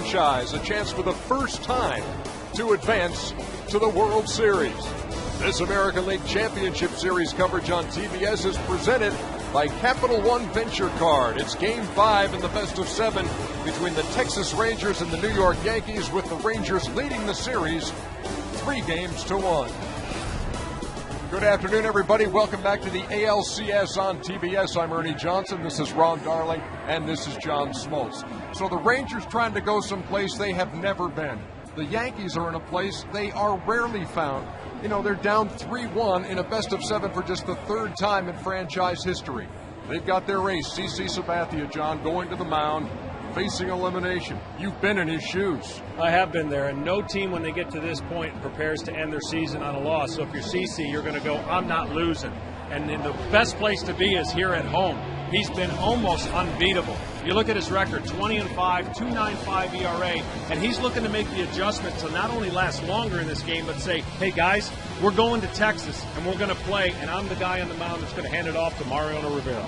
franchise a chance for the first time to advance to the World Series. This American League Championship Series coverage on TBS is presented by Capital One Venture Card. It's Game 5 in the best of 7 between the Texas Rangers and the New York Yankees, with the Rangers leading the series 3-1. Good afternoon, everybody. Welcome back to the ALCS on TBS. I'm Ernie Johnson. This is Ron Darling, and this is John Smoltz. So the Rangers trying to go someplace they have never been. The Yankees are in a place they are rarely found. You know, they're down 3-1 in a best of 7 for just the third time in franchise history. They've got their ace, CC Sabathia, John, going to the mound, facing elimination. You've been in his shoes. I have been there, and no team, when they get to this point, prepares to end their season on a loss. So if you're CC, you're going to go, I'm not losing. And then the best place to be is here at home. He's been almost unbeatable. You look at his record, 20-5, 2.95 ERA, and he's looking to make the adjustment to not only last longer in this game, but say, hey guys, we're going to Texas, and we're going to play, and I'm the guy on the mound that's going to hand it off to Mariano Rivera.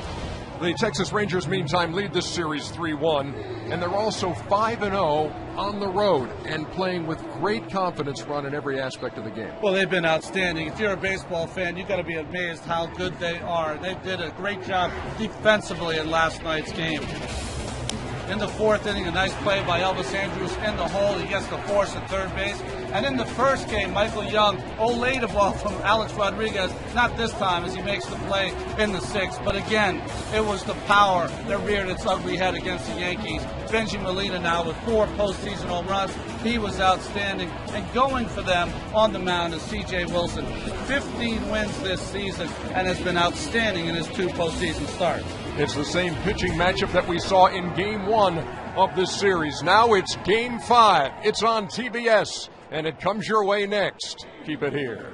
The Texas Rangers, meantime, lead this series 3-1, and they're also 5-0 on the road and playing with great confidence, Ron, in every aspect of the game. Well, they've been outstanding. If you're a baseball fan, you've got to be amazed how good they are. They did a great job defensively in last night's game. In the fourth inning, a nice play by Elvis Andrus in the hole. He gets the force at third base. And in the first game, Michael Young olayed a ball from Alex Rodriguez. Not this time, as he makes the play in the sixth. But again, it was the power that reared its ugly head against the Yankees. Benji Molina now with 4 postseason home runs. He was outstanding. And going for them on the mound is C.J. Wilson. 15 wins this season and has been outstanding in his 2 postseason starts. It's the same pitching matchup that we saw in Game 1 of this series. Now it's Game 5. It's on TBS, and it comes your way next. Keep it here.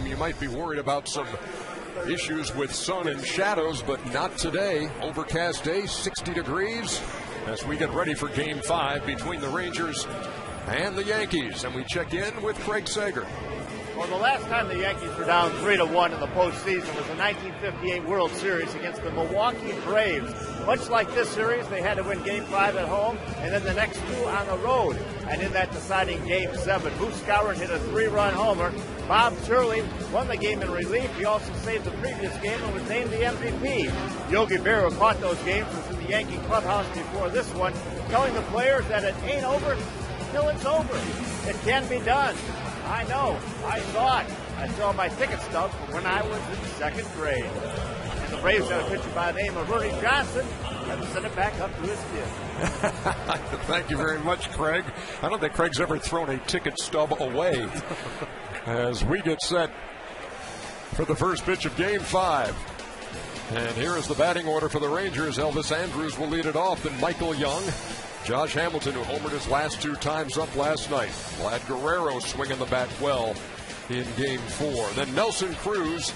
You might be worried about some Issues with sun and shadows, but not today. Overcast day, 60 degrees, as we get ready for Game 5 between the Rangers and the Yankees. And we check in with Craig Sager. Well, the last time the Yankees were down 3-1 in the postseason was the 1958 World Series against the Milwaukee Braves. Much like this series, they had to win Game 5 at home and then the next two on the road. And in that deciding Game 7, Moose Skowron hit a 3-run homer. Bob Turley won the game in relief. He also saved the previous game and was named the MVP. Yogi Berra caught those games, was in the Yankee clubhouse before this one, telling the players that it ain't over till it's over. It can be done. I know. I saw it. I saw my ticket stub from when I was in second grade. And the Braves had a pitcher by the name of Ernie Johnson. Had to send it back up to his kid. Thank you very much, Craig. I don't think Craig's ever thrown a ticket stub away. As we get set for the first pitch of Game 5. And here is the batting order for the Rangers. Elvis Andrus will lead it off, then Michael Young. Josh Hamilton, who homered his last 2 times up last night. Vlad Guerrero swinging the bat well in Game 4. Then Nelson Cruz,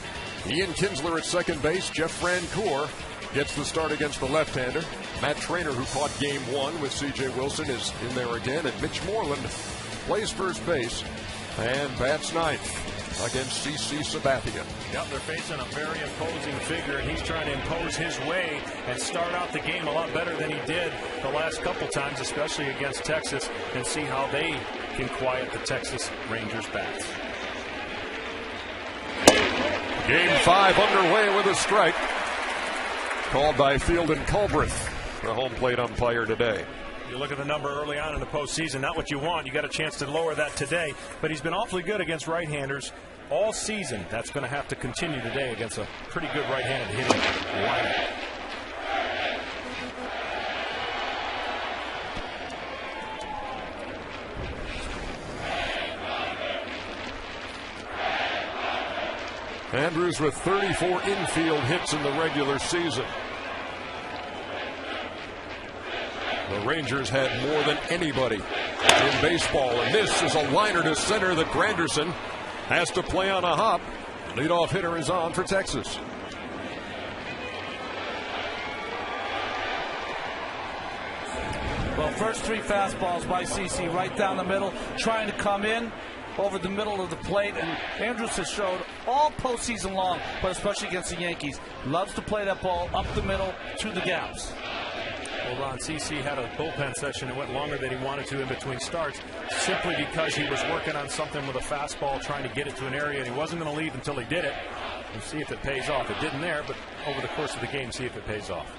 Ian Kinsler at second base. Jeff Francoeur gets the start against the left-hander. Matt Trainer, who caught Game 1 with C.J. Wilson, is in there again. And Mitch Moreland plays first base and bats ninth against C.C. Sabathia. Yep, they're facing a very imposing figure, and he's trying to impose his way and start out the game a lot better than he did the last couple times, especially against Texas, and see how they can quiet the Texas Rangers bats. Game 5 underway with a strike called by Fielden Culbreth, the home plate umpire today. You look at the number early on in the postseason, not what you want. You got a chance to lower that today, but he's been awfully good against right-handers all season. That's going to have to continue today against a pretty good right-handed hitting lineup. Andrus with 34 infield hits in the regular season. The Rangers had more than anybody in baseball, and this is a liner to center that Granderson has to play on a hop. Leadoff hitter is on for Texas. Well, first 3 fastballs by CC right down the middle, trying to come in over the middle of the plate, and Andrus has showed all postseason long, but especially against the Yankees, loves to play that ball up the middle to the gaps. Well, Ron, CC had a bullpen session that went longer than he wanted to in between starts, simply because he was working on something with a fastball, trying to get it to an area, and he wasn't going to leave until he did it. We'll see if it pays off. It didn't there, but over the course of the game, see if it pays off.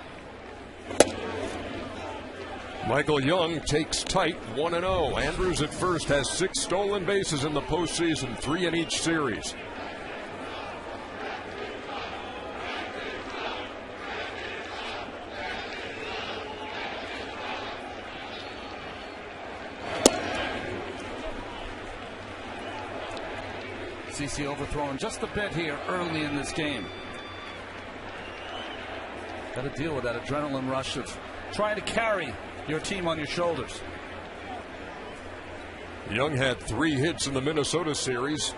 Michael Young takes tight, 1-0. Andrus at first has 6 stolen bases in the postseason, 3 in each series. CC overthrown just a bit here early in this game. Got to deal with that adrenaline rush of trying to carry your team on your shoulders. Young had 3 hits in the Minnesota series,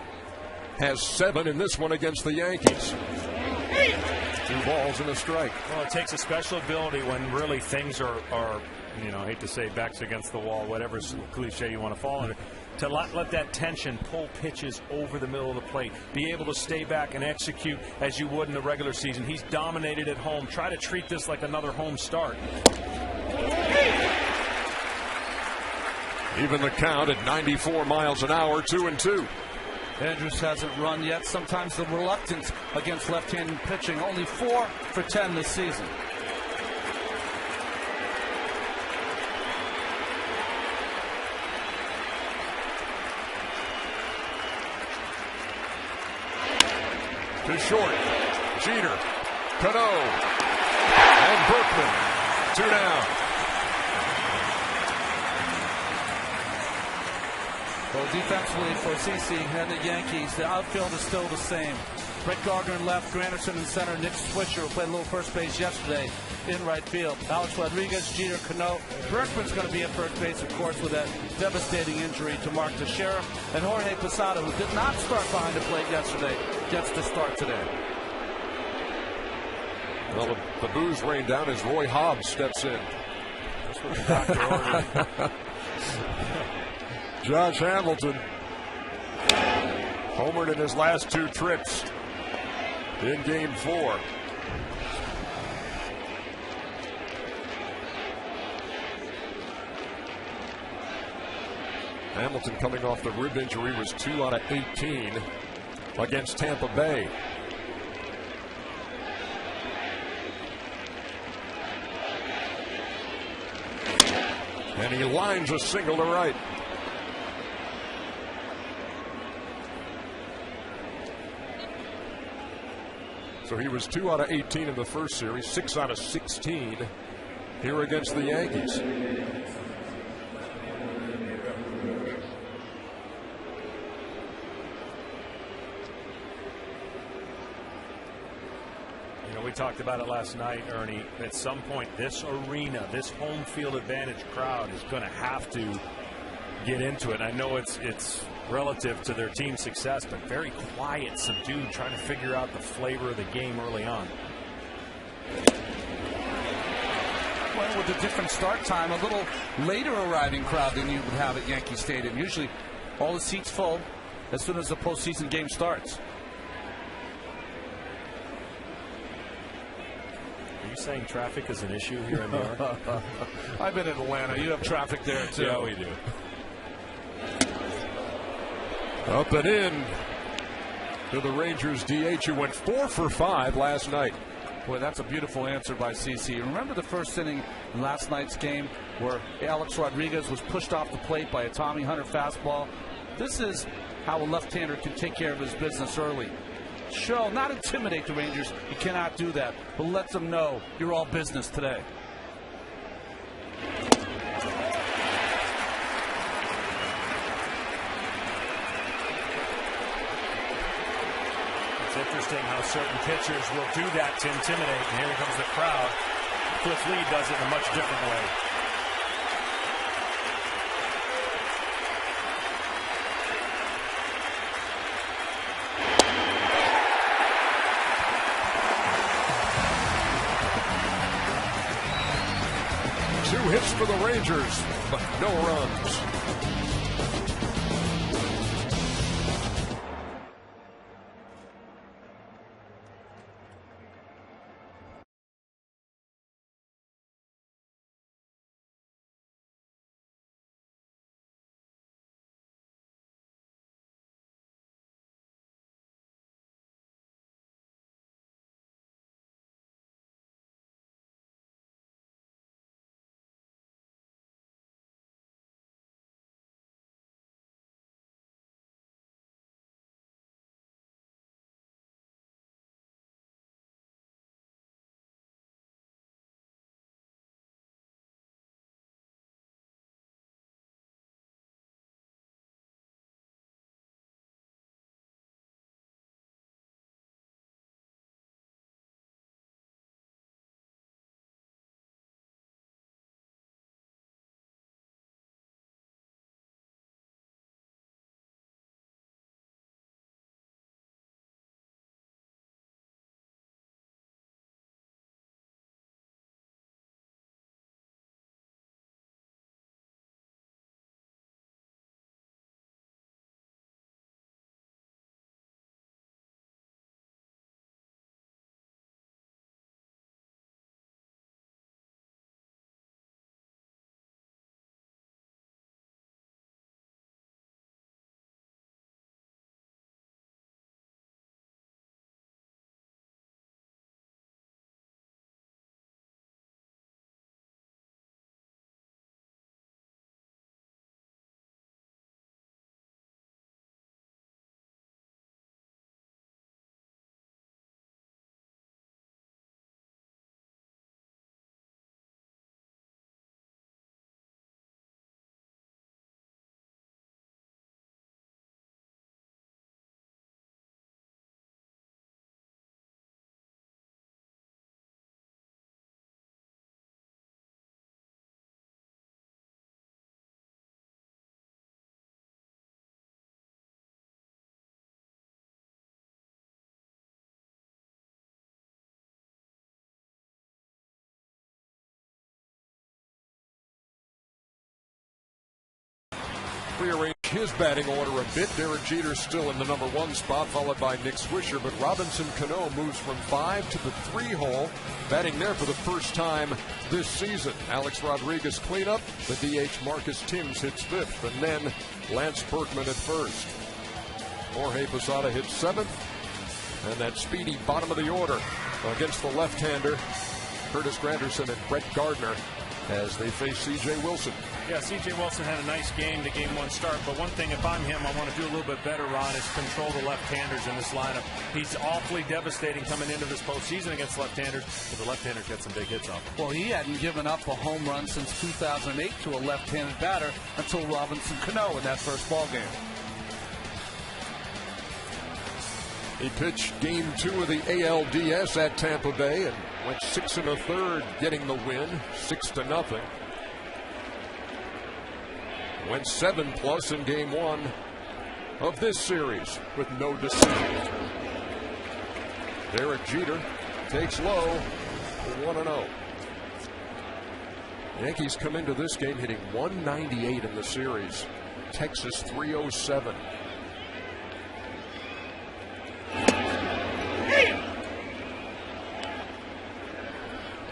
has 7 in this one against the Yankees. 2 balls and a strike. Well, it takes a special ability when really things are you know, I hate to say backs against the wall, whatever cliche you want to fall under, to let that tension pull pitches over the middle of the plate, be able to stay back and execute as you would in the regular season. He's dominated at home. Try to treat this like another home start. Even the count at 94 miles an hour, 2-2. Andrus hasn't run yet. Sometimes the reluctance against left-handed pitching. Only 4 for 10 this season. To short, Jeter, Cano, and Berkman. 2 down. Well, defensively for CC and the Yankees, the outfield is still the same. Brett Gardner in left, Granderson in center, Nick Swisher, who played a little first base yesterday, in right field. Alex Rodriguez, Jeter, Cano. Berkman's going to be at first base, of course, with that devastating injury to Mark Teixeira. And Jorge Posada, who did not start behind the plate yesterday, gets to start today. Well, the boos rain down as Roy Hobbs steps in. That's what the doctor ordered. Josh Hamilton homered in his last 2 trips in Game 4. Hamilton, coming off the rib injury, was 2 out of 18 against Tampa Bay. And he lines a single to right. So he was 2 out of 18 in the first series, 6 out of 16 here against the Yankees. We talked about it last night, Ernie. At some point, this arena, this home field advantage crowd is going to have to get into it. I know it's relative to their team success, but very quiet, subdued, trying to figure out the flavor of the game early on. Well, with a different start time, a little later arriving crowd than you would have at Yankee Stadium. Usually all the seats full as soon as the postseason game starts. Are you saying traffic is an issue here in New York? I've been in Atlanta. You have traffic there, too. Yeah, we do. Up and in to the Rangers DH, who went 4 for 5 last night. Boy, that's a beautiful answer by CC. Remember the first inning in last night's game where Alex Rodriguez was pushed off the plate by a Tommy Hunter fastball? This is how a left-hander can take care of his business early. Show, not intimidate the Rangers. You cannot do that. But let them know you're all business today. It's interesting how certain pitchers will do that to intimidate. And here comes the crowd. Cliff Lee does it in a much different way. Two hits for the Rangers, but no runs. rearrange his batting order a bit. Derek Jeter still in the number 1 spot, followed by Nick Swisher, but Robinson Cano moves from 5 to the 3 hole, batting there for the first time this season. Alex Rodriguez cleanup. The DH Marcus Timms hits 5th, and then Lance Berkman at 1st. Jorge Posada hits 7th, and that speedy bottom of the order against the left-hander Curtis Granderson and Brett Gardner as they face C.J. Wilson. Yeah, C.J. Wilson had a nice game, the game 1 start, but one thing, if I'm him, I want to do a little bit better, Ron, is control the left-handers in this lineup. He's awfully devastating coming into this postseason against left-handers, but the left-handers got some big hits off. Well, he hadn't given up a home run since 2008 to a left-handed batter until Robinson Cano in that first ball game. He pitched game 2 of the ALDS at Tampa Bay and went 6 1/3, getting the win, 6-0. Went 7+ in game 1 of this series with no decision. Derek Jeter takes low for 1-0. Yankees come into this game hitting 198 in the series. Texas 307.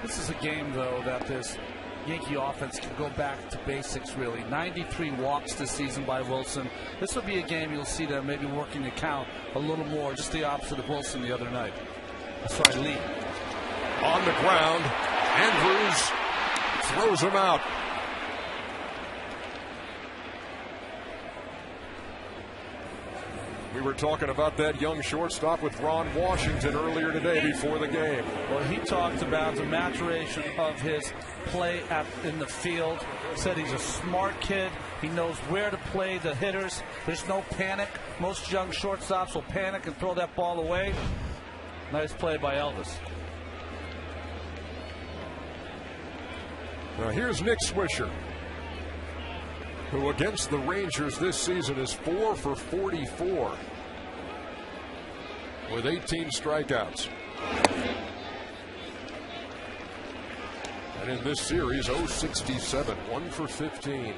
This is a game, though, that this Yankee offense can go back to basics, really. 93 walks this season by Wilson. This will be a game you'll see them maybe working the count a little more, just the opposite of Wilson the other night. That's right, Lee. On the ground, Andrews throws him out. We were talking about that young shortstop with Ron Washington earlier today before the game. Well, he talked about the maturation of his play in the field. Said he's a smart kid. He knows where to play the hitters. There's no panic. Most young shortstops will panic and throw that ball away. Nice play by Elvis. Now here's Nick Swisher, who against the Rangers this season is 4 for 44 with 18 strikeouts. And in this series, 0-67, 1 for 15.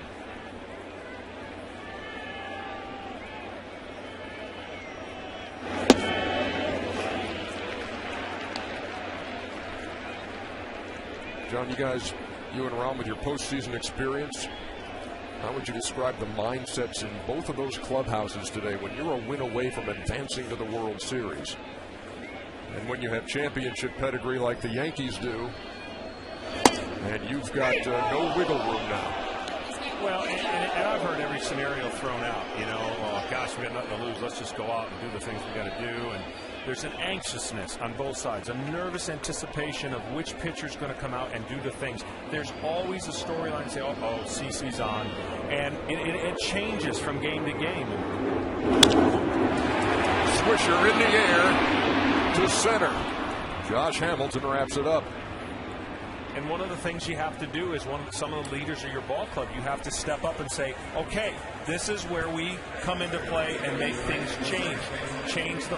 John, you and Ron, with your postseason experience, how would you describe the mindsets in both of those clubhouses today when you're a win away from advancing to the World Series? And when you have championship pedigree like the Yankees do, and you've got no wiggle room now. Well, and I've heard every scenario thrown out. You know, oh, gosh, we got nothing to lose. Let's just go out and do the things we got to do. And there's an anxiousness on both sides, a nervous anticipation of which pitcher's going to come out and do the things. There's always a storyline say, oh, CC's on. And it changes from game to game. Swisher in the air to center. Josh Hamilton wraps it up. And one of the things you have to do is some of the leaders of your ball club, you have to step up and say, okay, this is where we come into play and make things change. Change the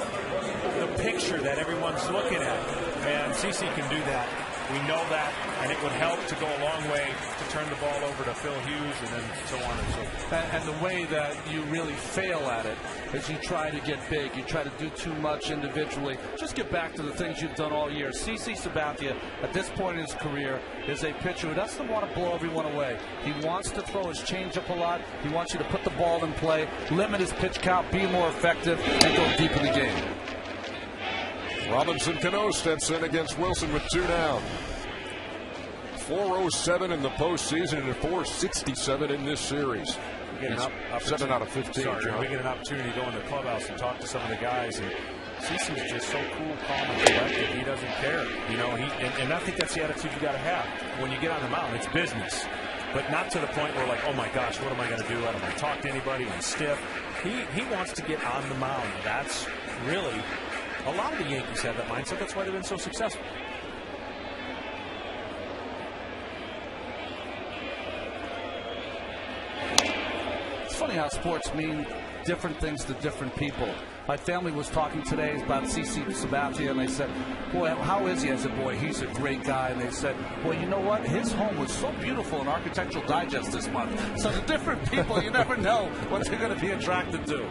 picture that everyone's looking at. And CC can do that. We know that, and it would help to go a long way to turn the ball over to Phil Hughes and then so on and so forth. And the way that you really fail at it is you try to get big. You try to do too much individually. Just get back to the things you've done all year. CC Sabathia, at this point in his career, is a pitcher who doesn't want to blow everyone away. He wants to throw his changeup a lot. He wants you to put the ball in play, limit his pitch count, be more effective, and go deep in the game. Robinson Cano steps in against Wilson with 2 down. 407 in the postseason and 467 in this series. 7 out of 15. Sorry, we get an opportunity to go in the clubhouse and talk to some of the guys. And CeCe's just so cool, calm, and collected. He doesn't care. You know, and I think that's the attitude you got to have. When you get on the mound, it's business. But not to the point where, like, oh my gosh, what am I going to do? I don't want to talk to anybody. I'm stiff. He wants to get on the mound. That's really, a lot of the Yankees have that mindset. That's why they've been so successful. It's funny how sports mean different things to different people. My family was talking today about CC Sabathia, and they said, boy, how is he? I said, boy, he's a great guy. And they said, well, you know what? His home was so beautiful in Architectural Digest this month. So the different people, you never know what they're going to be attracted to.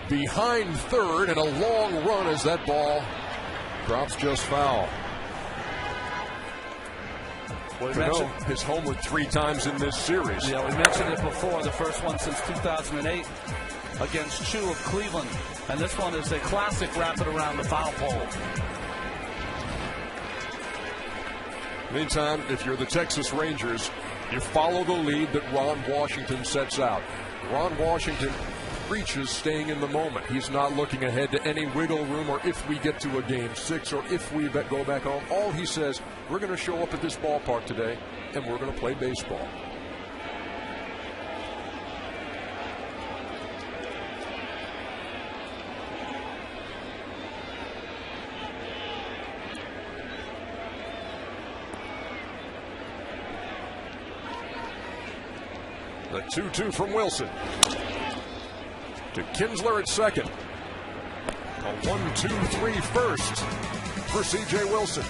Behind third, and a long run as that ball drops just foul. Well, his homer 3 times in this series. Yeah, we mentioned it before. The first one since 2008 against Chu of Cleveland. And this one is a classic wrap it around the foul pole. Meantime, if you're the Texas Rangers, you follow the lead that Ron Washington sets out. Ron Washington preaches staying in the moment. He's not looking ahead to any wiggle room or if we get to a game 6 or if we go back home. All he says, we're going to show up at this ballpark today and we're going to play baseball. The 2-2 from Wilson. To Kinsler at second. A 1-2-3 first for C.J. Wilson.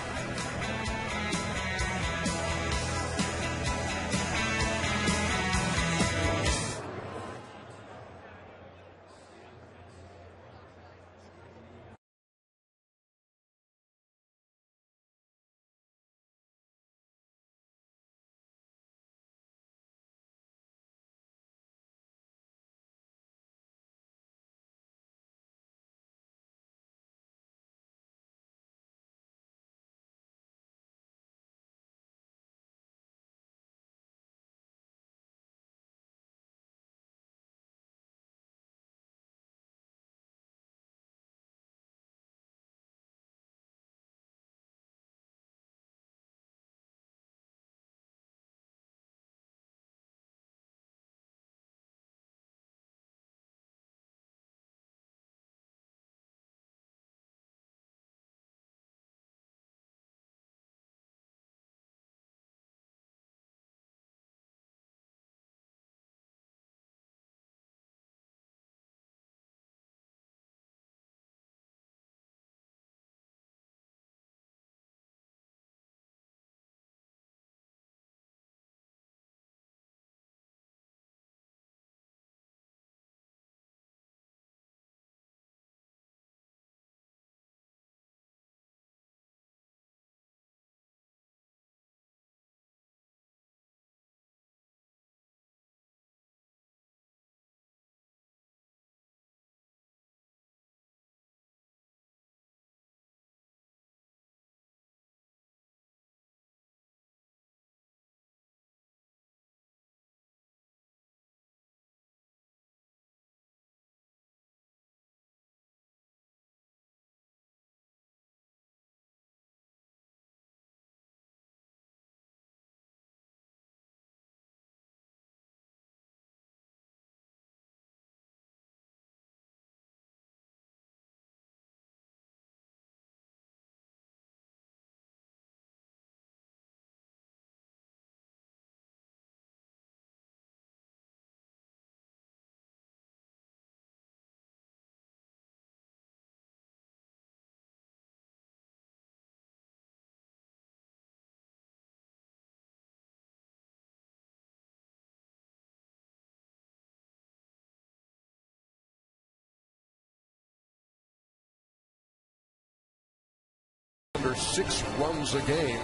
Under 6 runs a game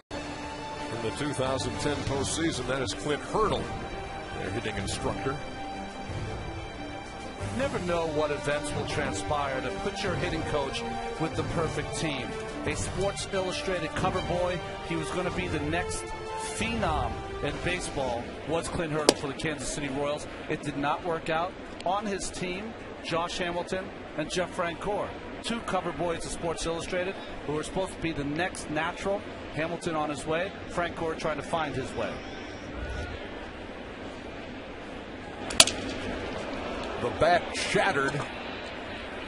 in the 2010 postseason. That is Clint Hurdle, their hitting instructor. Never know what events will transpire to put your hitting coach with the perfect team. A Sports Illustrated cover boy, he was going to be the next phenom in baseball, was Clint Hurdle for the Kansas City Royals. It did not work out. On his team, Josh Hamilton and Jeff Francoeur, 2 cover boys of Sports Illustrated who were supposed to be the next natural. Hamilton on his way, Francoeur trying to find his way. The bat shattered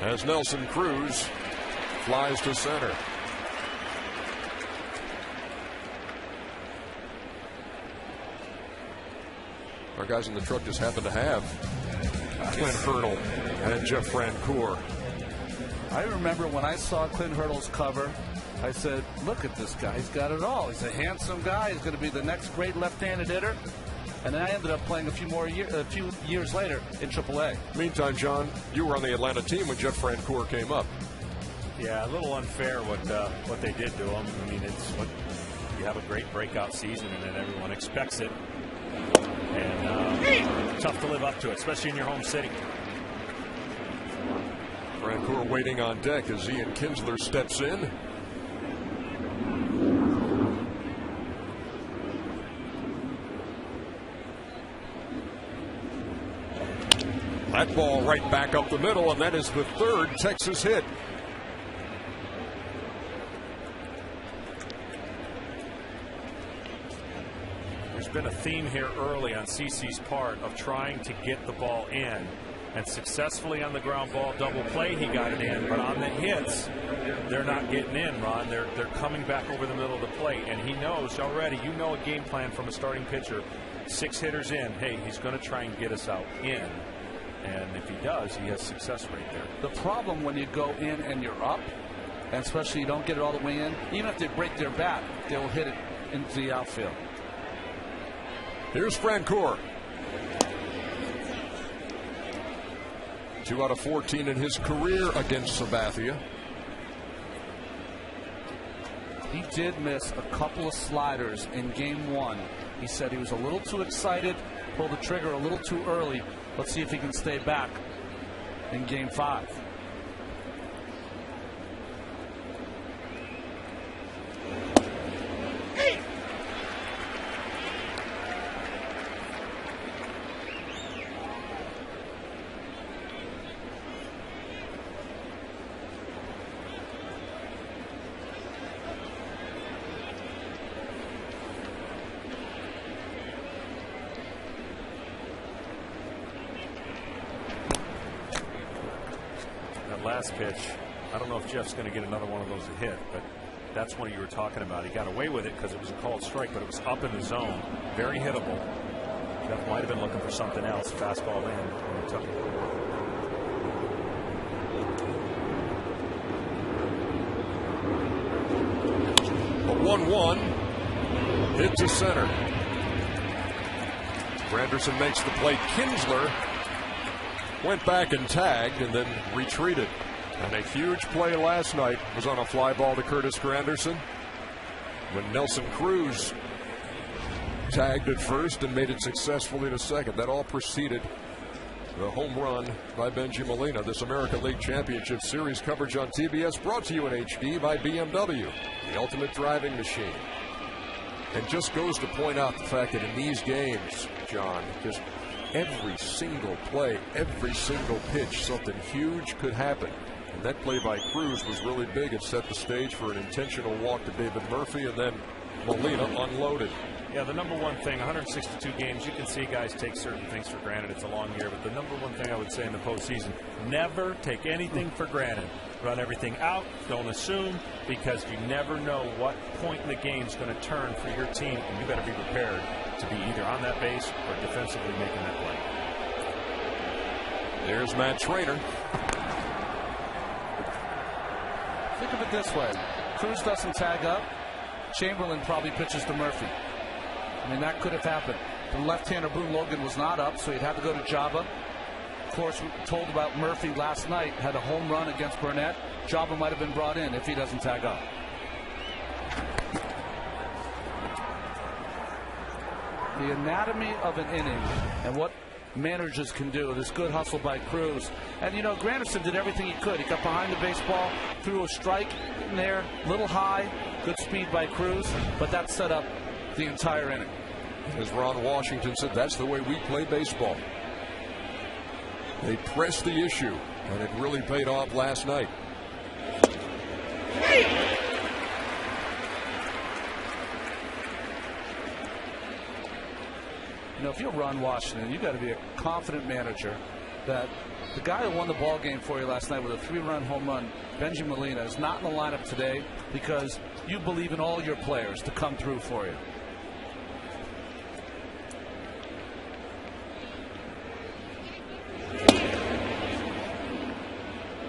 as Nelson Cruz flies to center. Our guys in the truck just happen to have Clint Hurdle and Jeff Francoeur. I remember when I saw Clint Hurdle's cover, I said, look at this guy. He's got it all. He's a handsome guy. He's going to be the next great left-handed hitter. And then I ended up playing a few years later in AAA. Meantime, John, you were on the Atlanta team when Jeff Francoeur came up. Yeah, a little unfair what they did to him. I mean, it's what you have a great breakout season, and then everyone expects it. And tough to live up to it, especially in your home city. Francoeur waiting on deck as Ian Kinsler steps in. That ball right back up the middle, and that is the third Texas hit. There's been a theme here early on CC's part of trying to get the ball in, and successfully on the ground ball double play he got it in, but on the hits they're not getting in, Ron. They're coming back over the middle of the plate, and he knows already. You know a game plan from a starting pitcher. 6 hitters in, hey, he's going to try and get us out in. And if he does, he has success right there. The problem when you go in and you're up, and especially you don't get it all the way in, even if they break their bat, they will hit it into the outfield. Here's Francoeur. 2 out of 14 in his career against Sabathia. He did miss a couple of sliders in game 1. He said he was a little too excited, pulled the trigger a little too early. Let's see if he can stay back in game 5. Last pitch, I don't know if Jeff's going to get another one of those to hit, but that's what you were talking about. He got away with it because it was a called strike, but it was up in the zone, very hittable. Jeff might have been looking for something else. Fastball in when he took it. A 1-1 hit to center. Granderson makes the play. Kinsler went back and tagged and then retreated. And a huge play last night was on a fly ball to Curtis Granderson when Nelson Cruz tagged at first and made it successfully to second. That all preceded the home run by Benji Molina. This American League Championship Series coverage on TBS brought to you in HD by BMW, the ultimate driving machine. And just goes to point out the fact that in these games, John, just every single play, every single pitch, something huge could happen. And that play by Cruz was really big. It set the stage for an intentional walk to David Murphy, and then Molina unloaded. Yeah, the number one thing, 162 games, you can see guys take certain things for granted. It's a long year, but the number one thing I would say in the postseason, never take anything for granted. Run everything out, don't assume, because you never know what point in the game is going to turn for your team, and you better be prepared to be either on that base or defensively making that play. There's Matt Trainer. Think of it this way. Cruz doesn't tag up. Chamberlain probably pitches to Murphy. I mean, that could have happened. The left-hander Boone Logan was not up, so he'd have to go to Jabba. Of course, we were told about Murphy last night, had a home run against Burnett. Jabba might have been brought in if he doesn't tag up. The anatomy of an inning and what managers can do. This good hustle by Cruz. And, you know, Granderson did everything he could. He got behind the baseball, threw a strike in there, little high, good speed by Cruz, but that set up the entire inning. As Ron Washington said, that's the way we play baseball. They pressed the issue, and it really paid off last night. You know, if you're Ron Washington, you got to be a confident manager that the guy who won the ball game for you last night with a 3-run home run, Benji Molina, is not in the lineup today because you believe in all your players to come through for you.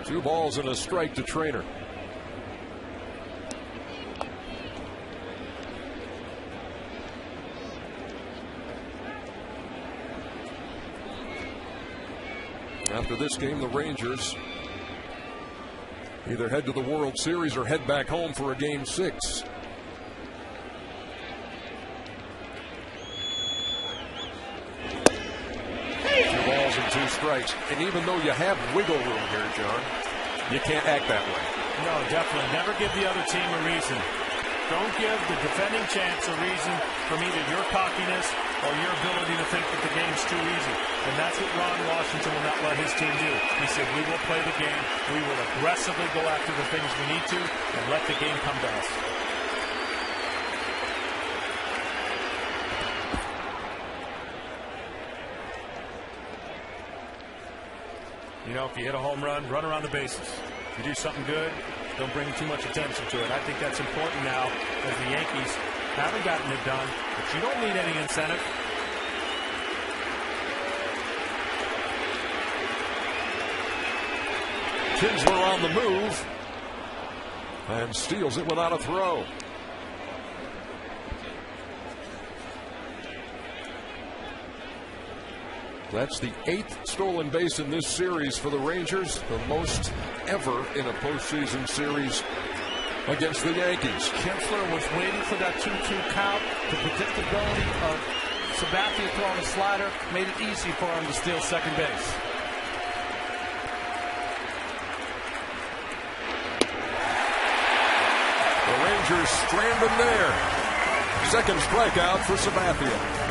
Two balls and a strike to Trainer. After this game, the Rangers either head to the World Series or head back home for a Game 6. Two balls and two strikes. And even though you have wiggle room here, John, you can't act that way. No, definitely. Never give the other team a reason. Don't give the defending champs a reason from either your cockiness or your ability to think that the game's too easy. And that's what Ron Washington will not let his team do. He said, we will play the game. We will aggressively go after the things we need to and let the game come to us. You know, if you hit a home run, run around the bases. If you do something good, don't bring too much attention to it. I think that's important now as the Yankees haven't gotten it done, but you don't need any incentive. Kinsler on the move and steals it without a throw. That's the 8th stolen base in this series for the Rangers, the most ever in a postseason series against the Yankees. Kinsler was waiting for that 2-2 count. The predictability of Sabathia throwing a slider made it easy for him to steal second base. The Rangers strand him there. Second strikeout for Sabathia.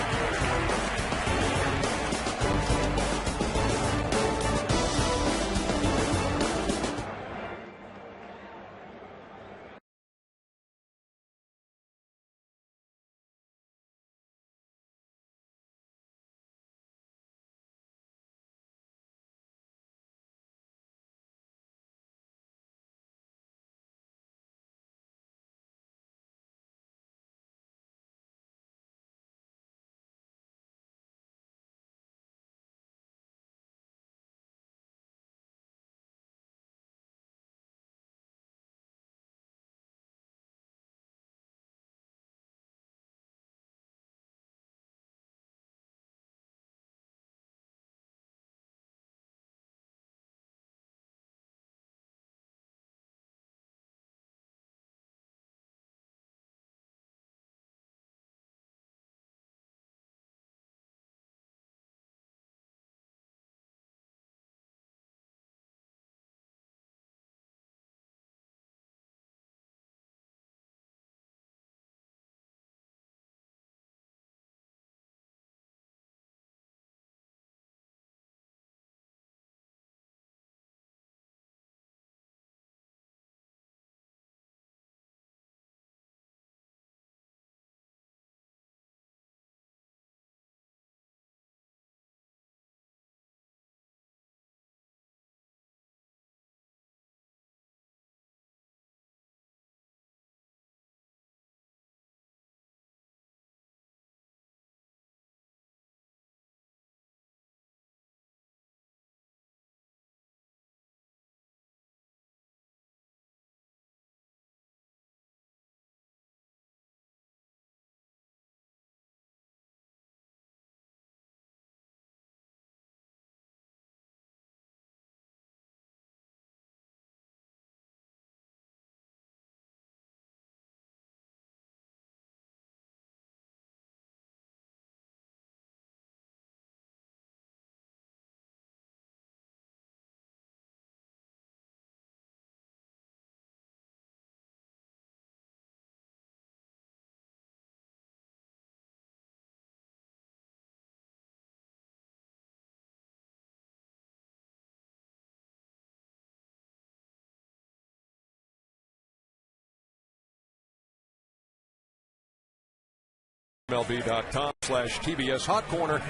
MLB.com/TBS Hot Corner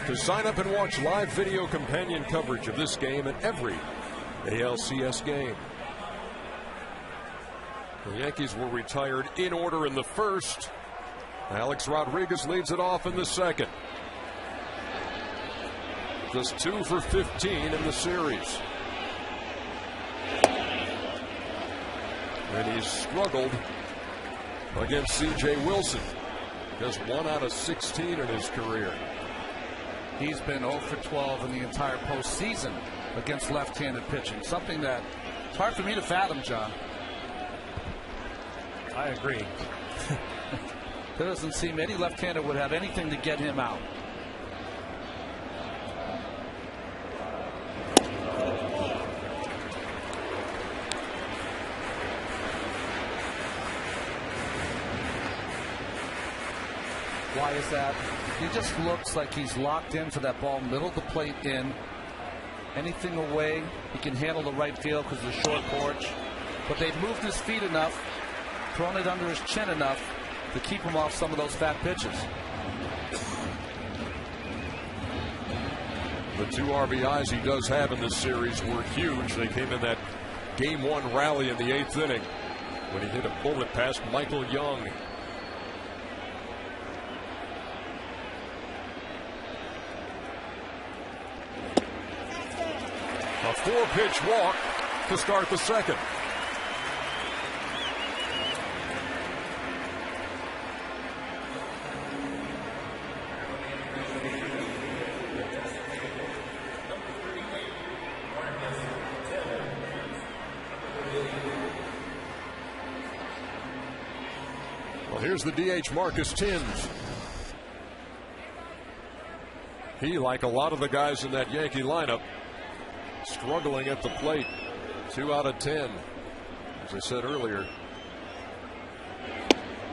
to sign up and watch live video companion coverage of this game and every ALCS game. The Yankees were retired in order in the first. Alex Rodriguez leads it off in the second. Just 2 for 15 in the series. And he's struggled against C.J. Wilson. Just 1 out of 16 in his career. He's been 0 for 12 in the entire postseason against left-handed pitching. Something that it's hard for me to fathom, John. I agree. There doesn't seem any left-hander would have anything to get him out. Why is that? He just looks like he's locked in for that ball, middle of the plate in. Anything away, he can handle the right field because of the short porch. But they've moved his feet enough, thrown it under his chin enough to keep him off some of those fat pitches. The 2 RBIs he does have in this series were huge. They came in that Game 1 rally in the 8th inning when he hit a bullet past Michael Young. A 4-pitch walk to start the second. Well, here's the DH, Marcus Timms. He, like a lot of the guys in that Yankee lineup, struggling at the plate. 2 out of 10. As I said earlier,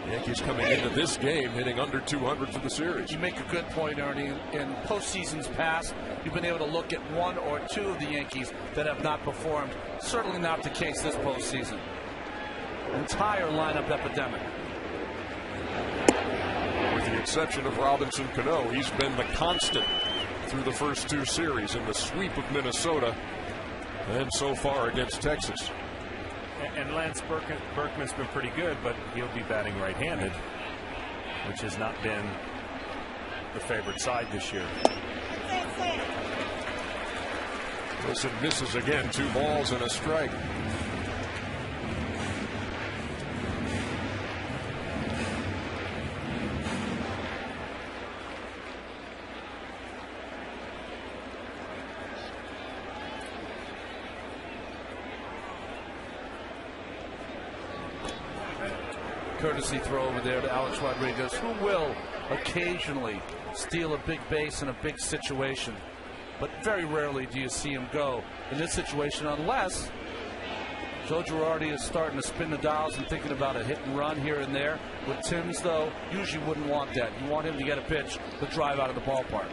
Yankees coming into this game hitting under 200 for the series. You make a good point, Ernie. In postseasons past, you've been able to look at 1 or 2 of the Yankees that have not performed. Certainly not the case this postseason. Entire lineup epidemic. With the exception of Robinson Cano, he's been the constant through the first 2 series in the sweep of Minnesota and so far against Texas. And Lance Berkman's been pretty good, but he'll be batting right-handed, which has not been the favorite side this year. Wilson misses again. 2 balls and a strike. Courtesy throw over there to Alex Rodriguez, who will occasionally steal a big base in a big situation, but very rarely do you see him go in this situation unless Joe Girardi is starting to spin the dials and thinking about a hit and run here and there. With Timms, though, usually wouldn't want that. You want him to get a pitch to drive out of the ballpark.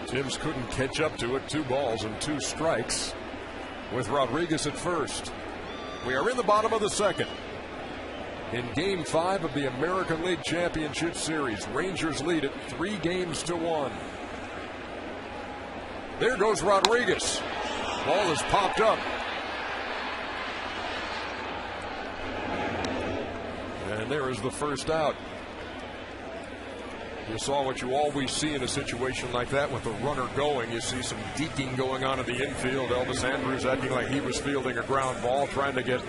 Timms couldn't catch up to it. 2 balls and 2 strikes with Rodriguez at first. We are in the bottom of the second. In Game 5 of the American League Championship Series, Rangers lead it 3-1. There goes Rodriguez. Ball is popped up. And there is the first out. You saw what you always see in a situation like that with the runner going. You see some deking going on in the infield. Elvis Andrus acting like he was fielding a ground ball, trying to get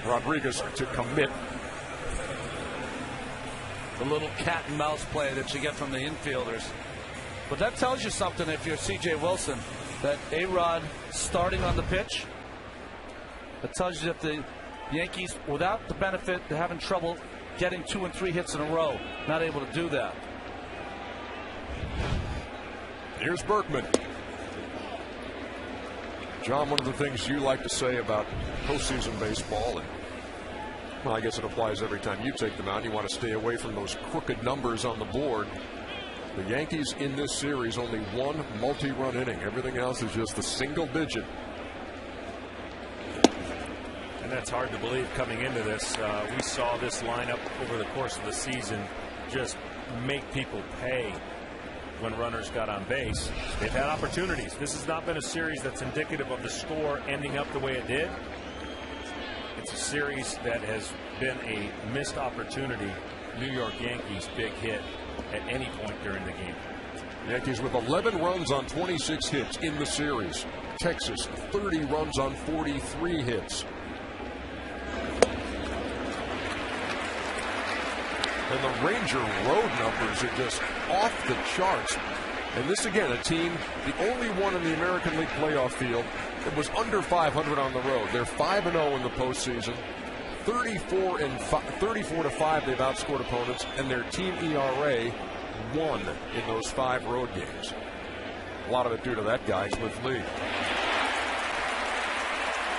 Rodriguez to commit. The little cat and mouse play that you get from the infielders. But that tells you something if you're C.J. Wilson, that A-Rod starting on the pitch. That tells you that the Yankees, without the benefit, they're having trouble getting 2 and 3 hits in a row. Not able to do that. Here's Berkman. John, one of the things you like to say about postseason baseball, and Well, I guess it applies every time you take them out. You want to stay away from those crooked numbers on the board. The Yankees in this series only one multi-run inning. Everything else is just a single digit. And that's hard to believe coming into this. We saw this lineup over the course of the season just make people pay when runners got on base. They've had opportunities. This has not been a series that's indicative of the score ending up the way it did. It's a series that has been a missed opportunity. New York Yankees big hit at any point during the game. Yankees with 11 runs on 26 hits in the series. Texas 30 runs on 43 hits. And the Ranger road numbers are just off the charts. And this again, a team, the only one in the American League playoff field that was under 500 on the road. They're 5-0 in the postseason. 34 to 5 they've outscored opponents, and their team ERA 1 in those 5 road games. A lot of it due to that guy, Cliff Lee.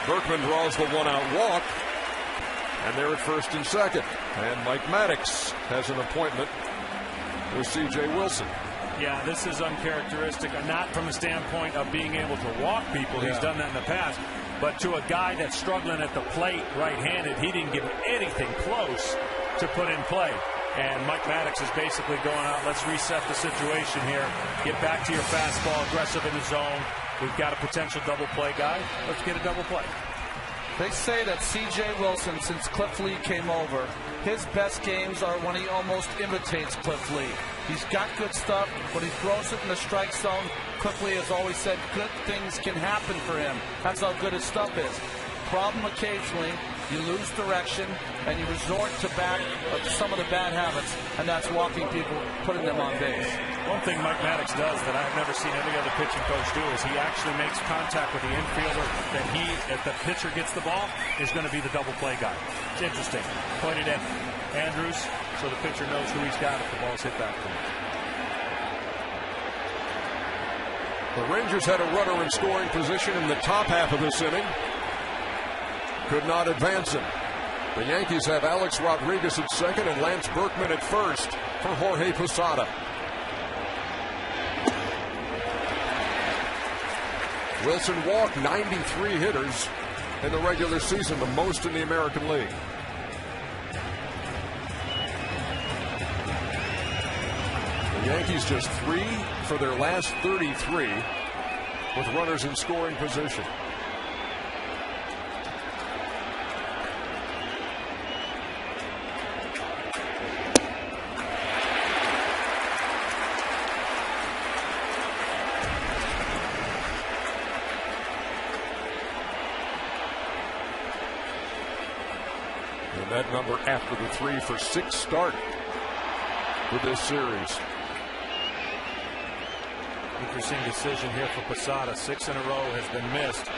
Berkman draws the 1-out walk, and they're at first and second. And Mike Maddox has an appointment with C.J. Wilson. Yeah, this is uncharacteristic, not from a standpoint of being able to walk people. He's done that in the past. But to a guy that's struggling at the plate right-handed, he didn't give anything close to put in play. And Mike Maddox is basically going out, let's reset the situation here. Get back to your fastball, aggressive in the zone. We've got a potential double play guy. Let's get a double play. They say that C.J. Wilson, since Cliff Lee came over, his best games are when he almost imitates Cliff Lee. He's got good stuff, but he throws it in the strike zone. Cliff Lee has always said good things can happen for him. That's how good his stuff is. Problem occasionally, you lose direction and you resort to some of the bad habits, and that's walking people, putting them on base. One thing Mike Maddox does that I've never seen any other pitching coach do is he actually makes contact with the infielder that if the pitcher gets the ball, is going to be the double play guy. It's interesting. Pointed at Andrews so the pitcher knows who he's got if the ball's hit back to him. The Rangers had a runner in scoring position in the top half of this inning. Could not advance him. The Yankees have Alex Rodriguez at second and Lance Berkman at first for Jorge Posada. Wilson walked 93 hitters in the regular season, the most in the American League. The Yankees just 3 for their last 33 with runners in scoring position. That number after the 3-for-6 start for this series. Interesting decision here for Posada. 6 in a row has been missed.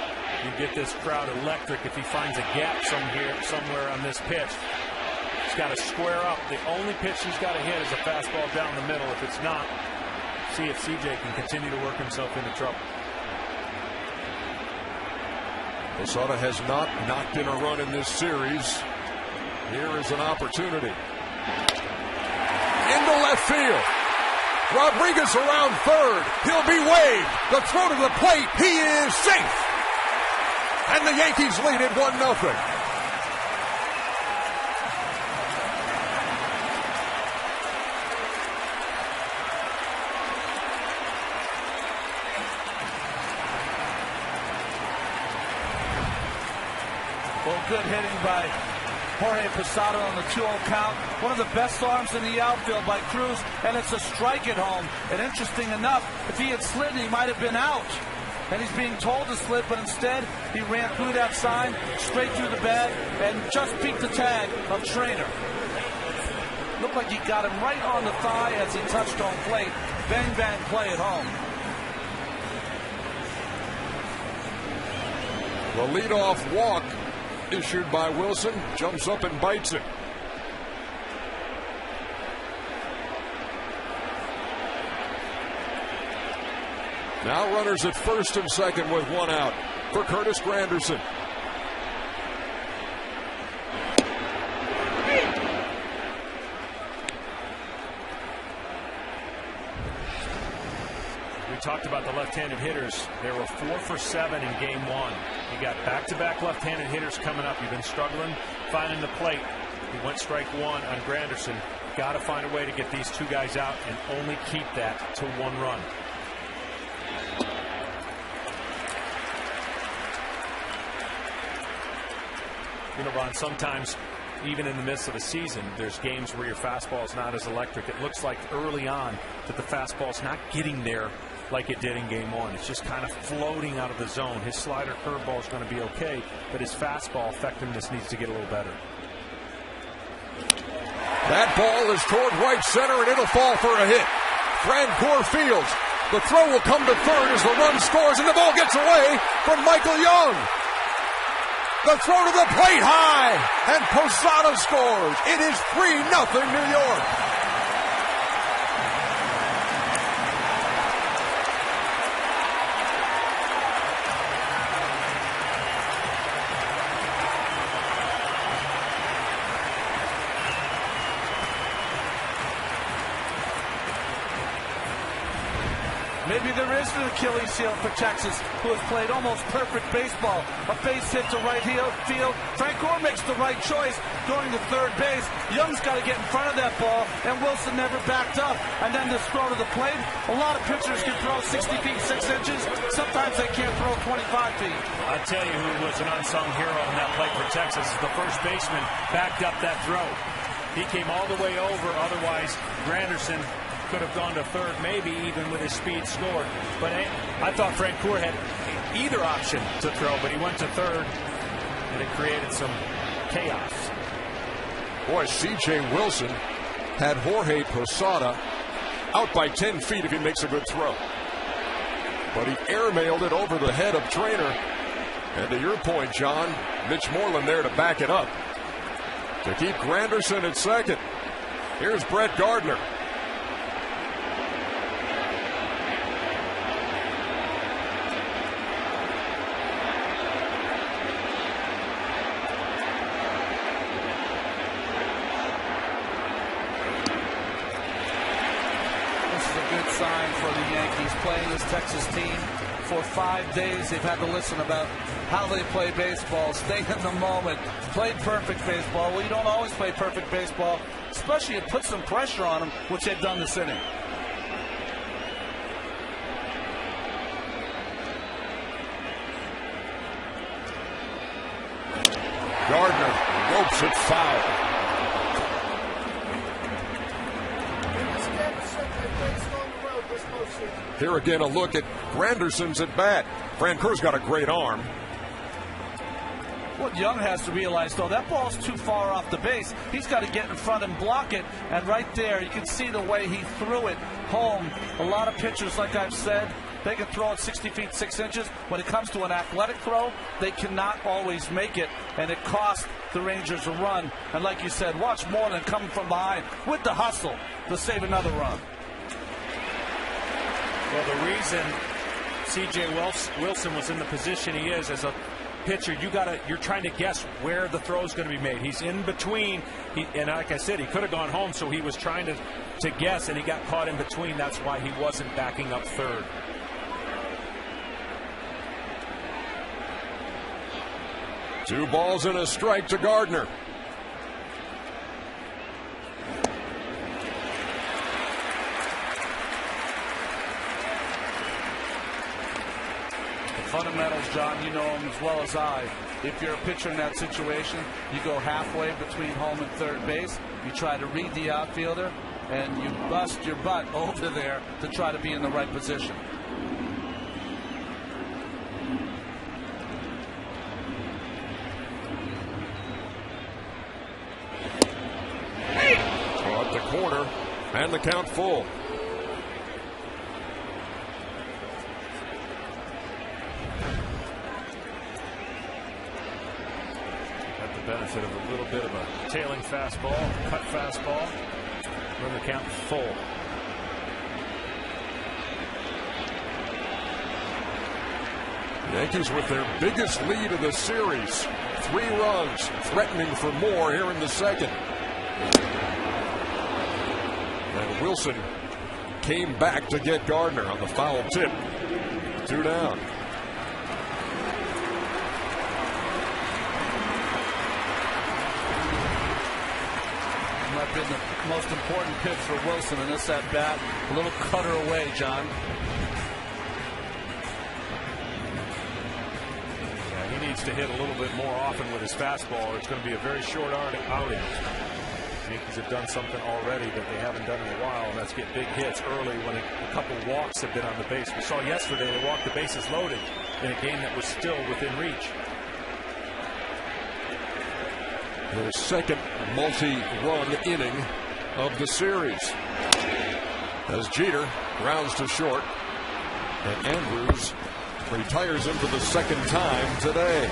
You get this crowd electric if he finds a gap somewhere on this pitch. He's got to square up. The only pitch he's got to hit is a fastball down the middle. If it's not, see if CJ can continue to work himself into trouble. Posada has not knocked in a run in this series. Here is an opportunity. Into left field. Rodriguez around third. He'll be waved. The throw to the plate. He is safe. And the Yankees lead it 1-0. Well, good hitting by Jorge Posada on the 2-0 count. One of the best arms in the outfield by Cruz, and it's a strike at home. And interesting enough, if he had slid, he might have been out. And he's being told to slid, but instead he ran through that sign, straight through the bag, and just peeked the tag of Trainer. Looked like he got him right on the thigh as he touched home plate. Bang, bang, play at home. The leadoff walk issued by Wilson, jumps up and bites it. Now runners at first and second with 1 out for Curtis Granderson. We talked about the left-handed hitters. They were 4 for 7 in game 1. You got back-to-back left-handed hitters coming up. You've been struggling finding the plate. He went strike 1 on Granderson. Got to find a way to get these two guys out and only keep that to 1 run. You know, Ron, sometimes even in the midst of a season, there's games where your fastball is not as electric. It looks like early on that the fastball's not getting there like it did in game 1. It's just kind of floating out of the zone. His slider curveball is going to be okay, but his fastball effectiveness needs to get a little better. That ball is toward right center, and it'll fall for a hit. Francoeur fields. The throw will come to third as the run scores, and the ball gets away from Michael Young. The throw to the plate high, and Posada scores. It is 3-0 New York. Maybe there is an Achilles heel for Texas, who has played almost perfect baseball. A base hit to right field. Francoeur makes the right choice going to third base. Young's got to get in front of that ball, and Wilson never backed up. And then this throw to the plate. A lot of pitchers can throw 60 feet, 6 inches. Sometimes they can't throw 25 feet. I tell you who was an unsung hero on that plate for Texas. The first baseman backed up that throw. He came all the way over. Otherwise, Granderson could have gone to third, maybe even with his speed scored. But I thought Francoeur had either option to throw, but he went to third, and it created some chaos. Boy, C.J. Wilson had Jorge Posada out by 10 feet if he makes a good throw. But he airmailed it over the head of Trainer. And to your point, John, Mitch Moreland there to back it up. To keep Granderson at second. Here's Brett Gardner. Sign for the Yankees playing this Texas team for 5 days. They've had to listen about how they play baseball, stay in the moment, played perfect baseball. Well, you don't always play perfect baseball, especially it puts some pressure on them, which they've done this inning. Gardner ropes it foul. Here again, a look at Granderson's at bat. Francoeur's got a great arm. What Young has to realize, though, that ball's too far off the base. He's got to get in front and block it. And right there, you can see the way he threw it home. A lot of pitchers, like I've said, they can throw it 60 feet, 6 inches. When it comes to an athletic throw, they cannot always make it. And it cost the Rangers a run. And like you said, watch Moreland coming from behind with the hustle to save another run. Well, the reason C.J. Wilson was in the position he is as a pitcher, you're trying to guess where the throw is going to be made. He's in between, and like I said, he could have gone home, so he was trying to guess, and he got caught in between. That's why he wasn't backing up third. Two balls and a strike to Gardner. Fundamentals, John, you know them as well as I. If you're a pitcher in that situation, you go halfway between home and third base. You try to read the outfielder, and you bust your butt over there to try to be in the right position. At the corner, and the count full. Benefit of a little bit of a tailing fastball, cut fastball. Run the count full. Yankees with their biggest lead of the series. 3 runs, threatening for more here in the second. And Wilson came back to get Gardner on the foul tip. 2 down. Might be the most important pitch for Wilson in this at bat. A little cutter away, John. Yeah, he needs to hit a little bit more often with his fastball, or it's going to be a very short outing. Yankees have done something already that they haven't done in a while, and that's get big hits early when a couple walks have been on the base. We saw yesterday they walked the bases loaded in a game that was still within reach. The second multi-run inning of the series, as Jeter grounds to short, and Andrews retires him for the second time today.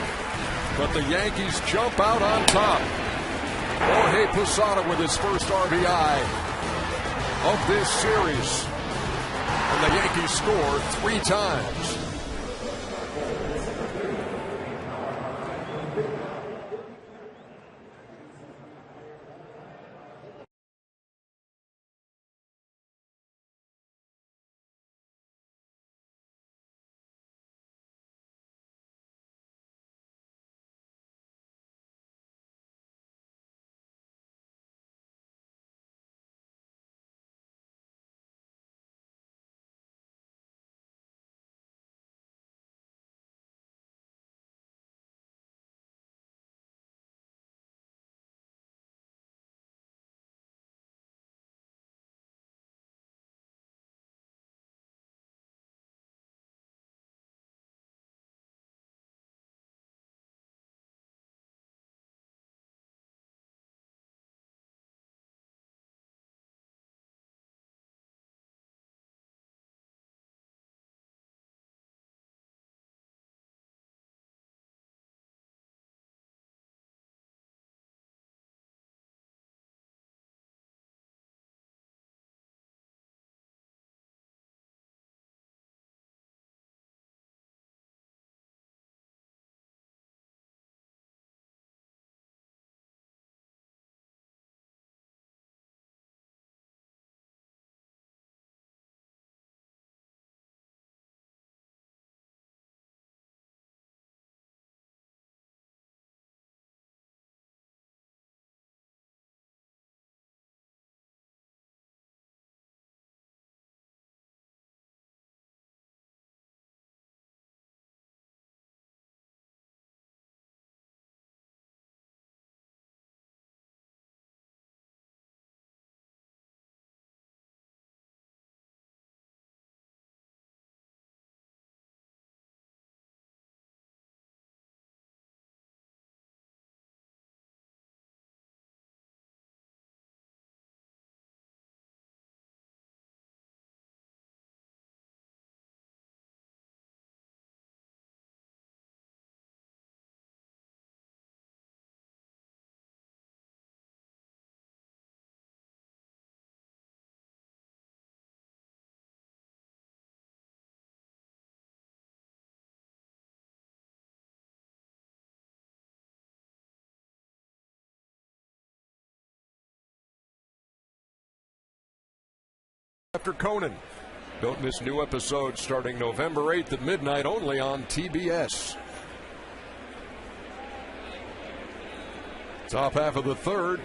But the Yankees jump out on top. Jorge Posada with his first RBI of this series. And the Yankees score 3 times. After Conan. Don't miss new episodes starting November 8th at midnight only on TBS. Top half of the third.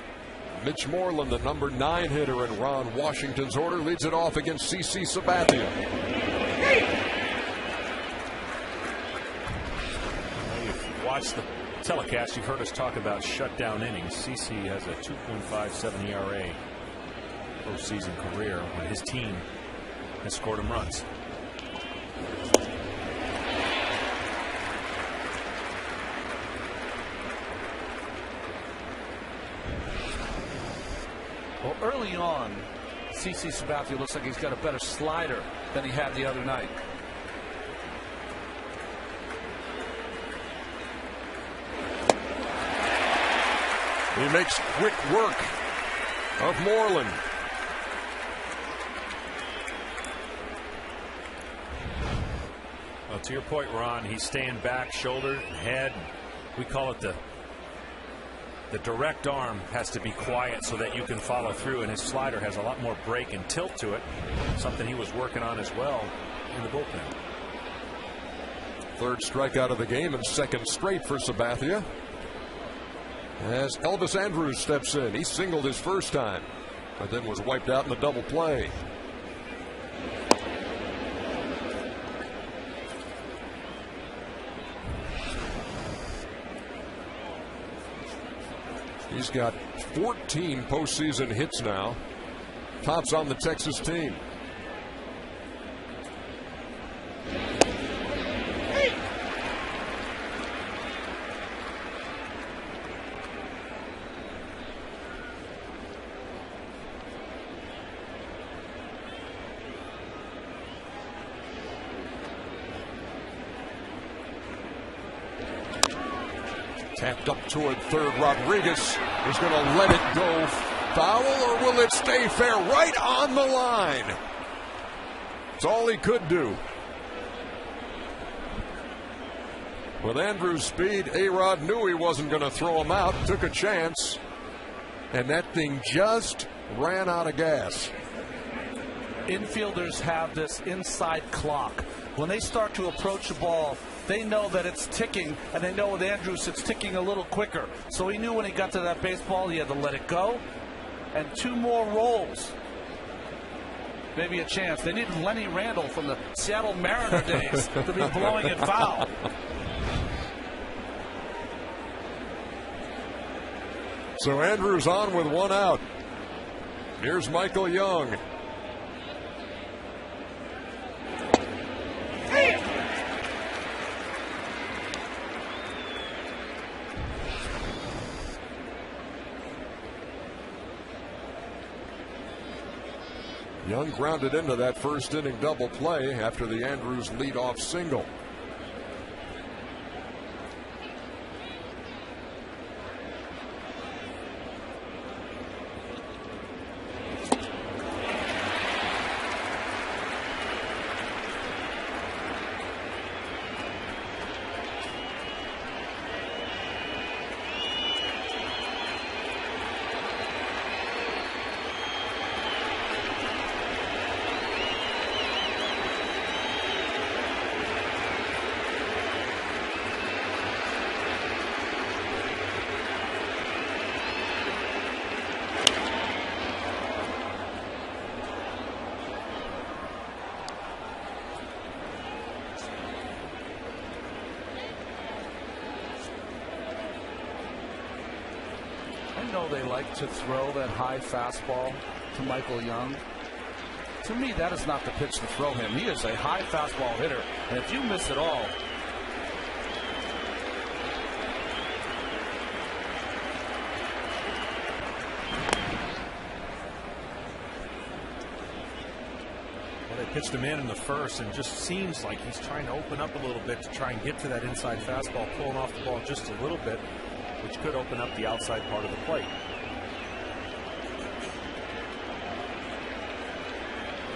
Mitch Moreland, the number 9 hitter in Ron Washington's order, leads it off against CC Sabathia. You've watched the telecast. You've heard us talk about shutdown innings. CC has a 2.57 ERA postseason career when his team has scored him runs. Well, early on, CC Sabathia looks like he's got a better slider than he had the other night. He makes quick work of Moreland. Well, to your point, Ron, he's staying back, shoulder, head. We call it the The direct arm has to be quiet so that you can follow through, and his slider has a lot more break and tilt to it, something he was working on as well in the bullpen. Third strikeout of the game and second straight for Sabathia. As Elvis Andrus steps in, he singled his first time, but then was wiped out in the double play. He's got 14 postseason hits now. Tops on the Texas team. Tapped up toward third. Rodriguez is going to let it go foul, or will it stay fair? Right on the line. It's all he could do. With Andrew's speed, A-Rod knew he wasn't going to throw him out, took a chance, and that thing just ran out of gas. Infielders have this inside clock. When they start to approach the ball, they know that it's ticking, and they know with Andrus it's ticking a little quicker. So he knew when he got to that baseball, he had to let it go. And two more rolls. Maybe a chance. They needed Lenny Randall from the Seattle Mariner days to be blowing it foul. So Andrus on with one out. Here's Michael Young. Young grounded into that first inning double play after the Andrus leadoff single. They like to throw that high fastball to Michael Young. To me, that is not the pitch to throw him. He is a high fastball hitter, and if you miss it all, well, they pitched him in the first, and just seems like he's trying to open up a little bit to try and get to that inside fastball, pulling off the ball just a little bit, which could open up the outside part of the plate.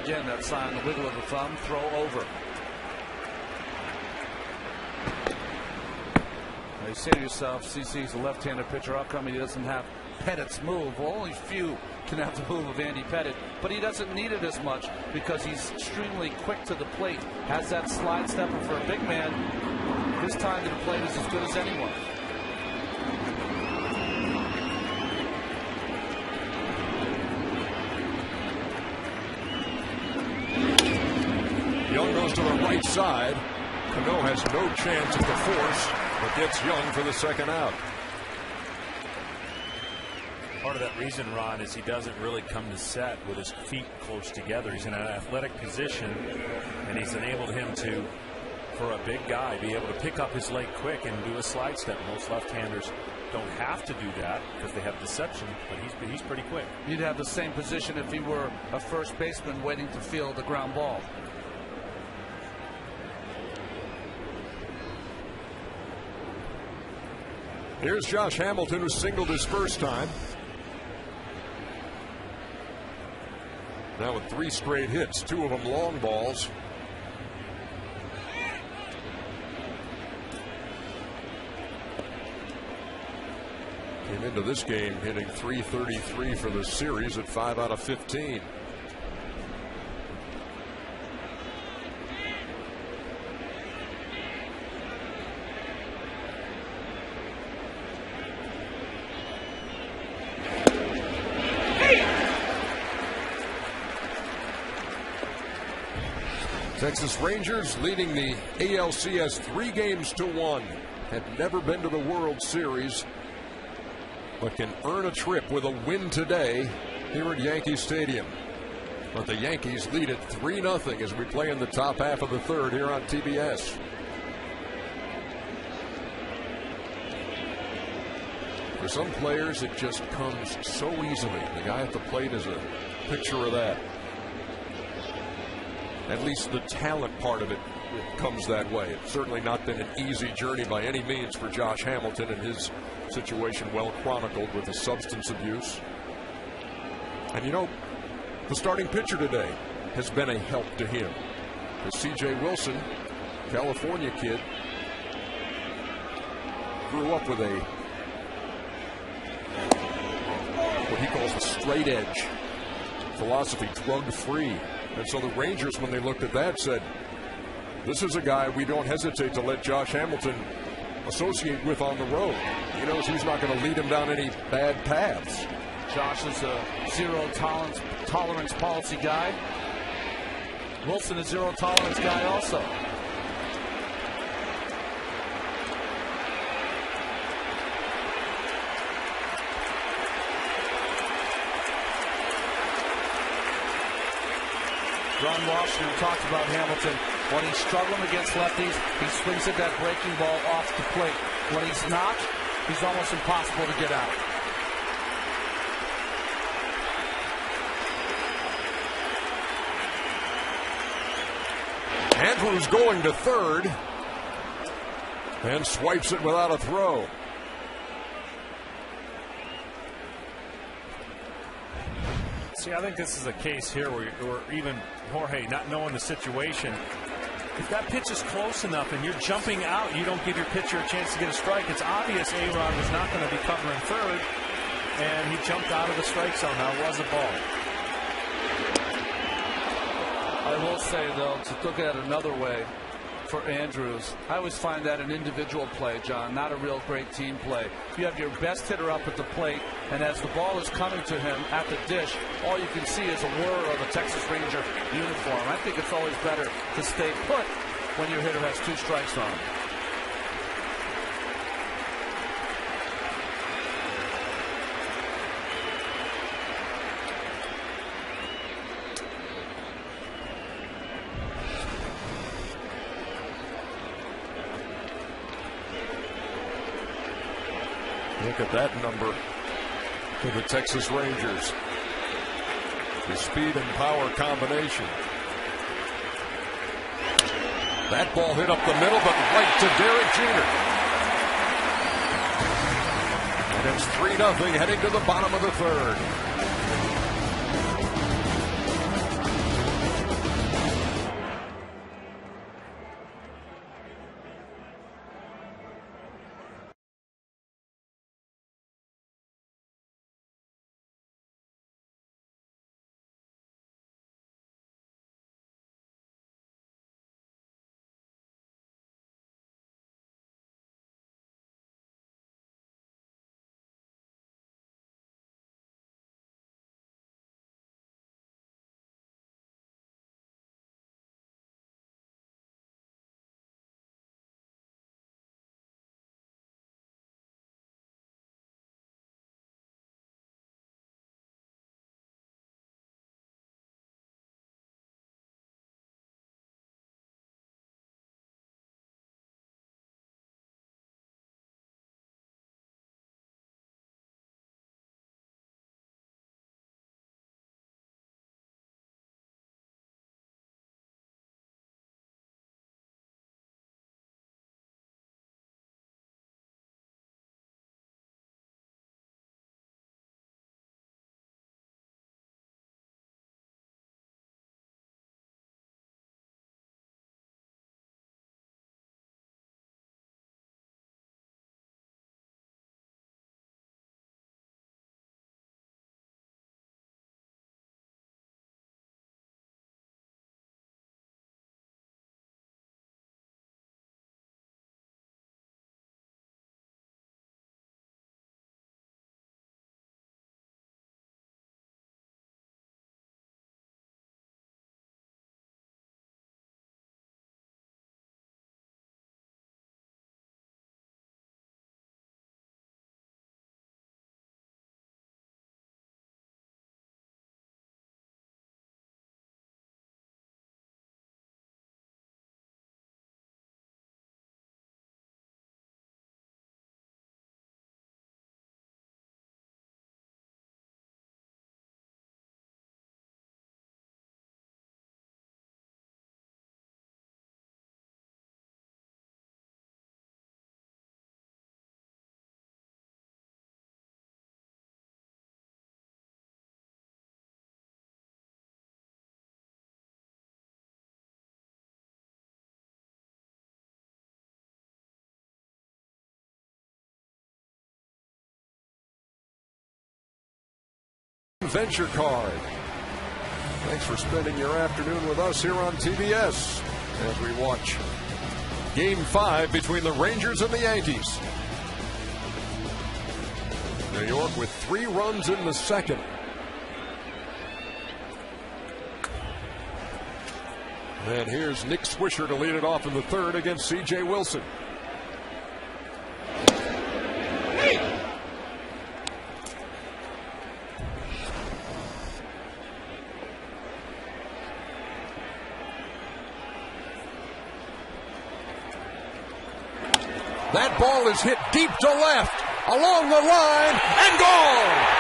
Again, that sign, the wiggle of the thumb, throw over. Now you say to yourself, CC's a left-handed pitcher. How come he doesn't have Pettit's move? Well, only few can have the move of Andy Pettit, but he doesn't need it as much because he's extremely quick to the plate. Has that slide step, and for a big man, his time to the plate is as good as anyone. Young goes to the right side. Cano has no chance at the force, but gets Young for the second out. Part of that reason, Ron, is he doesn't really come to set with his feet close together. He's in an athletic position, and he's enabled him to, for a big guy, be able to pick up his leg quick and do a slide step. Most left-handers don't have to do that because they have deception, but he's pretty quick. He'd have the same position if he were a first baseman waiting to field the ground ball. Here's Josh Hamilton, who singled his first time. Now with 3 straight hits, 2 of them long balls. Came into this game hitting .333 for the series at 5 out of 15. Texas Rangers leading the ALCS 3-1. Had never been to the World Series, but can earn a trip with a win today here at Yankee Stadium. But the Yankees lead it 3-0 as we play in the top half of the third here on TBS. For some players, it just comes so easily. The guy at the plate is a picture of that. At least the talent part of it comes that way. It's certainly not been an easy journey by any means for Josh Hamilton and his situation well chronicled with the substance abuse. And you know, the starting pitcher today has been a help to him. The C.J. Wilson, California kid, grew up with what he calls a straight edge philosophy, drug-free. And so the Rangers, when they looked at that, said, this is a guy we don't hesitate to let Josh Hamilton associate with on the road. He knows he's not going to lead him down any bad paths. Josh is a zero tolerance policy guy. Wilson is zero tolerance guy also. Ron Washington talked about Hamilton. When he's struggling against lefties, he swings at that breaking ball off the plate. When he's not, he's almost impossible to get out. Andrews going to third and swipes it without a throw. See, I think this is a case here where even Jorge, not knowing the situation, if that pitch is close enough and you're jumping out, you don't give your pitcher a chance to get a strike. It's obvious A-Rod was not going to be covering third, and he jumped out of the strike zone. Now it was a ball. I will say, though, to look at it another way for Andrews, I always find that an individual play, John, not a real great team play. You have your best hitter up at the plate, and as the ball is coming to him at the dish, all you can see is a whir of a Texas Ranger uniform. I think it's always better to stay put when your hitter has two strikes on him. Look at that number for the Texas Rangers. The speed and power combination. That ball hit up the middle, but right to Derek Jeter. And it's 3-0 heading to the bottom of the third. Venture Card. Thanks for spending your afternoon with us here on TBS as we watch Game 5 between the Rangers and the Yankees. New York with 3 runs in the second. And here's Nick Swisher to lead it off in the third against C.J. Wilson. That ball is hit deep to left, along the line, and gone!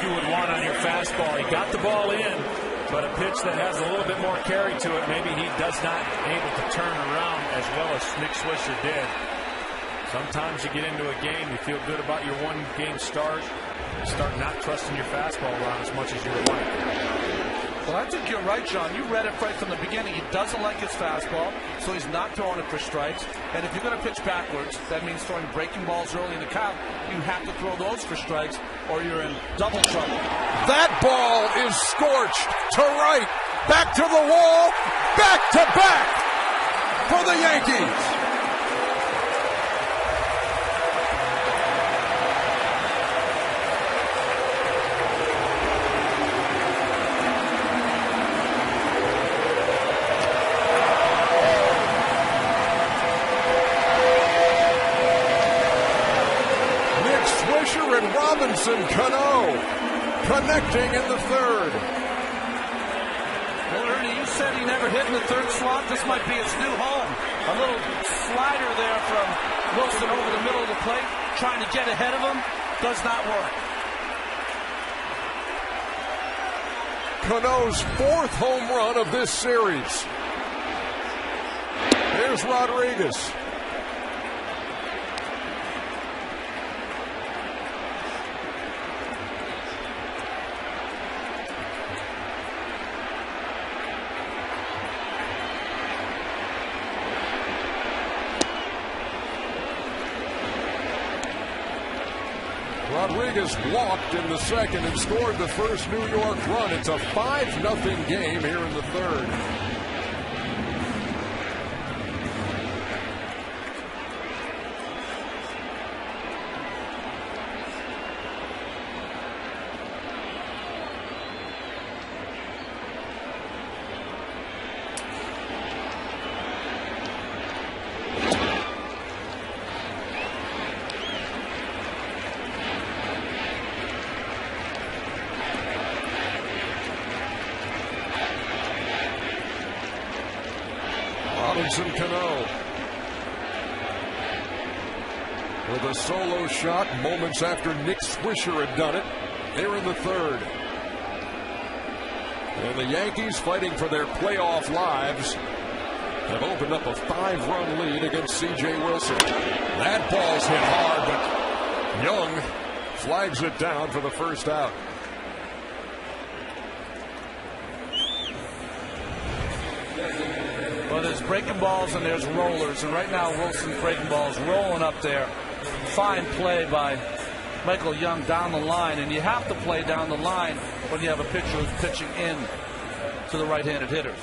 You would want on your fastball. He got the ball in, but a pitch that has a little bit more carry to it, maybe he does not able to turn around as well as Nick Swisher did. Sometimes you get into a game, you feel good about your one-game start, you start not trusting your fastball around as much as you would like. Well, I think you're right, John. You read it right from the beginning. He doesn't like his fastball, so he's not throwing it for strikes. And if you're going to pitch backwards, that means throwing breaking balls early in the count. You have to throw those for strikes, or you're in double trouble. That ball is scorched to right, back to the wall, back to back for the Yankees. Robinson Cano connecting in the third. Well, Ernie, you said he never hit in the third slot. This might be his new home. A little slider there from Wilson over the middle of the plate, trying to get ahead of him. Does not work. Cano's 4th home run of this series. Here's Rodriguez. Rodriguez walked in the second and scored the first New York run. It's a 5-0 game here in the third. Cano with a solo shot moments after Nick Swisher had done it. They're in the third. And the Yankees, fighting for their playoff lives, have opened up a 5-run lead against C.J. Wilson. That ball's hit hard, but Young flags it down for the first out. Well, there's breaking balls and there's rollers, and right now Wilson's breaking balls rolling up there. Fine play by Michael Young down the line, and you have to play down the line when you have a pitcher who's pitching in to the right-handed hitters.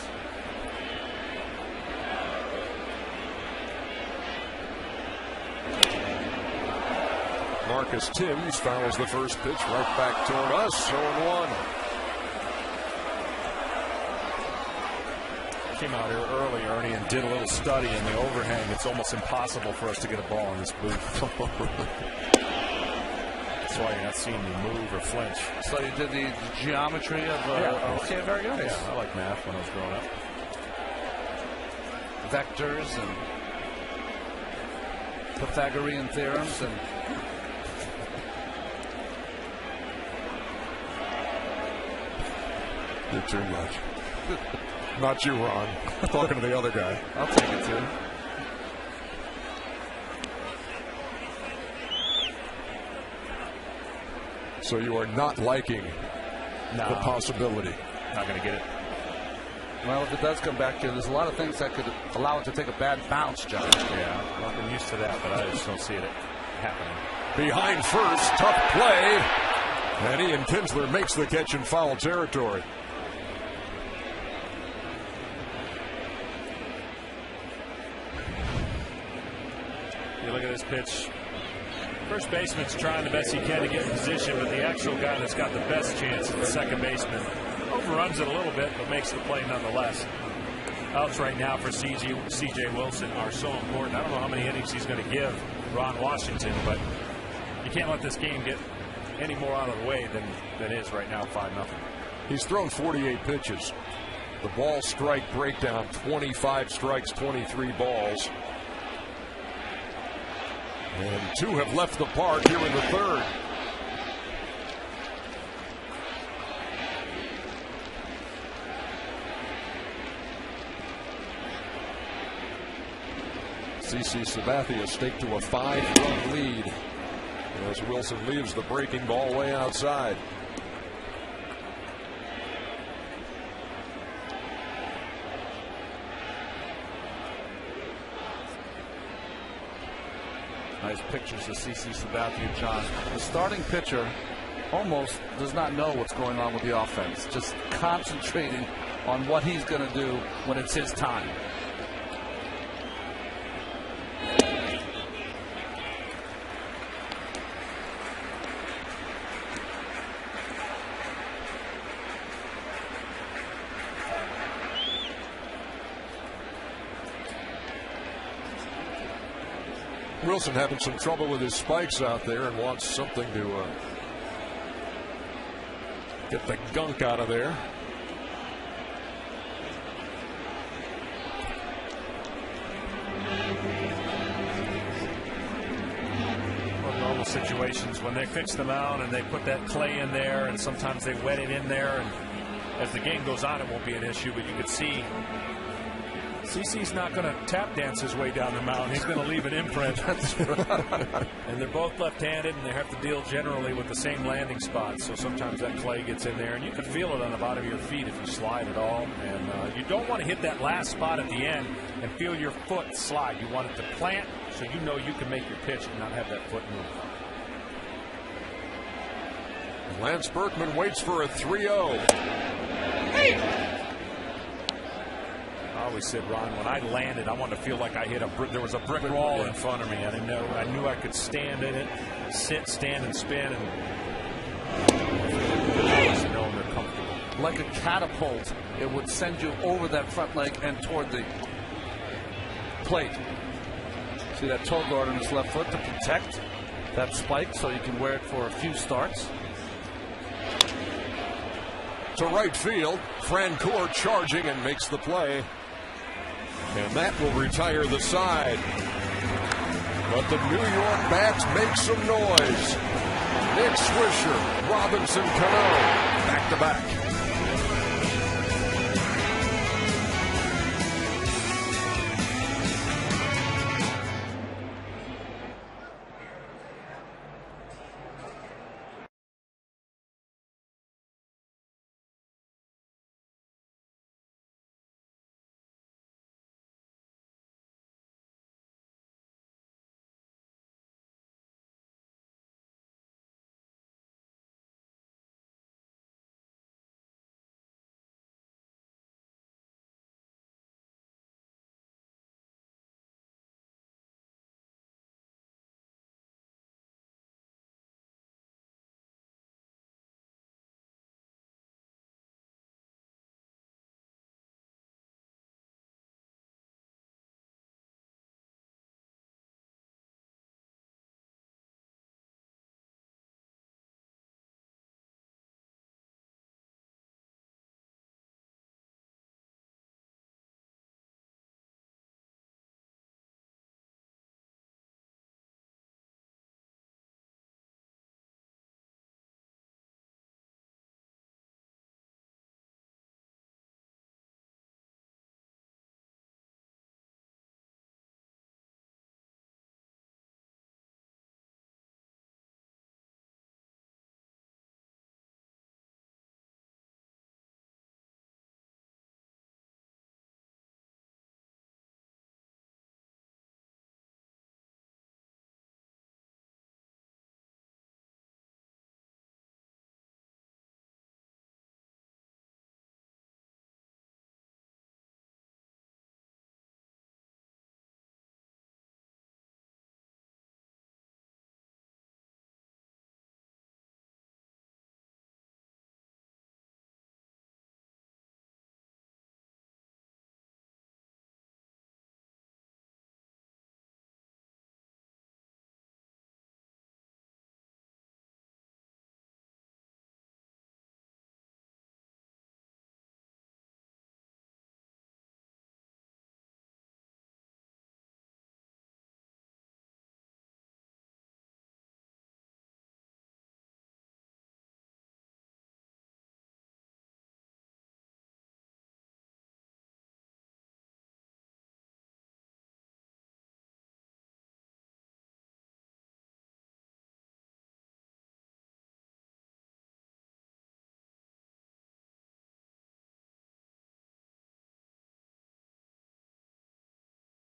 Marcus Timms fouls the first pitch right back toward us. 0-1. Came out here early, Ernie, and did a little study in the overhang. It's almost impossible for us to get a ball in this booth. That's why you're not seeing me move or flinch. So you did the geometry of okay, very good. Yeah, I like math when I was growing up. Vectors and Pythagorean theorems and you're too much. Not you, Ron. Talking to the other guy. I'll take it too. So you are not liking the possibility. Not going to get it. Well, if it does come back here, there's a lot of things that could allow it to take a bad bounce, John. Yeah, well, I'm used to that, but I just don't see it happening. Behind first, tough play. And Ian Kinsler makes the catch in foul territory. You look at this pitch. First baseman's trying the best he can to get in position, but the actual guy that's got the best chance is the second baseman. Overruns it a little bit, but makes the play nonetheless. Outs right now for C.J. Wilson are so important. I don't know how many innings he's going to give Ron Washington, but you can't let this game get any more out of the way than is right now, 5-0. He's thrown 48 pitches. The ball strike breakdown, 25 strikes, 23 balls. And 2 have left the park here in the third. CC Sabathia staked to a 5-run lead as Wilson leaves the breaking ball way outside. Nice pictures of CC Sabathia, John. The starting pitcher almost does not know what's going on with the offense, just concentrating on what he's going to do when it's his time. Wilson having some trouble with his spikes out there and wants something to get the gunk out of there. Well, normal situations when they fix the mound and they put that clay in there, and sometimes they wet it in there, and as the game goes on it won't be an issue, but you can see CC's not going to tap dance his way down the mountain. He's going to leave an imprint. That's right. And they're both left-handed, and they have to deal generally with the same landing spot. So sometimes that clay gets in there, and you can feel it on the bottom of your feet if you slide at all. And you don't want to hit that last spot at the end and feel your foot slide. You want it to plant so you know you can make your pitch and not have that foot move. Lance Berkman waits for a 3-0. Hey! I always said, Ron, when I landed, I wanted to feel like I hit a brick. There was a brick wall in front of me. I didn't know. I knew I could stand in it, sit, stand, and spin, and you know they're comfortable. Like a catapult, it would send you over that front leg and toward the plate. See that toe guard on his left foot to protect that spike, so you can wear it for a few starts. To right field, Francoeur charging and makes the play. And that will retire the side. But the New York bats make some noise. Nick Swisher, Robinson Cano, back to back.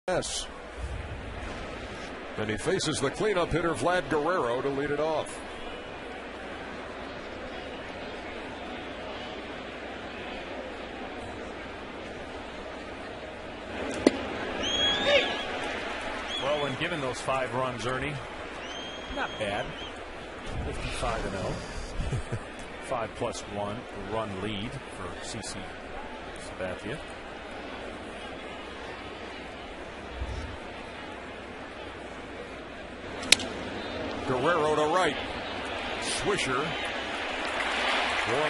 Yes. And he faces the cleanup hitter Vlad Guerrero to lead it off. Well, when given those 5 runs, Ernie, not bad. 55-0. 5+1 run lead for CC Sabathia. Guerrero to right. Swisher.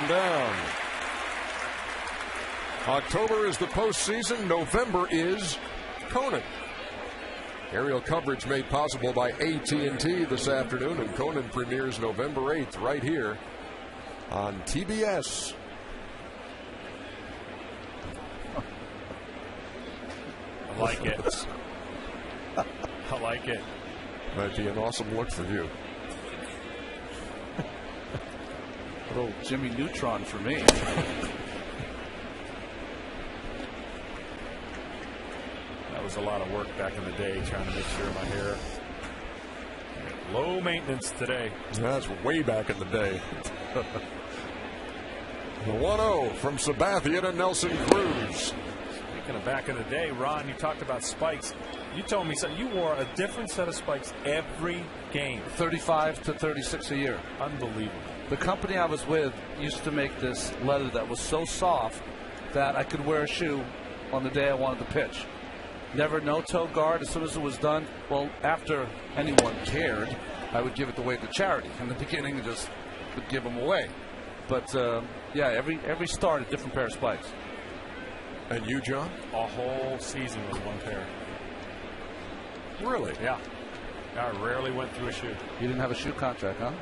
1 down. October is the postseason. November is Conan. Aerial coverage made possible by AT&T this afternoon, and Conan premieres November 8th right here on TBS. I like it. I like it. Might be an awesome look for you. A little Jimmy Neutron for me. That was a lot of work back in the day trying to make sure my hair. Low maintenance today. That's way back in the day. The 1-0 from Sabathia to Nelson Cruz. Speaking of back in the day, Ron, you talked about spikes. You told me something. You wore a different set of spikes every game. 35 to 36 a year. Unbelievable. The company I was with used to make this leather that was so soft that I could wear a shoe on the day I wanted to pitch. Never no toe guard. As soon as it was done, well, after anyone cared, I would give it away to charity. In the beginning, I just would give them away. But yeah, every start a different pair of spikes. And you, John? A whole season was one pair. Really? Yeah. I rarely went through a shoe. You didn't have a shoe contract, huh?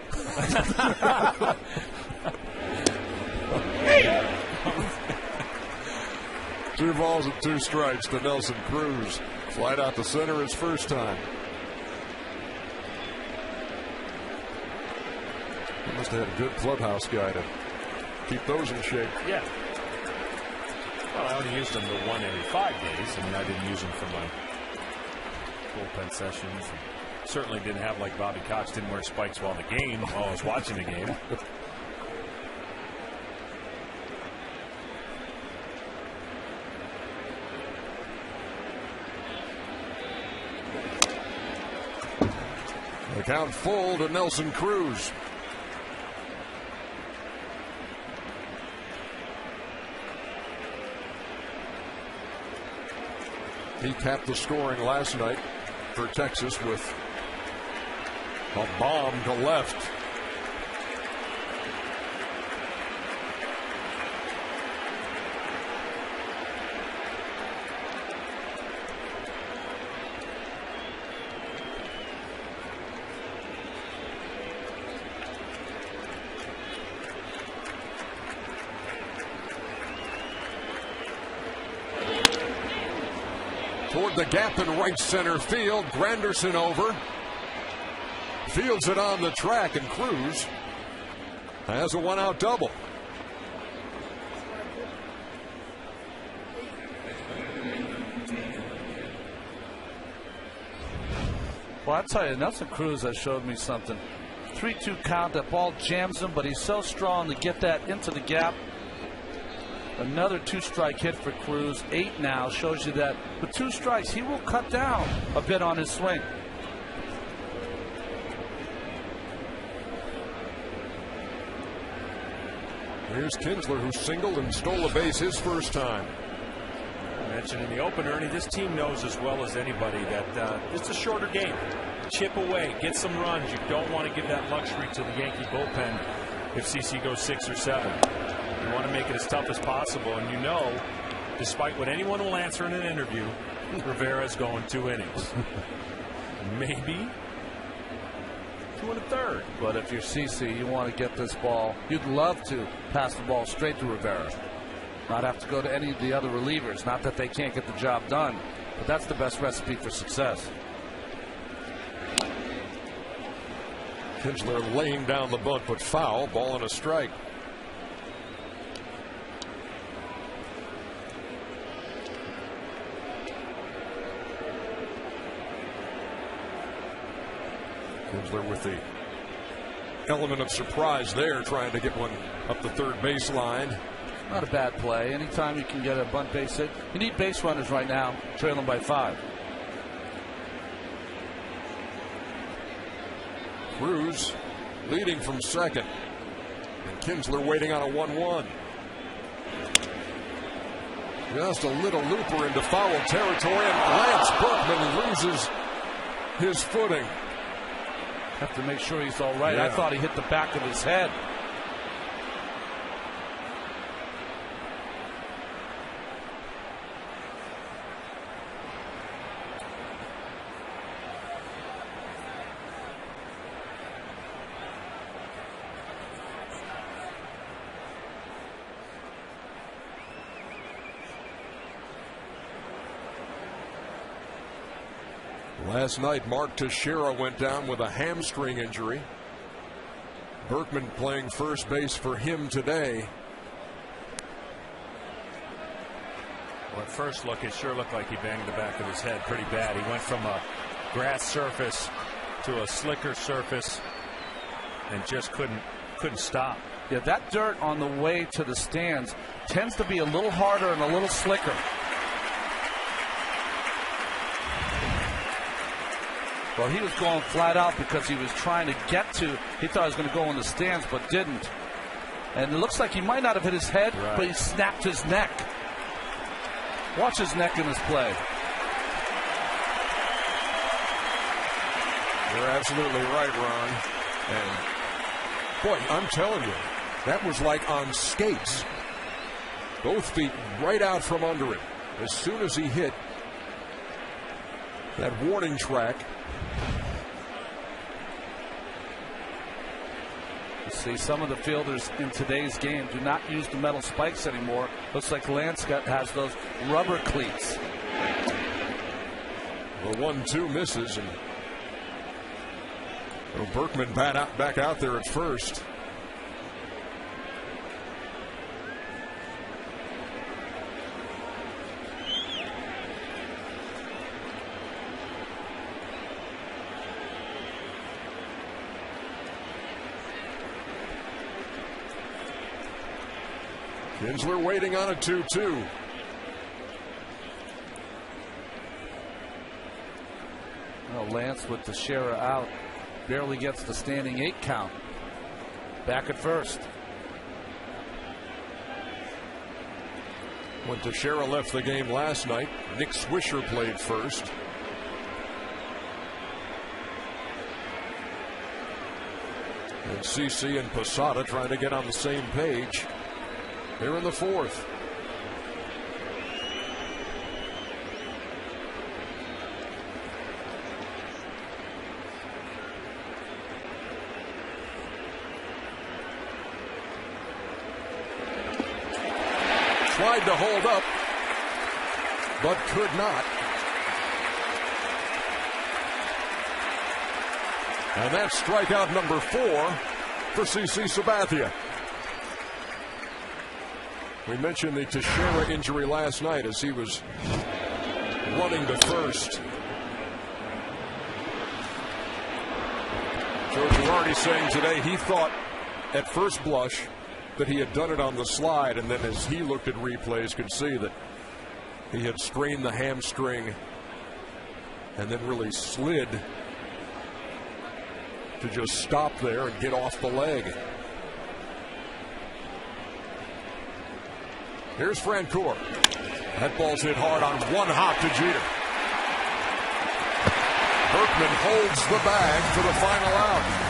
2 balls and 2 strikes to Nelson Cruz. Flight out to center his first time. He must have had a good clubhouse guy to keep those in shape. Yeah. Well, I only used them the 1 every 5 days. I mean, I didn't use them for my bullpen sessions. Certainly didn't have, like Bobby Cox, didn't wear spikes while I was watching the game. The count full to Nelson Cruz. He capped the scoring last night for Texas with a bomb to left. Toward the gap in right center field. Granderson over. Fields it on the track, and Cruz has a 1-out double. Well, I tell you, Nelson Cruz has showed me something. 3-2 count. That ball jams him, but he's so strong to get that into the gap. Another 2-strike hit for Cruz. 8 now shows you that with 2 strikes, he will cut down a bit on his swing. Here's Kinsler, who singled and stole a base his first time. I mentioned in the opener, Ernie, this team knows as well as anybody that it's a shorter game. Chip away, get some runs. You don't want to give that luxury to the Yankee bullpen if CC goes 6 or 7. You want to make it as tough as possible, and you know, despite what anyone will answer in an interview, Rivera's going 2 innings. Maybe 2 1/3. But if you're CC, you want to get this ball. You'd love to pass the ball straight to Rivera. Not have to go to any of the other relievers. Not that they can't get the job done, but that's the best recipe for success. Kinsler laying down the bunt, but foul. Ball and a strike. Kinsler with the element of surprise there, trying to get one up the third baseline. Not a bad play. Anytime you can get a bunt base hit. You need base runners right now, trailing by 5. Cruz leading from second. And Kinsler waiting on a 1-1. Just a little looper into foul territory, and Lance Berkman loses his footing. Have to make sure he's all right. Yeah. I thought he hit the back of his head. Last night, Mark Teixeira went down with a hamstring injury. Berkman playing first base for him today. Well, at first look, it sure looked like he banged the back of his head pretty bad. He went from a grass surface to a slicker surface and just couldn't stop. Yeah, that dirt on the way to the stands tends to be a little harder and a little slicker. Well, he was going flat out because he was trying to get to, he thought he was going to go in the stands, but didn't. And it looks like he might not have hit his head, right, but he snapped his neck. Watch his neck in this play. You're absolutely right, Ron. And boy, I'm telling you, that was like on skates. Both feet right out from under him. As soon as he hit that warning track. You see, some of the fielders in today's game do not use the metal spikes anymore. Looks like Lance has those rubber cleats. The 1-2 misses, and Berkman back out there at first. Kinsler waiting on a 2-2. Well, Lance with Teixeira out barely gets the standing 8 count. Back at first. When Teixeira left the game last night, Nick Swisher played first. And CC and Posada trying to get on the same page. They're in the fourth. Tried to hold up, but could not. And that's strikeout number 4 for CC Sabathia. We mentioned the Teixeira injury last night as he was running to first. Joe Girardi saying today he thought at first blush that he had done it on the slide, and then as he looked at replays could see that he had strained the hamstring and then really slid to just stop there and get off the leg. Here's Francoeur. That ball's hit hard on one hop to Jeter. Berkman holds the bag for the final out.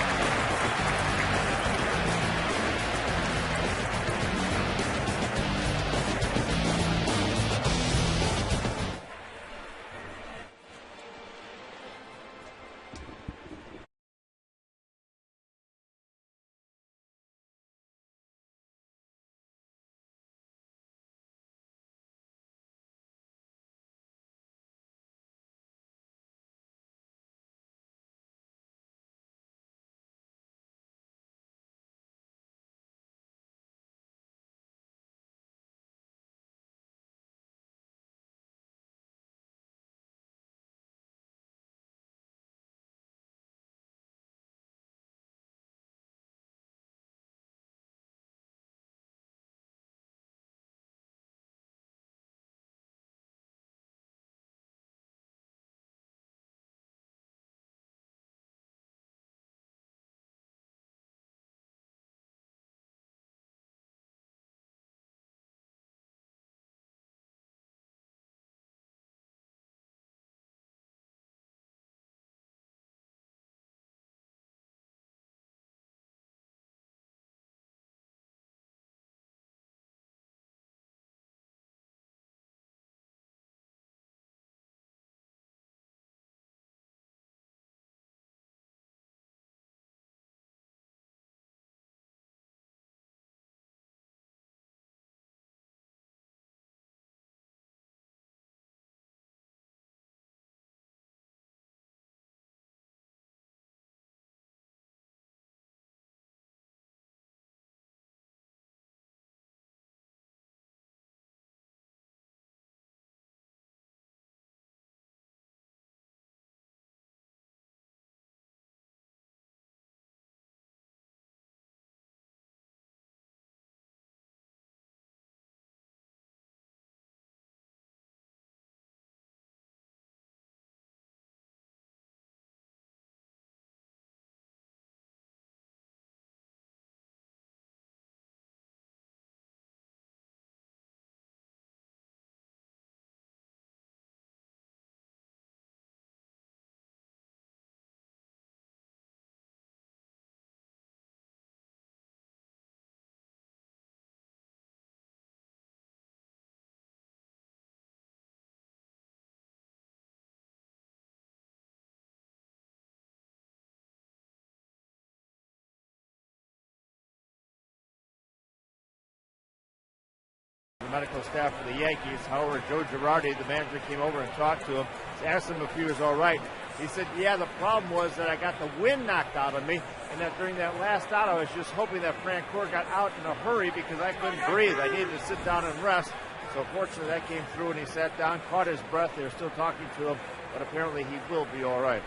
the medical staff for the Yankees. However, Joe Girardi, the manager, came over and talked to him, asked him if he was all right. He said, yeah, the problem was that I got the wind knocked out of me, and that during that last out, I was just hoping that Francoeur got out in a hurry because I couldn't breathe. I needed to sit down and rest. So fortunately, that came through, and he sat down, caught his breath. They were still talking to him, but apparently he will be all right.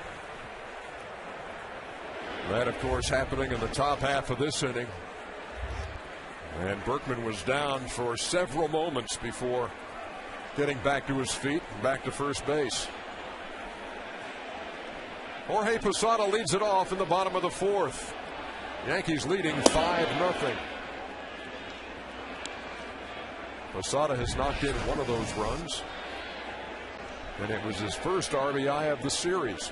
That, of course, happening in the top half of this inning. And Berkman was down for several moments before getting back to his feet and back to first base. Jorge Posada leads it off in the bottom of the fourth. Yankees leading 5-0. Posada has knocked in one of those runs, and it was his first RBI of the series.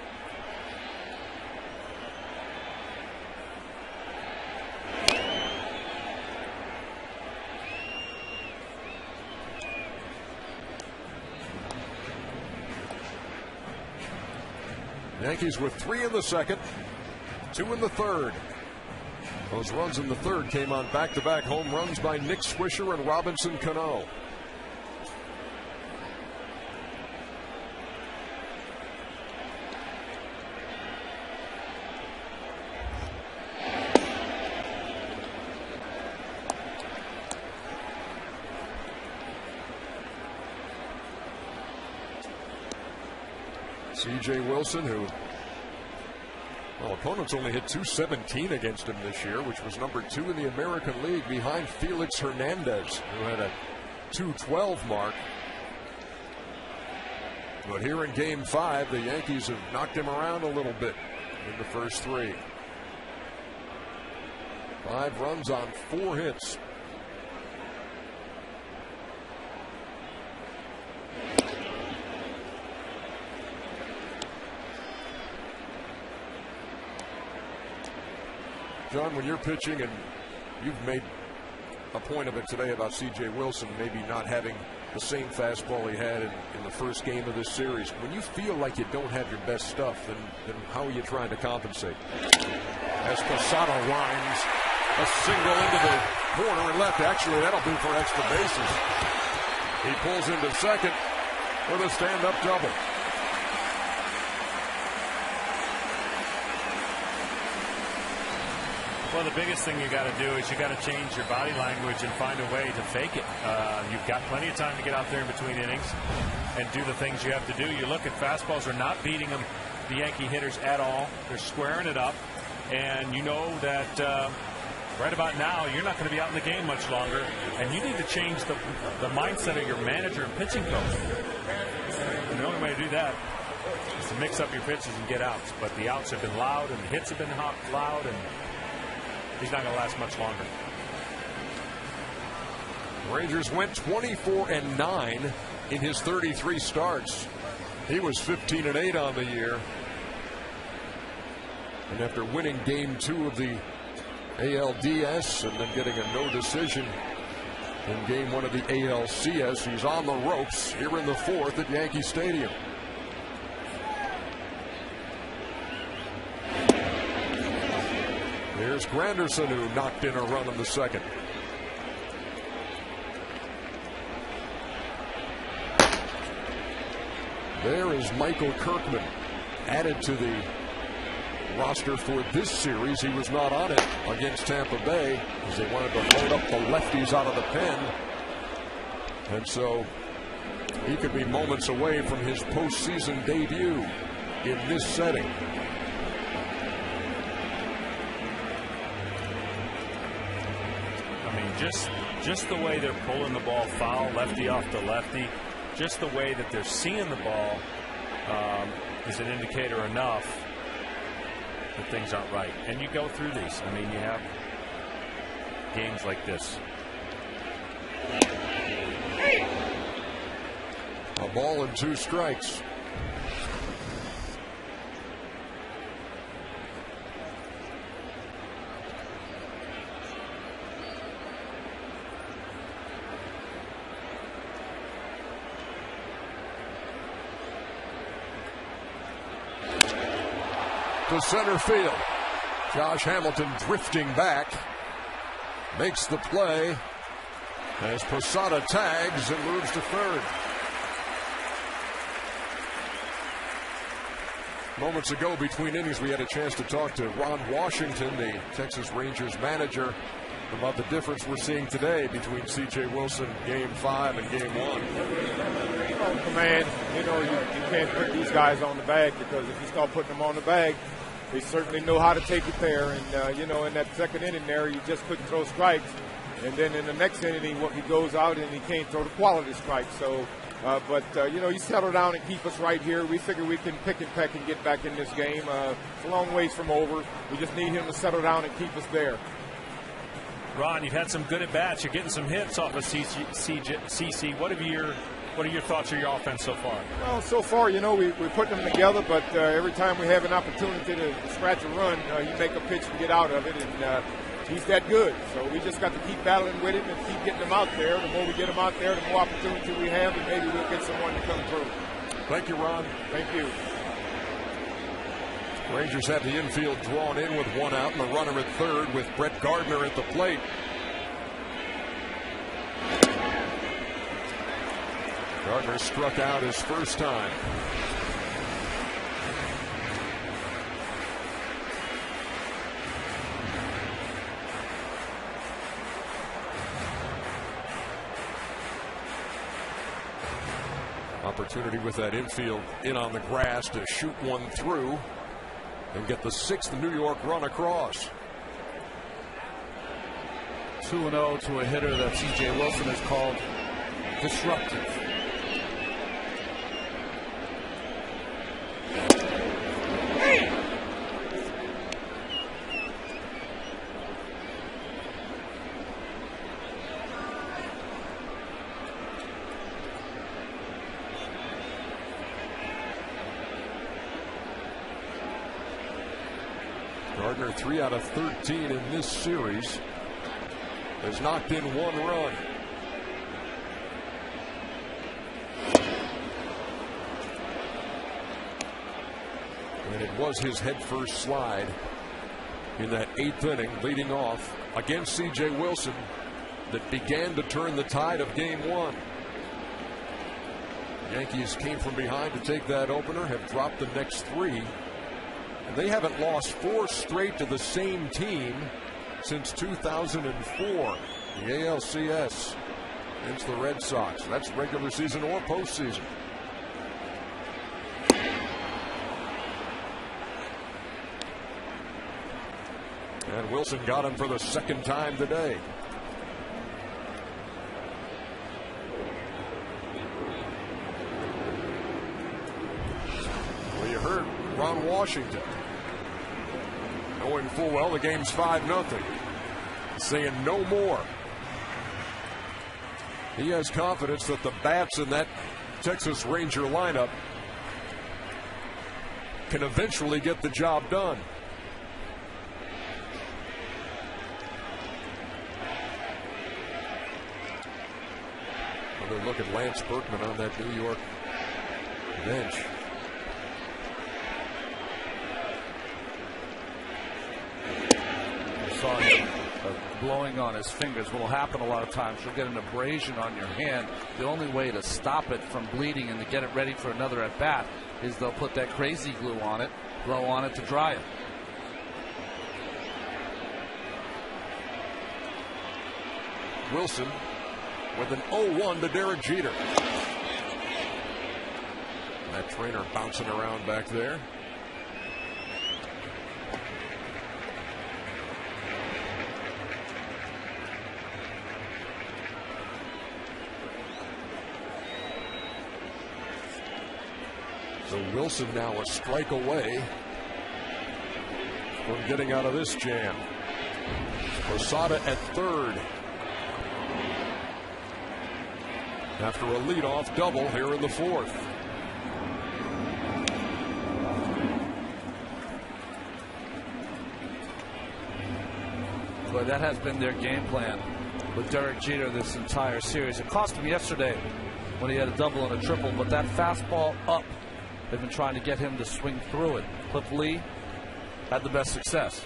Yankees with 3 in the second, 2 in the third. Those runs in the third came on back-to-back home runs by Nick Swisher and Robinson Cano. C.J. Wilson, who, well, opponents only hit .217 against him this year, which was number 2 in the American League behind Felix Hernandez, who had a .212 mark. But here in Game 5, the Yankees have knocked him around a little bit in the first 3. 5 runs on 4 hits. John, when you're pitching, and you've made a point of it today about C.J. Wilson maybe not having the same fastball he had in the first game of this series, when you feel like you don't have your best stuff, then how are you trying to compensate? As Posada lines a single into the corner and left. Actually, that'll do for extra bases. He pulls into second with a stand-up double. Well, the biggest thing you got to do is you got to change your body language and find a way to fake it. You've got plenty of time to get out there in between innings and do the things you have to do. You look at fastballs are not beating them, the Yankee hitters, at all. They're squaring it up, and you know that right about now you're not going to be out in the game much longer, and you need to change the mindset of your manager and pitching coach. And the only way to do that is to mix up your pitches and get outs. But the outs have been loud, and the hits have been loud, and he's not going to last much longer. Rangers went 24-9 in his 33 starts. He was 15-8 on the year. And after winning Game 2 of the ALDS and then getting a no decision in Game 1 of the ALCS, he's on the ropes here in the fourth at Yankee Stadium. Here's Granderson, who knocked in a run in the second. There is Michael Kirkman, added to the roster for this series. He was not on it against Tampa Bay because they wanted to load up the lefties out of the pen. And so he could be moments away from his postseason debut in this setting. Just the way they're pulling the ball foul, lefty off the lefty, just the way that they're seeing the ball is an indicator enough that things aren't right. And you go through these. I mean, you have games like this. A ball and 2 strikes. To center field. Josh Hamilton drifting back. Makes the play. As Posada tags and moves to third. Moments ago, between innings, we had a chance to talk to Ron Washington, the Texas Rangers manager, about the difference we're seeing today between C.J. Wilson Game 5 and Game 1. Oh, command, you know, you can't put these guys on the bag, because if you start putting them on the bag, they certainly know how to take it there. And, you know, in that second inning there, you just couldn't throw strikes. And then in the next inning, he goes out and he can't throw the quality strikes. So, you know, you settle down and keep us right here. We figure we can pick and peck and get back in this game. It's a long ways from over. We just need him to settle down and keep us there. Ron, you've had some good at-bats. You're getting some hits off of CC. What are your thoughts of your offense so far? Well, so far, you know, we're putting them together, but every time we have an opportunity to scratch a run, you make a pitch and get out of it, and he's that good. So we just got to keep battling with him and keep getting him out there. The more we get him out there, the more opportunity we have, and maybe we'll get someone to come through. Thank you, Ron. Thank you. Rangers have the infield drawn in with one out and the runner at third with Brett Gardner at the plate. Gardner struck out his first time. Opportunity with that infield in on the grass to shoot one through and get the 6th New York run across. 2-0 to a hitter that C.J. Wilson has called disruptive. Gardner 3 out of 13 in this series. Has knocked in one run. And it was his head-first slide in that 8th inning, leading off against C.J. Wilson, that began to turn the tide of Game 1. Yankees came from behind to take that opener, have dropped the next 3. And they haven't lost 4 straight to the same team since 2004. The ALCS against the Red Sox. That's regular season or postseason. And Wilson got him for the 2nd time today. Well, you heard Ron Washington, knowing full well the game's 5-0, saying no more. He has confidence that the bats in that Texas Ranger lineup can eventually get the job done. Another look at Lance Berkman on that New York bench. Saw him blowing on his fingers. What will happen a lot of times, you'll get an abrasion on your hand. The only way to stop it from bleeding and to get it ready for another at bat is they'll put that crazy glue on it, blow on it to dry it. Wilson with an 0-1 to Derek Jeter. That trainer bouncing around back there. So Wilson now a strike away from getting out of this jam. Posada at third. After a leadoff double here in the 4th. But that has been their game plan with Derek Jeter this entire series. It cost him yesterday when he had a double and a triple, but that fastball up, they've been trying to get him to swing through it. Cliff Lee had the best success.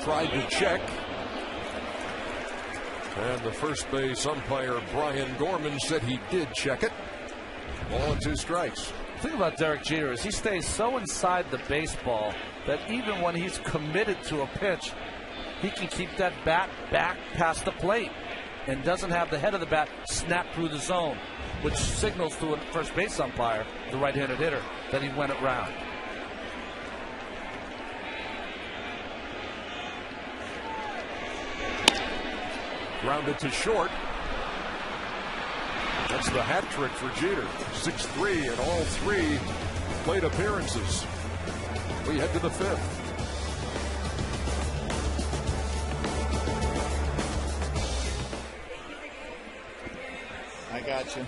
tried to check. And the first base umpire, Brian Gorman, said he did check it. Ball and 2 strikes. The thing about Derek Jeter is he stays so inside the baseball that even when he's committed to a pitch, he can keep that bat back past the plate and doesn't have the head of the bat snap through the zone, which signals to a first base umpire, the right-handed hitter, that he went around. Grounded to short. That's the hat trick for Jeter. 6-3 in all 3 plate appearances. We head to the 5th. I got you.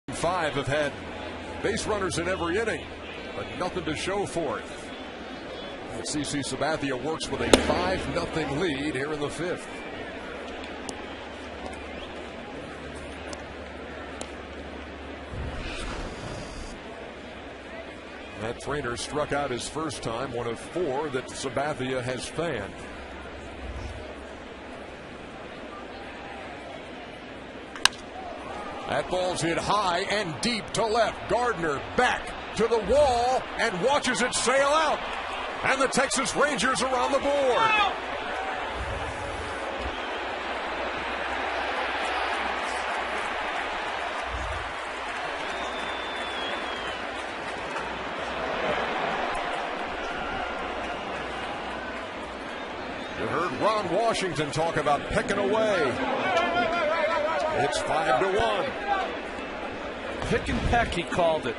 Five have had base runners in every inning, but nothing to show for it. And CC Sabathia works with a 5-0 lead here in the 5th. Matt Trainer struck out his first time, one of 4 that Sabathia has fanned. That ball's hit high and deep to left. Gardner back to the wall and watches it sail out. And the Texas Rangers are on the board. You heard Ron Washington talk about pecking away. It's 5-1. Pick and peck, he called it.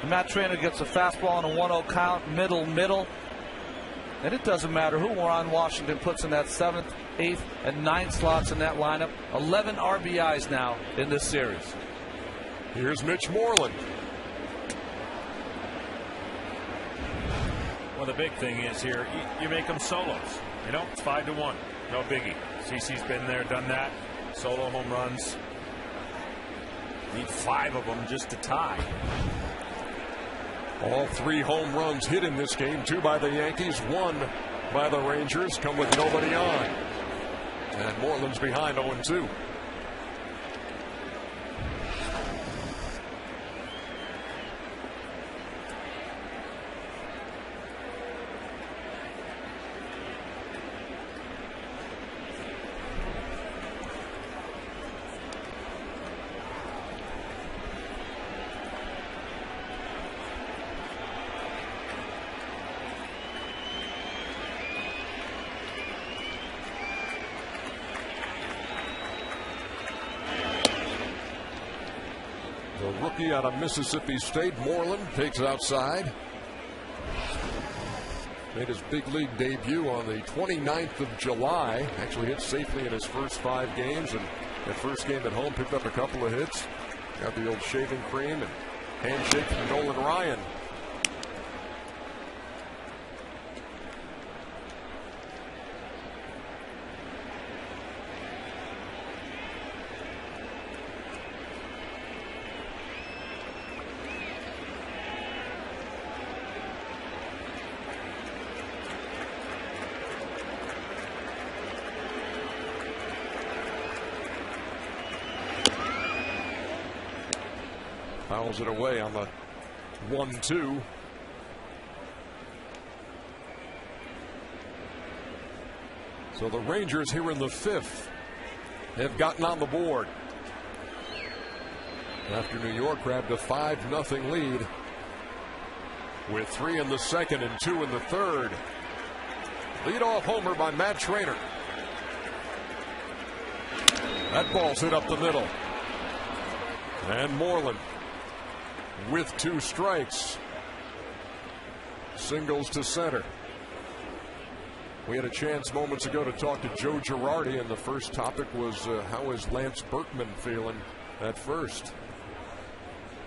Matt Trainer gets a fastball on a 1-0 count, middle. And it doesn't matter who Ron Washington puts in that 7th 8th, and 9th slots in that lineup. 11 RBIs now in this series. Here's Mitch Moreland. Well, the big thing is here, you make them solos. You know, it's 5-1. No biggie. CC's been there, done that. Solo home runs. Need 5 of them just to tie. All 3 home runs hit in this game, 2 by the Yankees, 1 by the Rangers, come with nobody on. And Moreland's behind 0-2. The rookie out of Mississippi State, Moreland, takes outside. Made his big league debut on the 29th of July. Actually hit safely in his first 5 games, and that first game at home picked up a couple of hits. Got the old shaving cream and handshake from Nolan Ryan. Fouls it away on the 1-2. So the Rangers here in the 5th have gotten on the board after New York grabbed a 5-0 lead with 3 in the 2nd and 2 in the 3rd. Leadoff homer by Matt Traynor. That ball's hit up the middle. And Moreland with 2 strikes. Singles to center. We had a chance moments ago to talk to Joe Girardi, and the first topic was how is Lance Berkman feeling at first?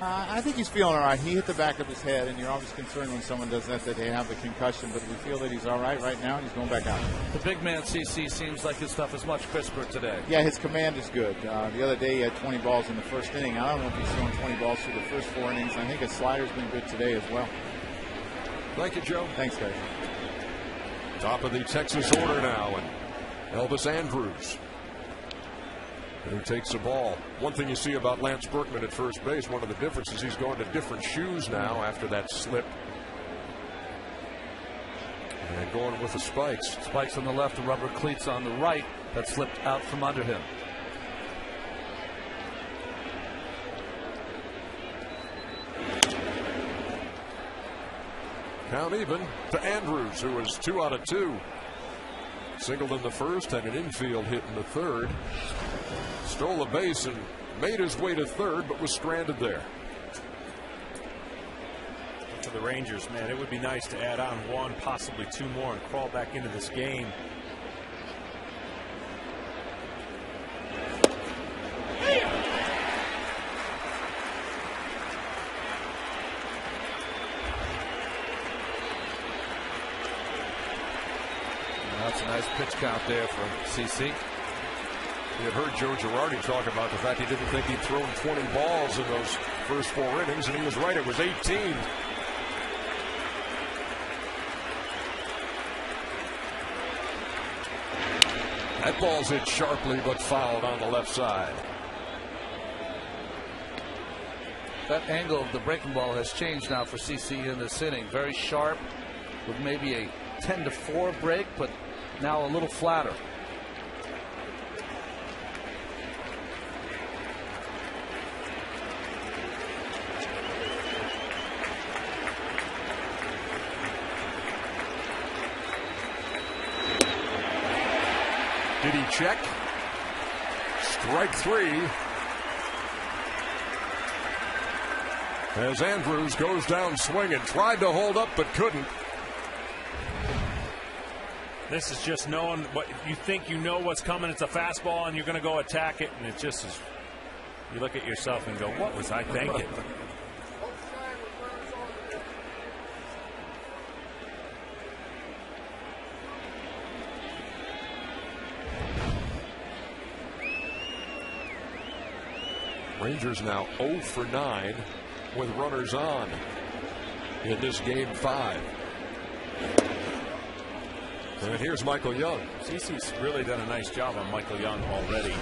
I think he's feeling all right. He hit the back of his head, and you're always concerned when someone does that they have a concussion, but we feel that he's all right now, and he's going back out. The big man, CC, seems like his stuff is much crisper today. Yeah, his command is good. The other day he had 20 balls in the first inning. I don't know if he's throwing 20 balls through the first 4 innings. I think his slider's been good today as well. Thank you, Joe. Thanks, guys. Top of the Texas order now, and Elvis Andrus, who takes the ball. One thing you see about Lance Berkman at first base, one of the differences, he's going to different shoes now after that slip. And going with the spikes. Spikes on the left, the rubber cleats on the right that slipped out from under him. Count even to Andrus, who was 2 out of 2. Singled in the first, had an infield hit in the 3rd. Stole a base and made his way to 3rd, but was stranded there. For the Rangers, man, it would be nice to add on 1, possibly 2 more, and crawl back into this game. That's a nice pitch count there for CC. We had heard Joe Girardi talk about the fact he didn't think he'd thrown 20 balls in those first 4 innings, and he was right. It was 18. That ball's hit sharply but fouled on the left side. That angle of the breaking ball has changed now for CC in this inning. Very sharp with maybe a 10-4 break, but now a little flatter. Did he check? Strike 3. As Andrus goes down swinging, tried to hold up but couldn't. This is just knowing what you think you know what's coming. It's a fastball, and you're going to go attack it, and it just is. You look at yourself and go, "What was I thinking?" Rangers now 0 for 9 with runners on in this game 5. And here's Michael Young. CeCe's really done a nice job on Michael Young already.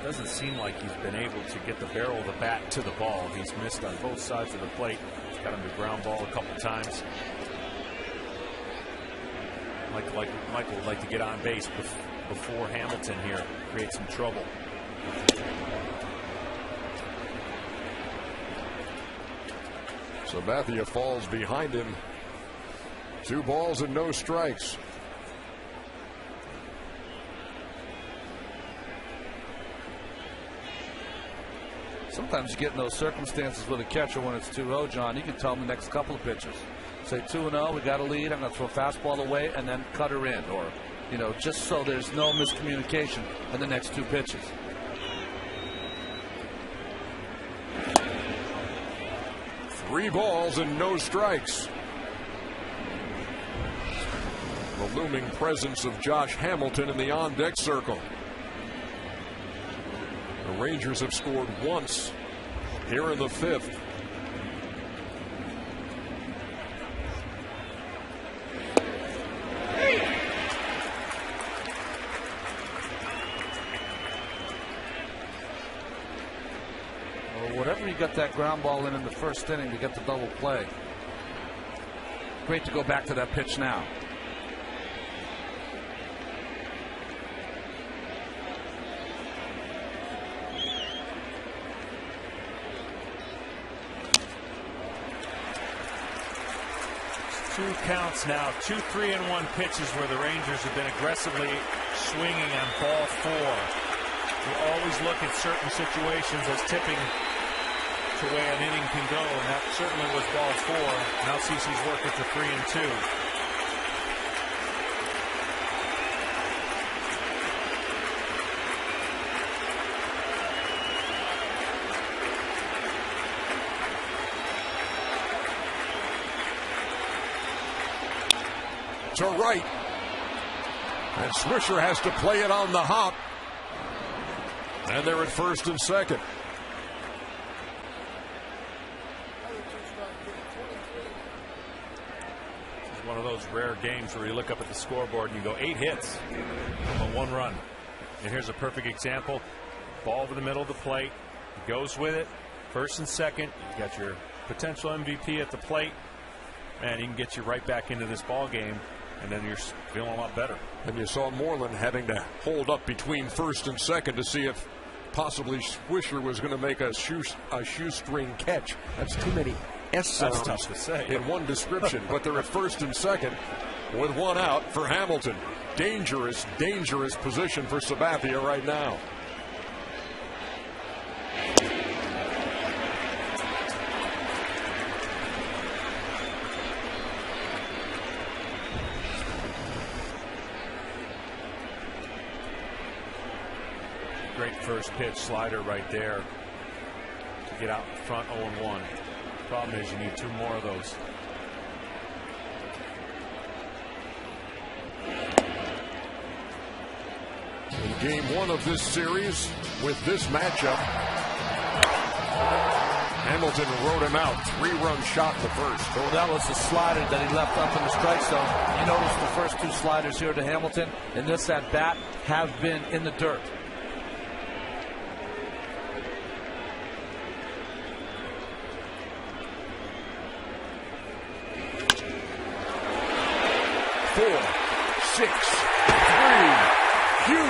Doesn't seem like he's been able to get the barrel of the bat to the ball. He's missed on both sides of the plate. He's got him to ground ball a couple times. Michael would like to get on base before Hamilton here, create some trouble. Sabathia falls behind him. 2 balls and no strikes. Sometimes you get in those circumstances with a catcher when it's 2-0, John. You can tell him the next couple of pitches. Say 2-0, we got a lead. I'm going to throw a fastball away and then cut her in. Or, just so there's no miscommunication in the next 2 pitches. Three balls and no strikes. The looming presence of Josh Hamilton in the on-deck circle. The Rangers have scored once here in the 5th. Whatever you got that ground ball in the first inning to get the double play. Great to go back to that pitch now. Two counts now, 2 3-1 pitches where the Rangers have been aggressively swinging on ball 4. You always look at certain situations as tipping to where an inning can go, and that certainly was ball 4. Now CeCe's working to 3 and 2. To right. And Swisher has to play it on the hop. And they're at first and second. This is one of those rare games where you look up at the scoreboard and you go 8 hits on 1 run. And here's a perfect example. Ball over the middle of the plate. He goes with it. First and second. You got your potential MVP at the plate. And he can get you right back into this ball game. And then you're feeling a lot better. And you saw Moreland having to hold up between first and second to see if possibly Swisher was going to make a shoestring catch. That's too many S sounds tough to say in one description. But they're at first and second with 1 out for Hamilton. Dangerous, dangerous position for Sabathia right now. Great first pitch slider right there to get out in front 0-1. Problem is you need 2 more of those. In game 1 of this series with this matchup, Hamilton wrote him out. 3-run shot the first. Well, that was the slider that he left up in the strike zone. You notice the first 2 sliders here to Hamilton in this at bat have been in the dirt. Four, 6, 3, huge.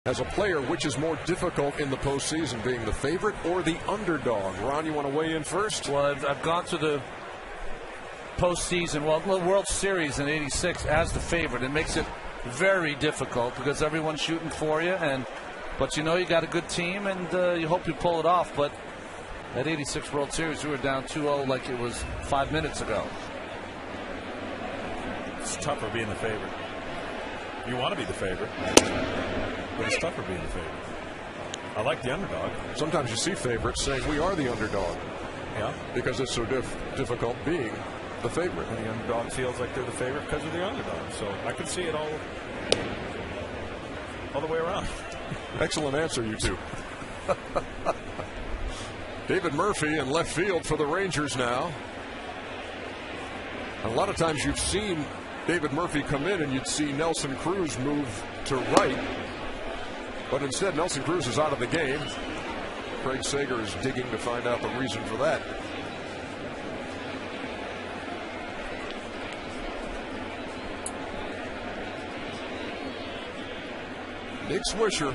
As a player, which is more difficult in the postseason, being the favorite or the underdog? Ron, you want to weigh in first? Well, I've gone to the postseason, well, the World Series in '86 as the favorite. It makes it very difficult because everyone's shooting for you, but you know you got a good team, and you hope you pull it off. But that '86 World Series, we were down 2-0 like it was 5 minutes ago. It's tougher being the favorite. You want to be the favorite, but it's tougher being the favorite. I like the underdog. Sometimes you see favorites saying we are the underdog. Yeah. Because it's so difficult being the favorite. And the underdog feels like they're the favorite because of the underdog. So I can see it all the way around. Excellent answer, you two. David Murphy in left field for the Rangers now. A lot of times you've seen David Murphy come in and you'd see Nelson Cruz move to right. But instead, Nelson Cruz is out of the game. Craig Sager is digging to find out the reason for that. Nick Swisher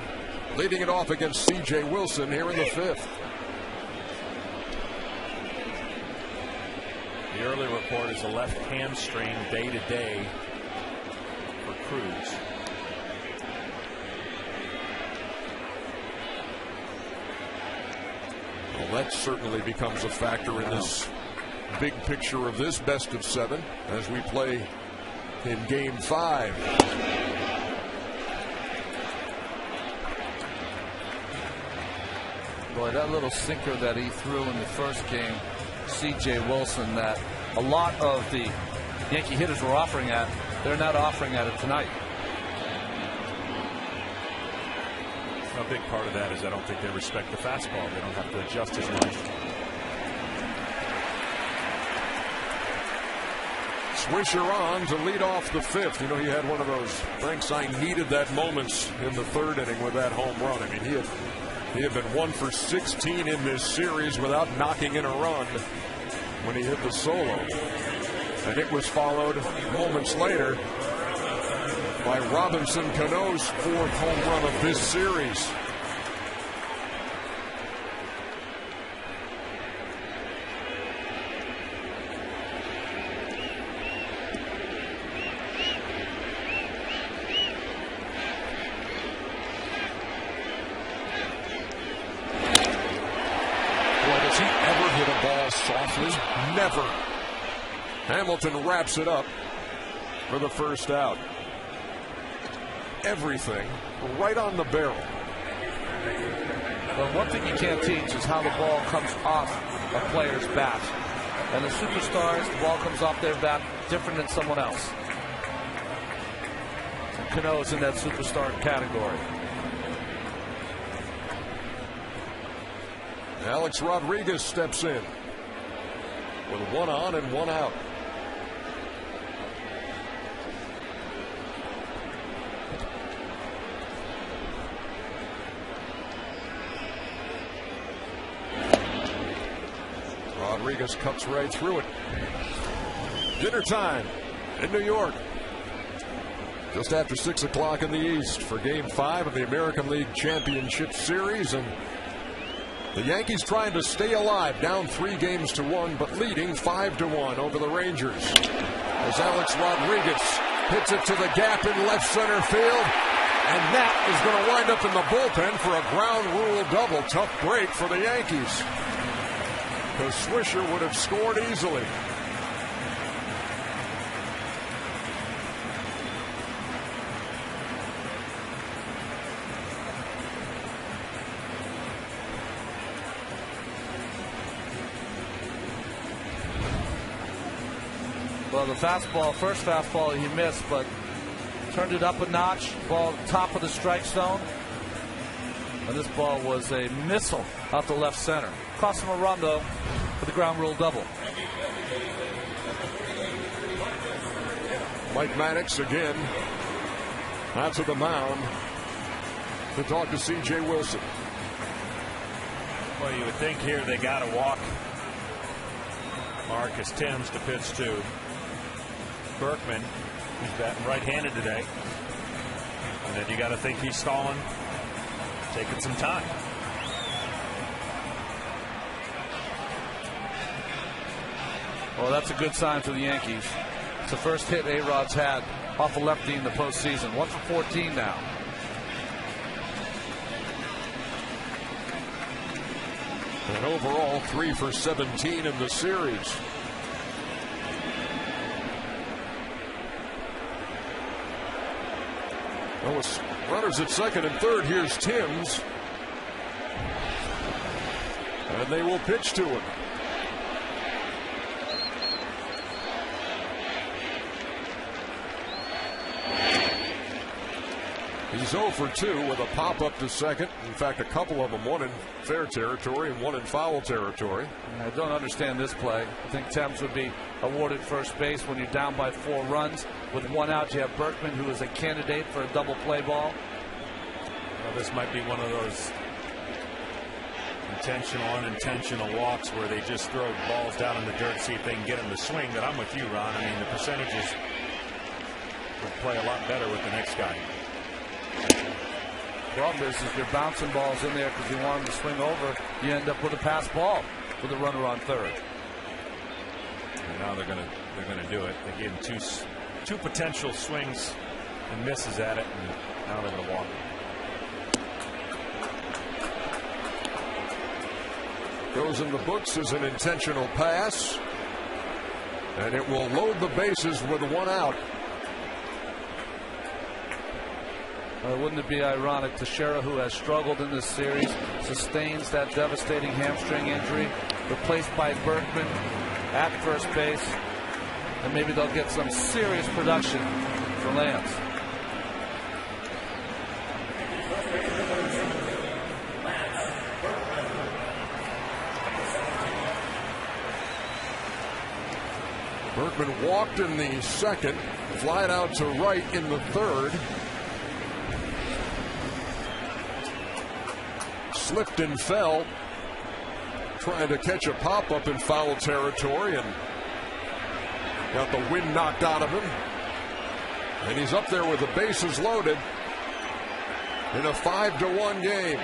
leading it off against C.J. Wilson here in the fifth. The early report is a left hamstring day-to-day for Cruz. Well, that certainly becomes a factor in this big picture of this best of seven as we play in Game 5. Boy, that little sinker that he threw in the first game, C.J. Wilson, that a lot of the Yankee hitters were offering at, they're not offering at it tonight. A big part of that is I don't think they respect the fastball. They don't have to adjust as much. Swisher on to lead off the fifth. You know, he had one of those Frank I needed that moments in the third inning with that home run. I mean, he had been 1 for 16 in this series without knocking in a run when he hit the solo. And it was followed moments later by Robinson Cano's 4th home run of this series. Never. Hamilton wraps it up for the first out. Everything right on the barrel. Well, one thing you can't teach is how the ball comes off a player's bat. And the superstars, the ball comes off their bat different than someone else. And Cano's in that superstar category. Alex Rodriguez steps in with 1 on and 1 out. Rodriguez cuts right through it. Dinner time in New York. Just after 6 o'clock in the East for Game 5 of the American League Championship Series. And the Yankees trying to stay alive, down 3-1, but leading 5-1 over the Rangers. As Alex Rodriguez hits it to the gap in left center field. And that is going to wind up in the bullpen for a ground rule double. Tough break for the Yankees, because Swisher would have scored easily. Well, the fastball, first fastball he missed, but turned it up a notch. Ball top of the strike zone. And this ball was a missile out to left center. Cost him a run, though, for the ground rule double. Mike Maddox again out to the mound to talk to C.J. Wilson. Well, you would think here they got to walk Marcus Thames to pitch to Berkman, who's batting right-handed today. And then you got to think he's stalling taking some time. Well, that's a good sign for the Yankees. It's the first hit A-Rod's had off a lefty in the postseason. 1 for 14 now. And overall, 3 for 17 in the series. Well, with runners at second and third, here's Timms. And they will pitch to him. He's 0 for 2 with a pop-up to second. In fact, a couple of them, one in fair territory and one in foul territory. I don't understand this play. I think Timms would be awarded first base when you're down by 4 runs. With 1 out, you have Berkman, who is a candidate for a double play ball. Well, this might be one of those intentional, unintentional walks where they just throw balls down in the dirt, see if they can get them to swing. But I'm with you, Ron. I mean, the percentages would play a lot better with the next guy. Problem is you're bouncing balls in there because you want them to swing over. You end up with a pass ball with a runner on third. And now they're gonna do it. They gave him two potential swings and misses at it, and now they're gonna walk it. Goes in the books as an intentional pass, and it will load the bases with 1 out. Wouldn't it be ironic? Teixeira, who has struggled in this series, sustains that devastating hamstring injury, replaced by Berkman at first base, and maybe they'll get some serious production for Lance. Berkman walked in the second, flied out to right in the third. Slipped and fell, trying to catch a pop-up in foul territory, and got the wind knocked out of him. And he's up there with the bases loaded in a 5-1 game.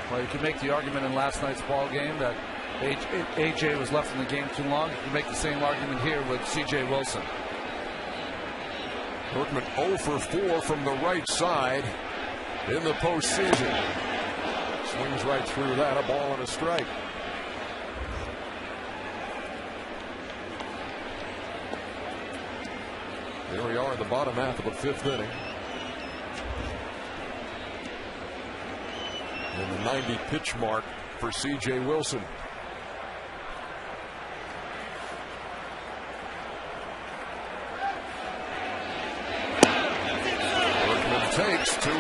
Well, you can make the argument in last night's ball game that AJ was left in the game too long. You can make the same argument here with CJ Wilson. Berkman 0 for 4 from the right side in the postseason. Swings right through that, a ball and a strike. Here we are in the bottom half of the 5th inning. And the 90 pitch mark for CJ Wilson. Takes 2-1.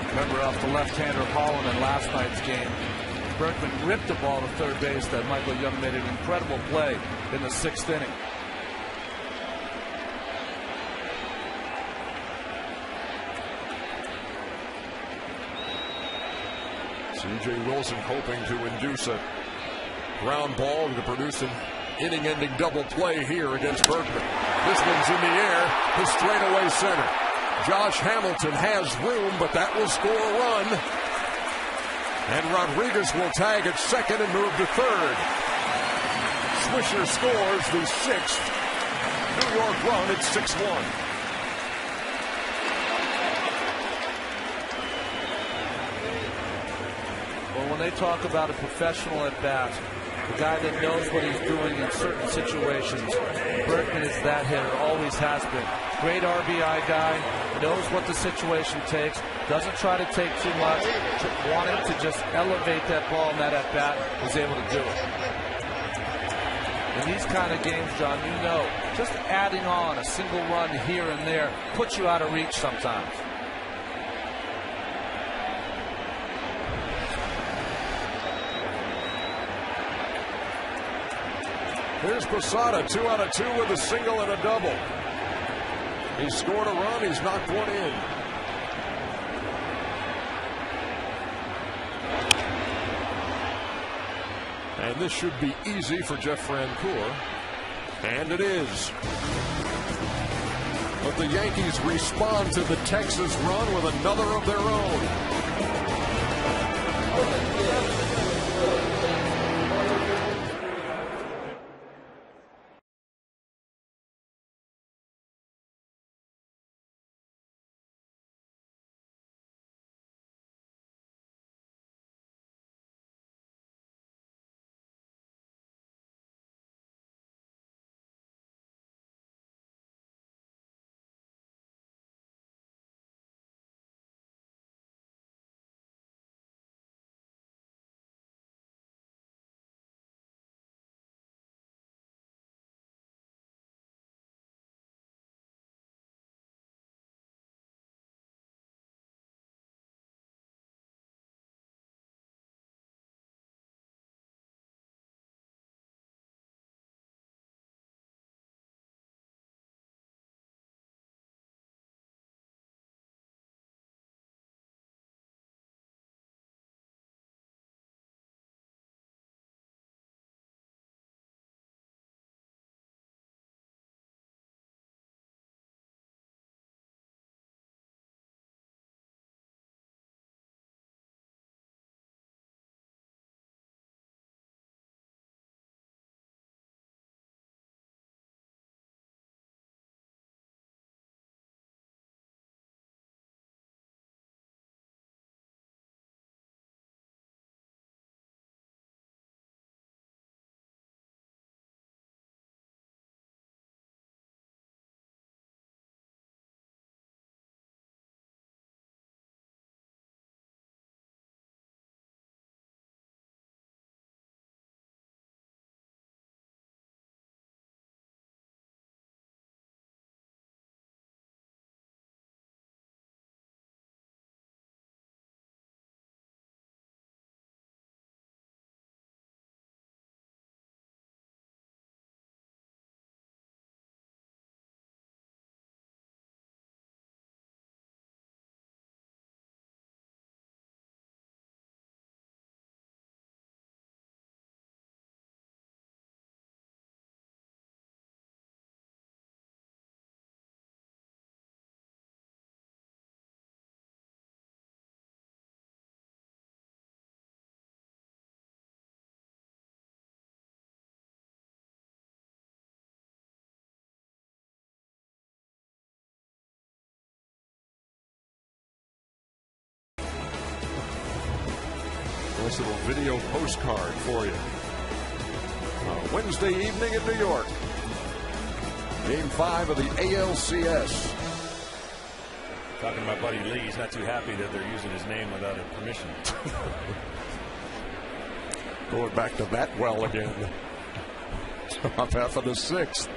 Remember off the left-hander Holland in last night's game, Berkman ripped the ball to third base that Michael Young made an incredible play in the 6th inning. C.J. Wilson hoping to induce a ground ball to produce an inning-ending double play here against Berkman. This one's in the air to straightaway center. Josh Hamilton has room, but that will score a run. And Rodriguez will tag at second and move to third. Swisher scores the 6th New York run at 6-1. Well, when they talk about a professional at bat, the guy that knows what he's doing in certain situations, Berkman is that hitter, always has been. Great RBI guy, knows what the situation takes, doesn't try to take too much, wanting to just elevate that ball and that at bat, is able to do it. In these kind of games, John, you know, just adding on a single run here and there puts you out of reach sometimes. Here's Posada, 2 out of 2 with a single and a double. He scored a run, he's knocked one in. And this should be easy for Jeff Francoeur. And it is. But the Yankees respond to the Texas run with another of their own. Nice little video postcard for you. Wednesday evening in New York. Game 5 of the ALCS. Talking to my buddy Lee, he's not too happy that they're using his name without permission. Going back to that well again. Top half of the 6th.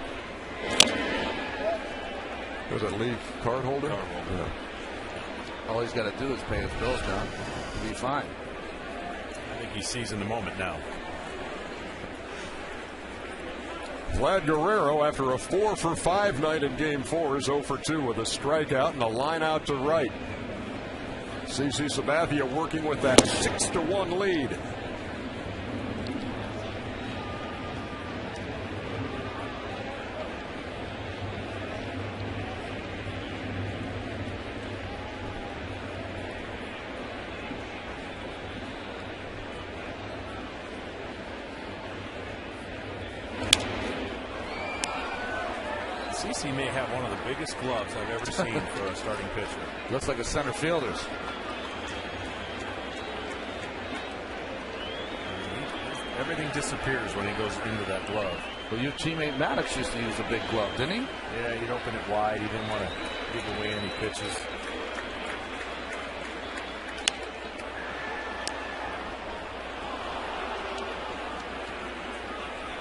Was it Lee card holder? Yeah. All he's got to do is pay his bills now. He'll be fine. I think he sees in the moment now. Vlad Guerrero, after a 4-for-5 night in Game 4, is 0-for-2 with a strikeout and a line out to right. CC Sabathia working with that 6-1 lead. CC may have one of the biggest gloves I've ever seen for a starting pitcher. Looks like a center fielder's. Everything disappears when he goes into that glove. Well, your teammate Maddox used to use a big glove, didn't he? Yeah, he'd open it wide. He didn't want to give away any pitches.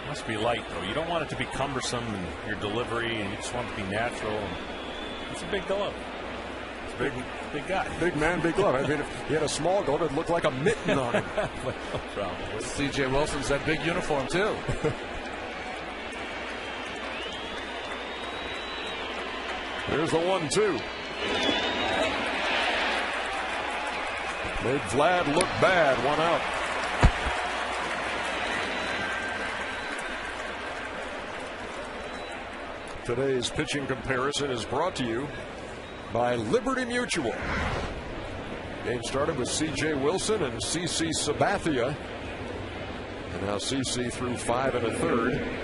Must be light, though. You don't want it to be cumbersome in your delivery, and you just want it to be natural. And it's a big glove. It's a big guy. Big man, big glove. I mean, if he had a small glove, it'd look like a mitten on him. Well, probably. C.J. Wilson's that big uniform, too. Here's the 1-2. Made Vlad look bad. 1 out. Today's pitching comparison is brought to you by Liberty Mutual. Game started with C.J. Wilson and C.C. Sabathia. And now C.C. threw 5 1/3.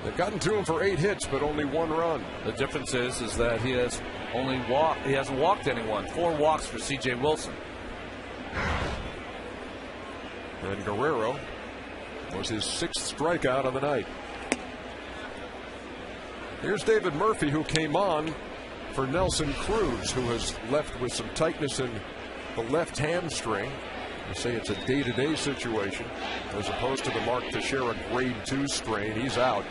They've gotten to him for 8 hits, but only 1 run. The difference is that he hasn't walked anyone. 4 walks for C.J. Wilson. And Guerrero was his 6th strikeout of the night. Here's David Murphy, who came on for Nelson Cruz, who has left with some tightness in the left hamstring. They say it's a day-to-day situation as opposed to the Mark Teixeira grade 2 strain. He's out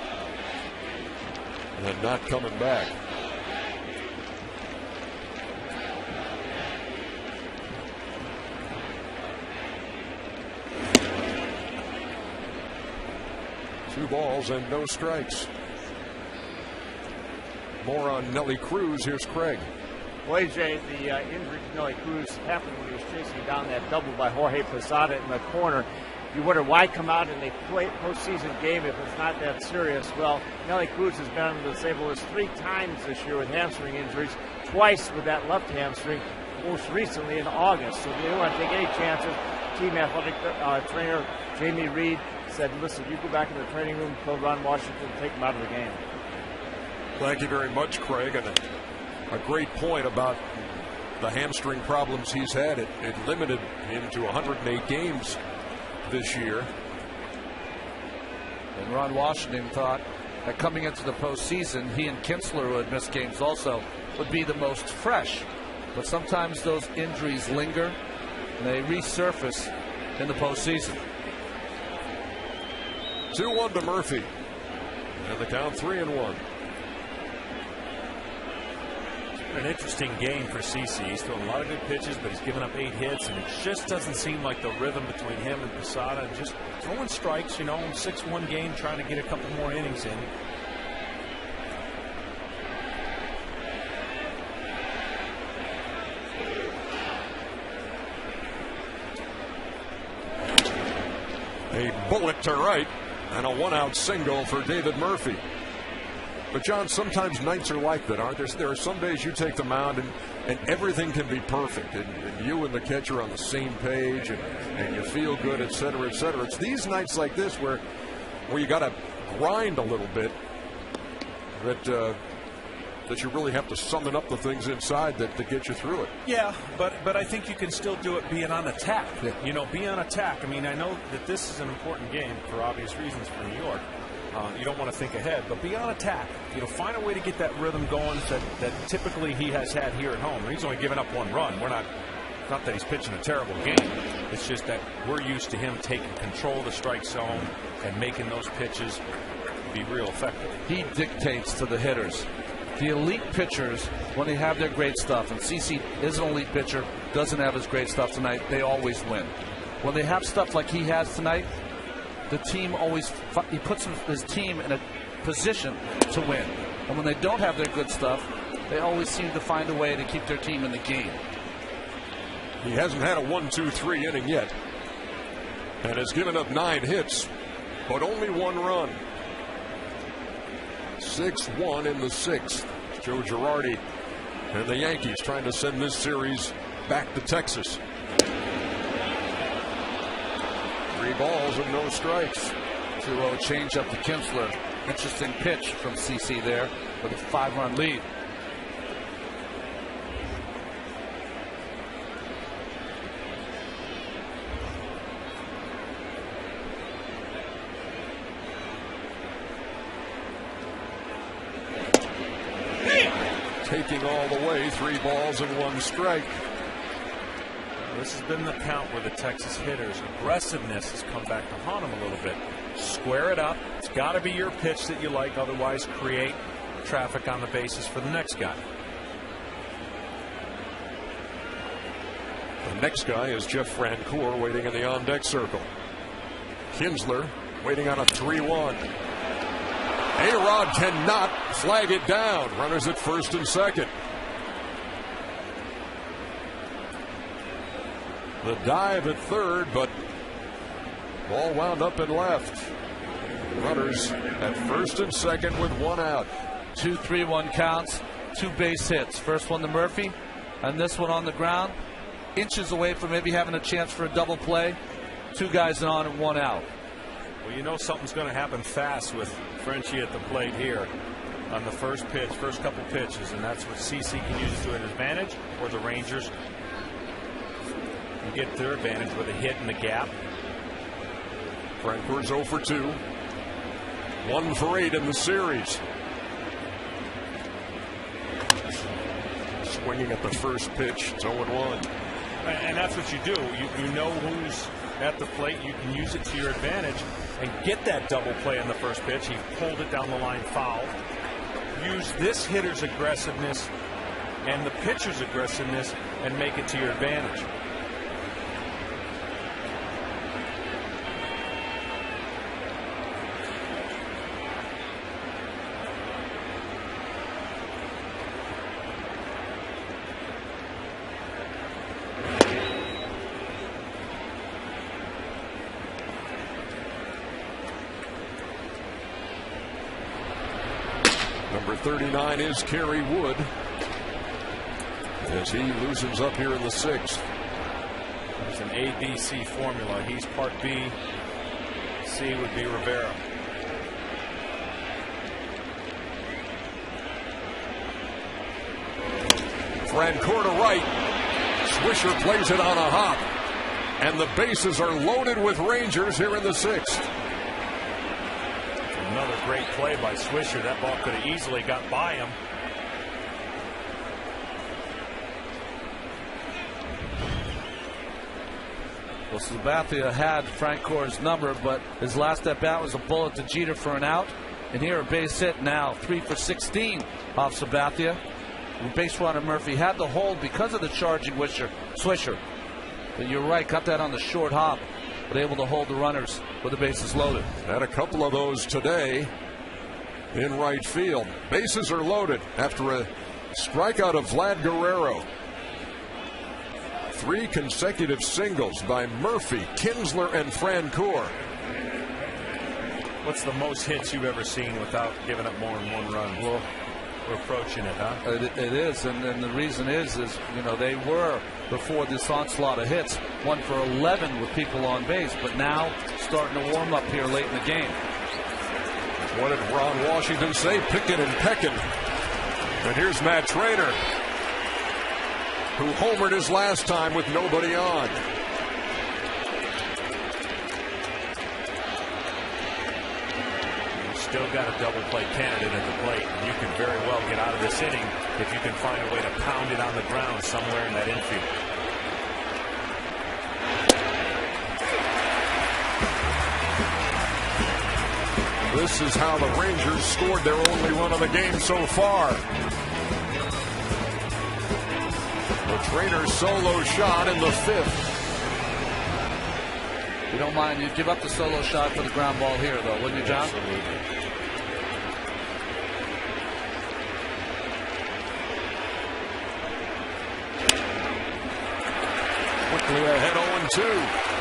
and not coming back. Two balls and no strikes. More on Nelly Cruz. Here's Craig. Well, AJ, the injury to Nelly Cruz happened when he was chasing down that double by Jorge Posada in the corner. You wonder why come out in a postseason game if it's not that serious. Well, Nelly Cruz has been on the disabled list 3 times this year with hamstring injuries, twice with that left hamstring, most recently in August. So they don't want to take any chances. Team athletic trainer Jamie Reed said, listen, you go back in the training room, tell Ron Washington, take him out of the game. Thank you very much, Craig. And a great point about the hamstring problems he's had. It limited him to 108 games this year. And Ron Washington thought that coming into the postseason, he and Kinsler, who had missed games also, would be the most fresh. But sometimes those injuries linger and they resurface in the postseason. 2-1 to Murphy. And the count 3-1. An interesting game for CC. He's thrown a lot of good pitches, but he's given up 8 hits, and it just doesn't seem like the rhythm between him and Posada. And just throwing strikes, 6-1 game, trying to get a couple more innings in. A bullet to right and a 1-out single for David Murphy. But, John, sometimes nights are like that, aren't there? There are some days you take the mound and everything can be perfect. And you and the catcher are on the same page and you feel good, et cetera, et cetera. It's these nights like this where you got to grind a little bit that you really have to summon up the things inside that get you through it. Yeah, but I think you can still do it being on attack. Yeah. Be on attack. I mean, I know that this is an important game for obvious reasons for New York. You don't want to think ahead, but be on attack. Find a way to get that rhythm going that typically he has had here at home. He's only given up 1 run. Not that he's pitching a terrible game. It's just that we're used to him taking control of the strike zone and making those pitches be real effective. He dictates to the hitters. The elite pitchers, when they have their great stuff, and CC is an elite pitcher, doesn't have his great stuff tonight, they always win. When they have stuff like he has tonight, the team he puts his team in a position to win. And when they don't have their good stuff, they always seem to find a way to keep their team in the game. He hasn't had a 1-2-3 inning yet and has given up 9 hits, but only 1 run. 6-1 in the 6th. Joe Girardi and the Yankees trying to send this series back to Texas. 3 balls and no strikes. 2-0 change up to Kinsler. Interesting pitch from CC there with a 5-run lead. Taking all the way, 3 balls and 1 strike. This has been the count where the Texas hitters' aggressiveness has come back to haunt them a little bit. Square it up. It's got to be your pitch that you like, otherwise create traffic on the bases for the next guy. The next guy is Jeff Francoeur waiting in the on-deck circle. Kinsler waiting on a 3-1. A-Rod cannot flag it down. Runners at first and second. The dive at third, but ball wound up and left. Runners at first and second with one out. 2-3-1 counts, 2 base hits. First one to Murphy, and this one on the ground, inches away from maybe having a chance for a double play. 2 guys on and 1 out. Well, you know something's going to happen fast with Frenchie at the plate here on the first pitch, first couple pitches, and that's what CC can use to an advantage, or the Rangers can get their advantage with a hit in the gap. Francoeur's 0 for 2. 1 for 8 in the series. Swinging at the first pitch. It's 0-1. And that's what you do. You know who's at the plate. You can use it to your advantage and get that double play on the first pitch. He pulled it down the line foul. Use this hitter's aggressiveness and the pitcher's aggressiveness and make it to your advantage. Number 39 is Kerry Wood, as he loosens up here in the 6th. There's an A-B-C formula. He's part B. C would be Rivera. Francoeur to right. Swisher plays it on a hop. And the bases are loaded with Rangers here in the 6th. Another great play by Swisher. That ball could have easily got by him. Well, Sabathia had Francoeur's number, but his last at bat was a bullet to Jeter for an out. And here a base hit now, 3 for 16 off Sabathia. Base runner Murphy had the hold because of the charging Swisher. But you're right, got that on the short hop, but able to hold the runners with the bases loaded. Had a couple of those today in right field. Bases are loaded after a strikeout of Vlad Guerrero. 3 consecutive singles by Murphy, Kinsler, and Francoeur. What's the most hits you've ever seen without giving up more than 1 run? Well, we're approaching it, huh? It is, and the reason is you know, they were, before this onslaught of hits, 1 for 11 with people on base, but now starting to warm up here late in the game. What did Ron Washington say? Picking and pecking. And here's Matt Trainer, who homered his last time with nobody on. Still got a double play candidate at the plate. You can very well get out of this inning if you can find a way to pound it on the ground somewhere in that infield. This is how the Rangers scored their only run of the game so far. The Trainer's solo shot in the 5th. You don't mind, you'd give up the solo shot for the ground ball here, though, wouldn't you, John? Absolutely. Quickly ahead 0-2.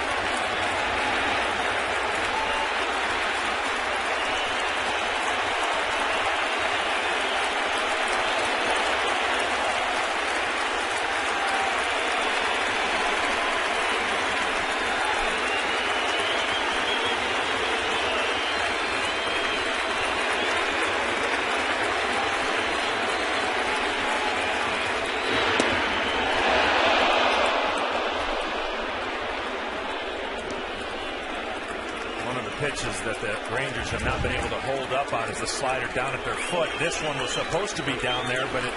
Pitches that the Rangers have not been able to hold up on is the slider down at their foot. This one was supposed to be down there, but it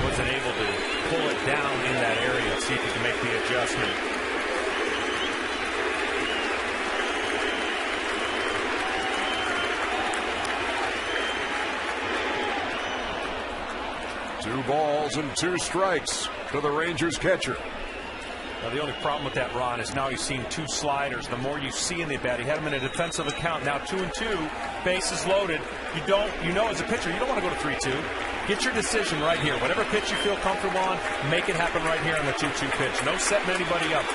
wasn't able to pull it down in that area. See if he can make the adjustment. Two balls and 2 strikes to the Rangers catcher. Now, the only problem with that, Ron, is now he's seen 2 sliders. The more you see in the bat, he had him in a defensive account. Now 2-2, bases loaded. You know as a pitcher, you don't want to go to 3-2. Get your decision right here. Whatever pitch you feel comfortable on, make it happen right here on the 2-2 pitch. No setting anybody up.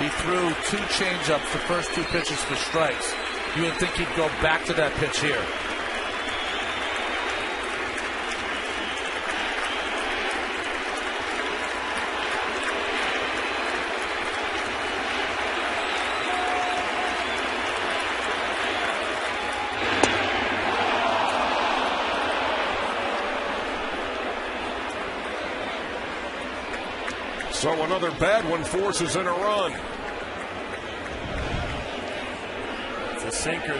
He threw 2 changeups the first 2 pitches for strikes. You would think he'd go back to that pitch here. So another bad one forces in a run. It's a sinker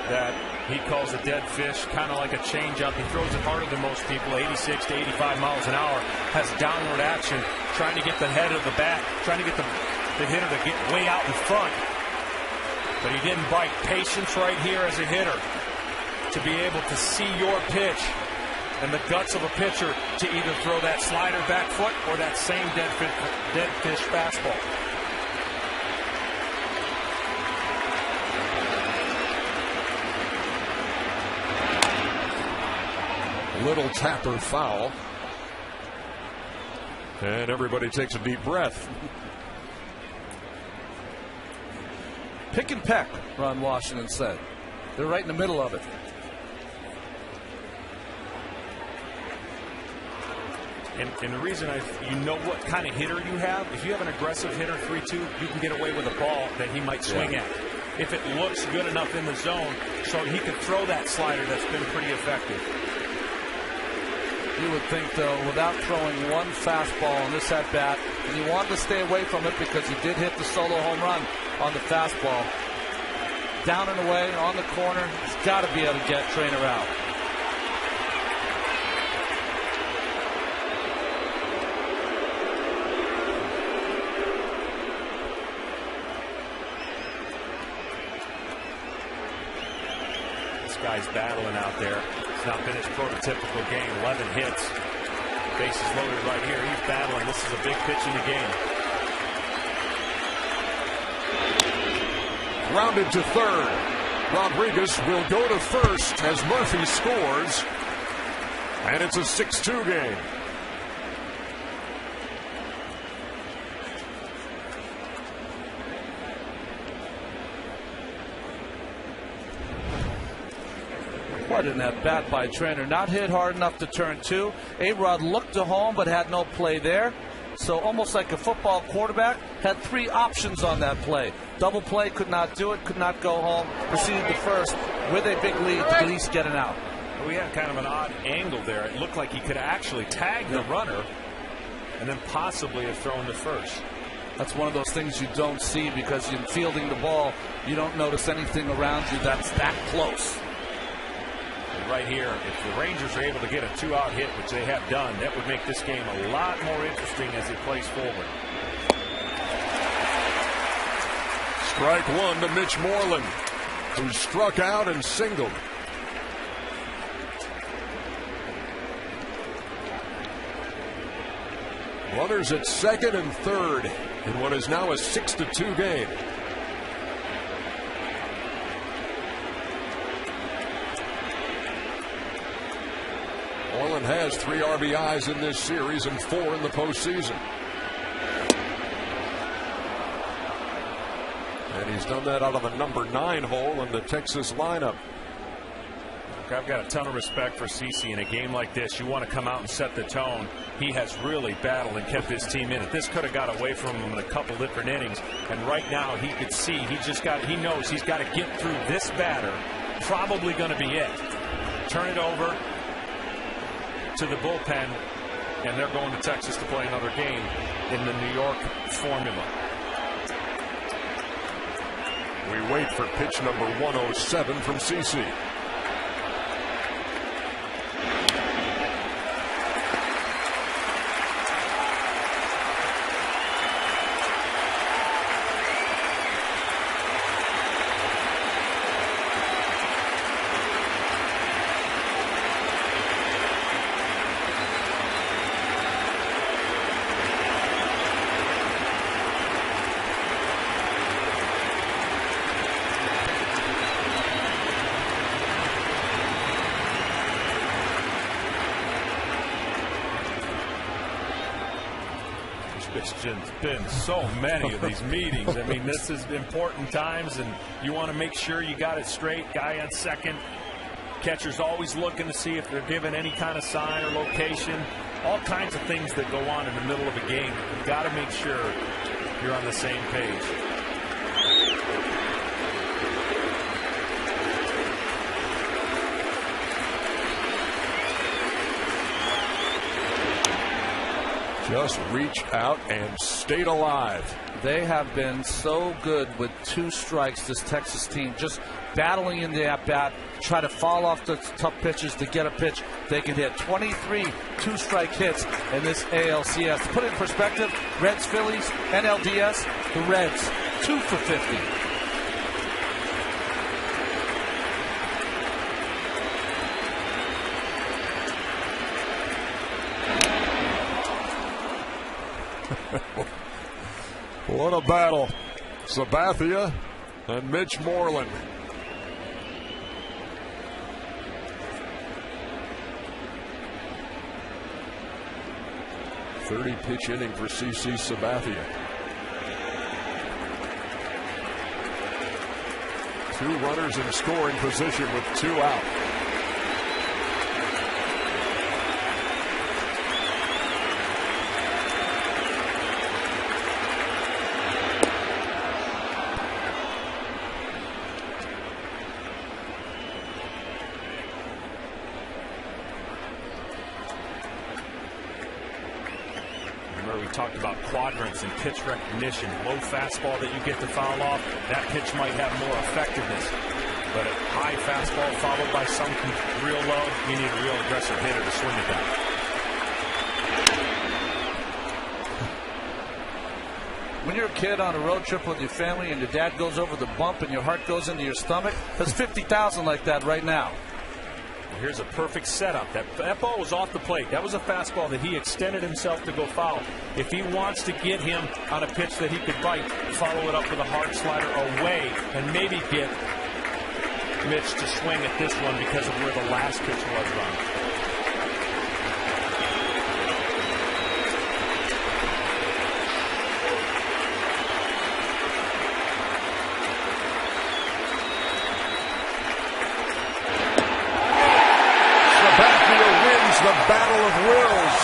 that he calls a dead fish, kind of like a changeup. He throws it harder than most people, 86 to 85 miles an hour. Has downward action, trying to get the head of the bat, trying to get the hitter to get way out in front. But he didn't bite. Patience right here as a hitter to be able to see your pitch and the guts of a pitcher to either throw that slider back foot or that same dead fish fastball. Little tapper foul. And everybody takes a deep breath. Pick and peck, Ron Washington said. They're right in the middle of it. And the reason you know what kind of hitter you have. If you have an aggressive hitter, 3-2, you can get away with a ball that he might swing at. If it looks good enough in the zone, so he could throw that slider that's been pretty effective. You would think, though, without throwing one fastball on this at-bat, and he wanted to stay away from it because he did hit the solo home run on the fastball. Down and away, on the corner, he's got to be able to get Trainer out. Guy's battling out there. It's not been his prototypical game. 11 hits. Bases loaded right here. He's battling. This is a big pitch in the game. Grounded to third. Rodriguez will go to first as Murphy scores. And it's a 6-2 game. What an at-bat by Trainer. Not hit hard enough to turn two. A-Rod looked to home but had no play there. So almost like a football quarterback, had three options on that play. Double play, could not do it, could not go home. Proceeded to first with a big lead to at least get it out. We had kind of an odd angle there. It looked like he could actually tag the runner and then possibly have thrown to first. That's one of those things you don't see because in fielding the ball, you don't notice anything around you that's that close. Right here, if the Rangers are able to get a two-out hit, which they have done, that would make this game a lot more interesting as it plays forward. Strike one to Mitch Moreland, who struck out and singled. Runners at second and third in what is now a 6-2 game. Moreland has 3 RBIs in this series and 4 in the postseason. And he's done that out of the number 9 hole in the Texas lineup. I've got a ton of respect for CeCe in a game like this. You want to come out and set the tone. He has really battled and kept his team in it. This could have got away from him in a couple different innings. And right now he could see he knows he's got to get through this batter. Probably going to be it. Turn it over to the bullpen, and they're going to Texas to play another game in the New York formula. We wait for pitch number 107 from CeCe. There's been so many of these meetings. I mean, this is important times, and you want to make sure you got it straight. Guy on second. Catcher's always looking to see if they're given any kind of sign or location. All kinds of things that go on in the middle of a game. You've got to make sure you're on the same page. Just reached out and stayed alive. They have been so good with 2 strikes, this Texas team, just battling in the at-bat, try to fall off the tough pitches to get a pitch they can hit. 23 2-strike hits in this ALCS. To put it in perspective, Reds, Phillies, NLDS, the Reds, 2 for 50. What a battle. Sabathia and Mitch Moreland. Pitch inning for CC Sabathia. 2 runners in scoring position with 2 out. Talked about quadrants and pitch recognition. Low fastball that you get to foul off, that pitch might have more effectiveness. But a high fastball followed by something real low, you need a real aggressive hitter to swing at that. When you're a kid on a road trip with your family and your dad goes over the bump and your heart goes into your stomach, there's 50,000 like that right now. Here's a perfect setup. That ball was off the plate. That was a fastball that he extended himself to go foul. If he wants to get him on a pitch that he could bite, follow it up with a hard slider away and maybe get Mitch to swing at this one because of where the last pitch was run. The battle of wills.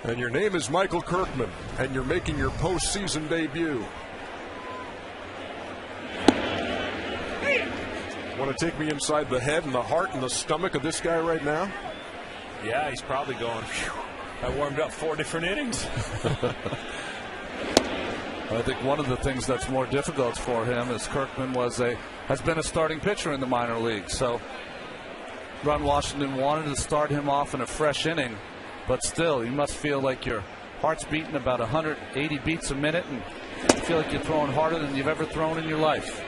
And your name is Michael Kirkman, and you're making your postseason debut. Want to take me inside the head and the heart and the stomach of this guy right now? Yeah, he's probably going, phew, I warmed up 4 different innings. I think one of the things that's more difficult for him is Kirkman has been a starting pitcher in the minor leagues. So Ron Washington wanted to start him off in a fresh inning, but still, you must feel like your heart's beating about 180 beats a minute, and you feel like you're throwing harder than you've ever thrown in your life.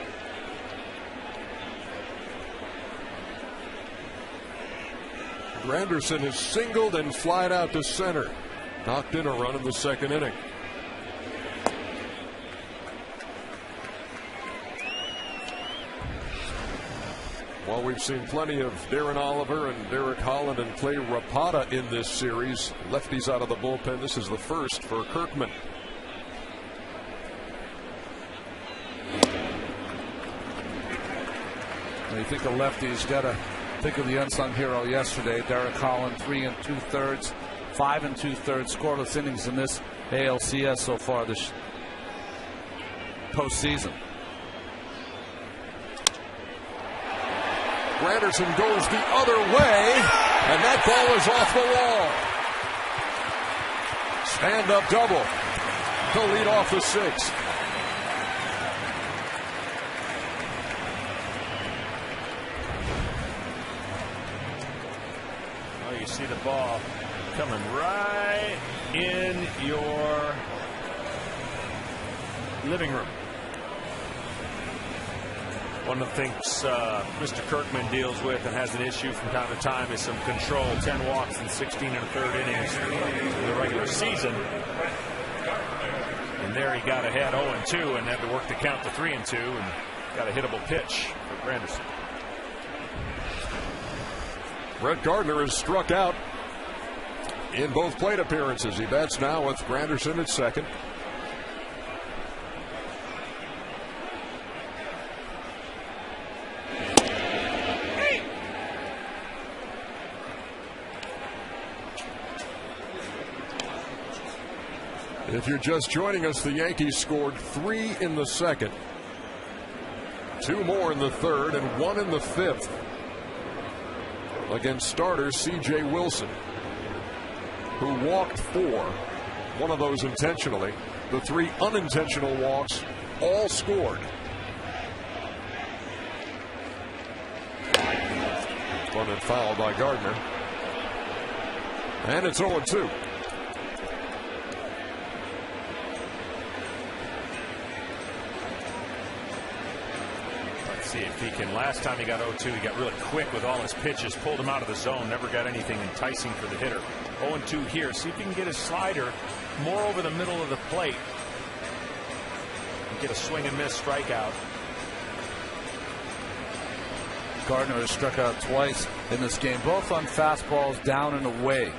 Granderson is singled and flied out to center. Knocked in a run in the second inning. Well, we've seen plenty of Darren Oliver and Derek Holland and Clay Rapata in this series. Lefties out of the bullpen. This is the first for Kirkman. When you think of lefties, got to think of the unsung hero yesterday, Derek Holland, 3 2/3, 5 2/3 scoreless innings in this ALCS so far this postseason. Granderson goes the other way, and that ball is off the wall. Stand-up double to lead off the 6th. You see the ball coming right in your living room. One of the things Mr. Kirkman deals with and has an issue from time to time is some control. 10 walks in 16 1/3 innings in the regular season. And there he got ahead 0-2 and had to work the count to 3-2 and got a hittable pitch for Granderson. Brett Gardner is struck out in both plate appearances. He bats now with Granderson at second. If you're just joining us, the Yankees scored 3 in the second, 2 more in the third, and 1 in the 5th. Against starter C.J. Wilson, who walked 4, one of those intentionally. The 3 unintentional walks all scored. Run and foul by Gardner. And it's 0-2. See if he can. Last time he got 0-2, he got really quick with all his pitches, pulled him out of the zone, never got anything enticing for the hitter. 0-2 here. See if he can get his slider more over the middle of the plate and get a swing and miss strikeout. Gardner has struck out twice in this game, both on fastballs down and away.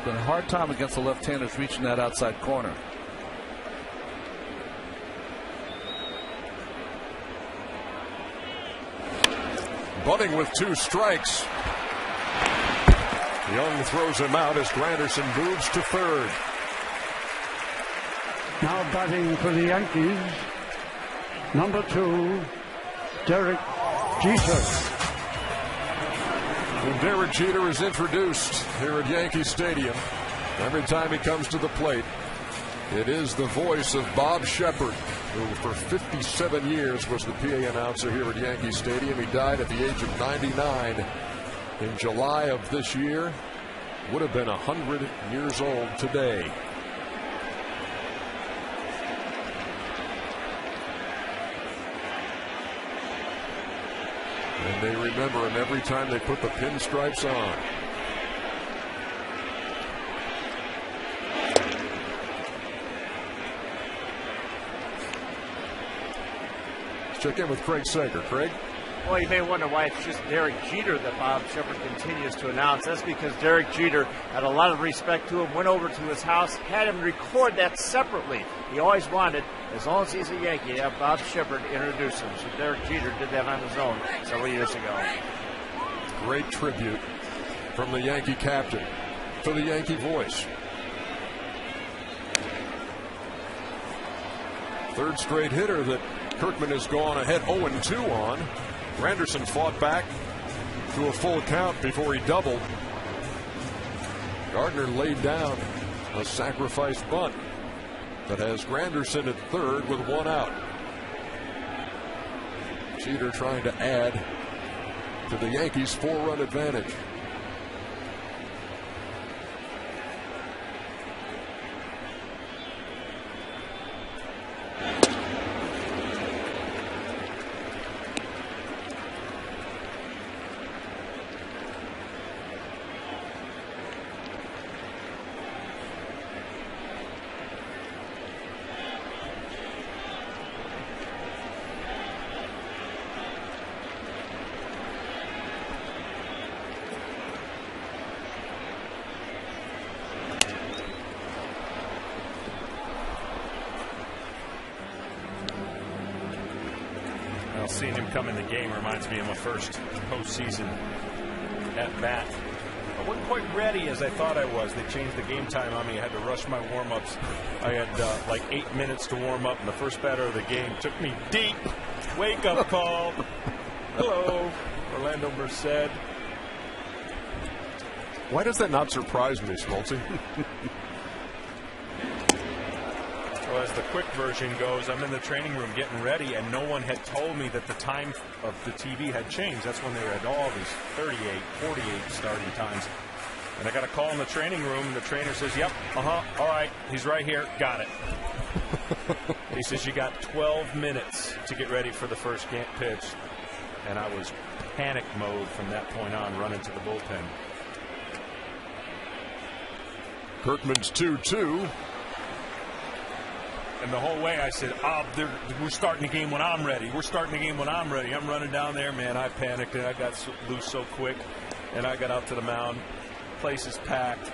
Been a hard time against the left-handers reaching that outside corner. Bunting with 2 strikes. Young throws him out as Granderson moves to third. Now batting for the Yankees, number 2, Derek Jeter. When Derek Jeter is introduced here at Yankee Stadium, every time he comes to the plate, it is the voice of Bob Shepard, who for 57 years was the PA announcer here at Yankee Stadium. He died at the age of 99 in July of this year. Would have been 100 years old today. And they remember him every time they put the pinstripes on. Check in with Craig Sager. Craig? Well, you may wonder why it's just Derek Jeter that Bob Shepard continues to announce. That's because Derek Jeter had a lot of respect to him, went over to his house, had him record that separately. He always wanted, as long as he's a Yankee, to have Bob Shepard introduce him. So Derek Jeter did that on his own several years ago. Great tribute from the Yankee captain. for the Yankee voice. Third straight hitter that Kirkman has gone ahead 0-2 on. Granderson fought back to a full count before he doubled. Gardner laid down a sacrifice bunt that has Granderson at third with one out. Jeter trying to add to the Yankees' 4-run advantage. Seeing him come in the game reminds me of my first postseason at bat. I wasn't quite ready as I thought I was. They changed the game time on me. I had to rush my warm-ups. I had like 8 minutes to warm up, and the first batter of the game took me deep. Wake-up call. Hello, Orlando Merced. Why does that not surprise me, Smoltzy? Well, as the quick version goes, I'm in the training room getting ready, and no one had told me that the time of the TV had changed. That's when they had all these 38, 48 starting times. And I got a call in the training room, and the trainer says, yep, all right, he's right here, got it. He says, you got 12 minutes to get ready for the first pitch. And I was panic mode from that point on, running to the bullpen. Kirkman's 2-2. And the whole way I said, we're starting the game when I'm ready. We're starting the game when I'm ready. I'm running down there, man. I panicked and I got loose so quick. And I got out to the mound. Place is packed.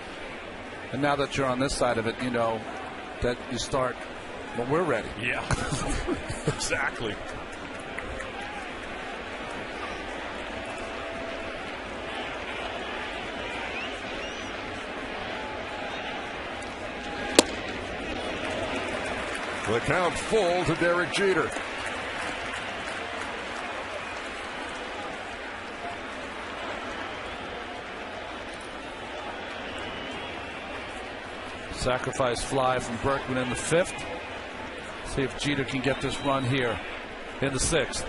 And now that you're on this side of it, you know that you start when we're ready. Yeah, exactly. The count full to Derek Jeter. Sacrifice fly from Berkman in the 5th. See if Jeter can get this run here in the 6th.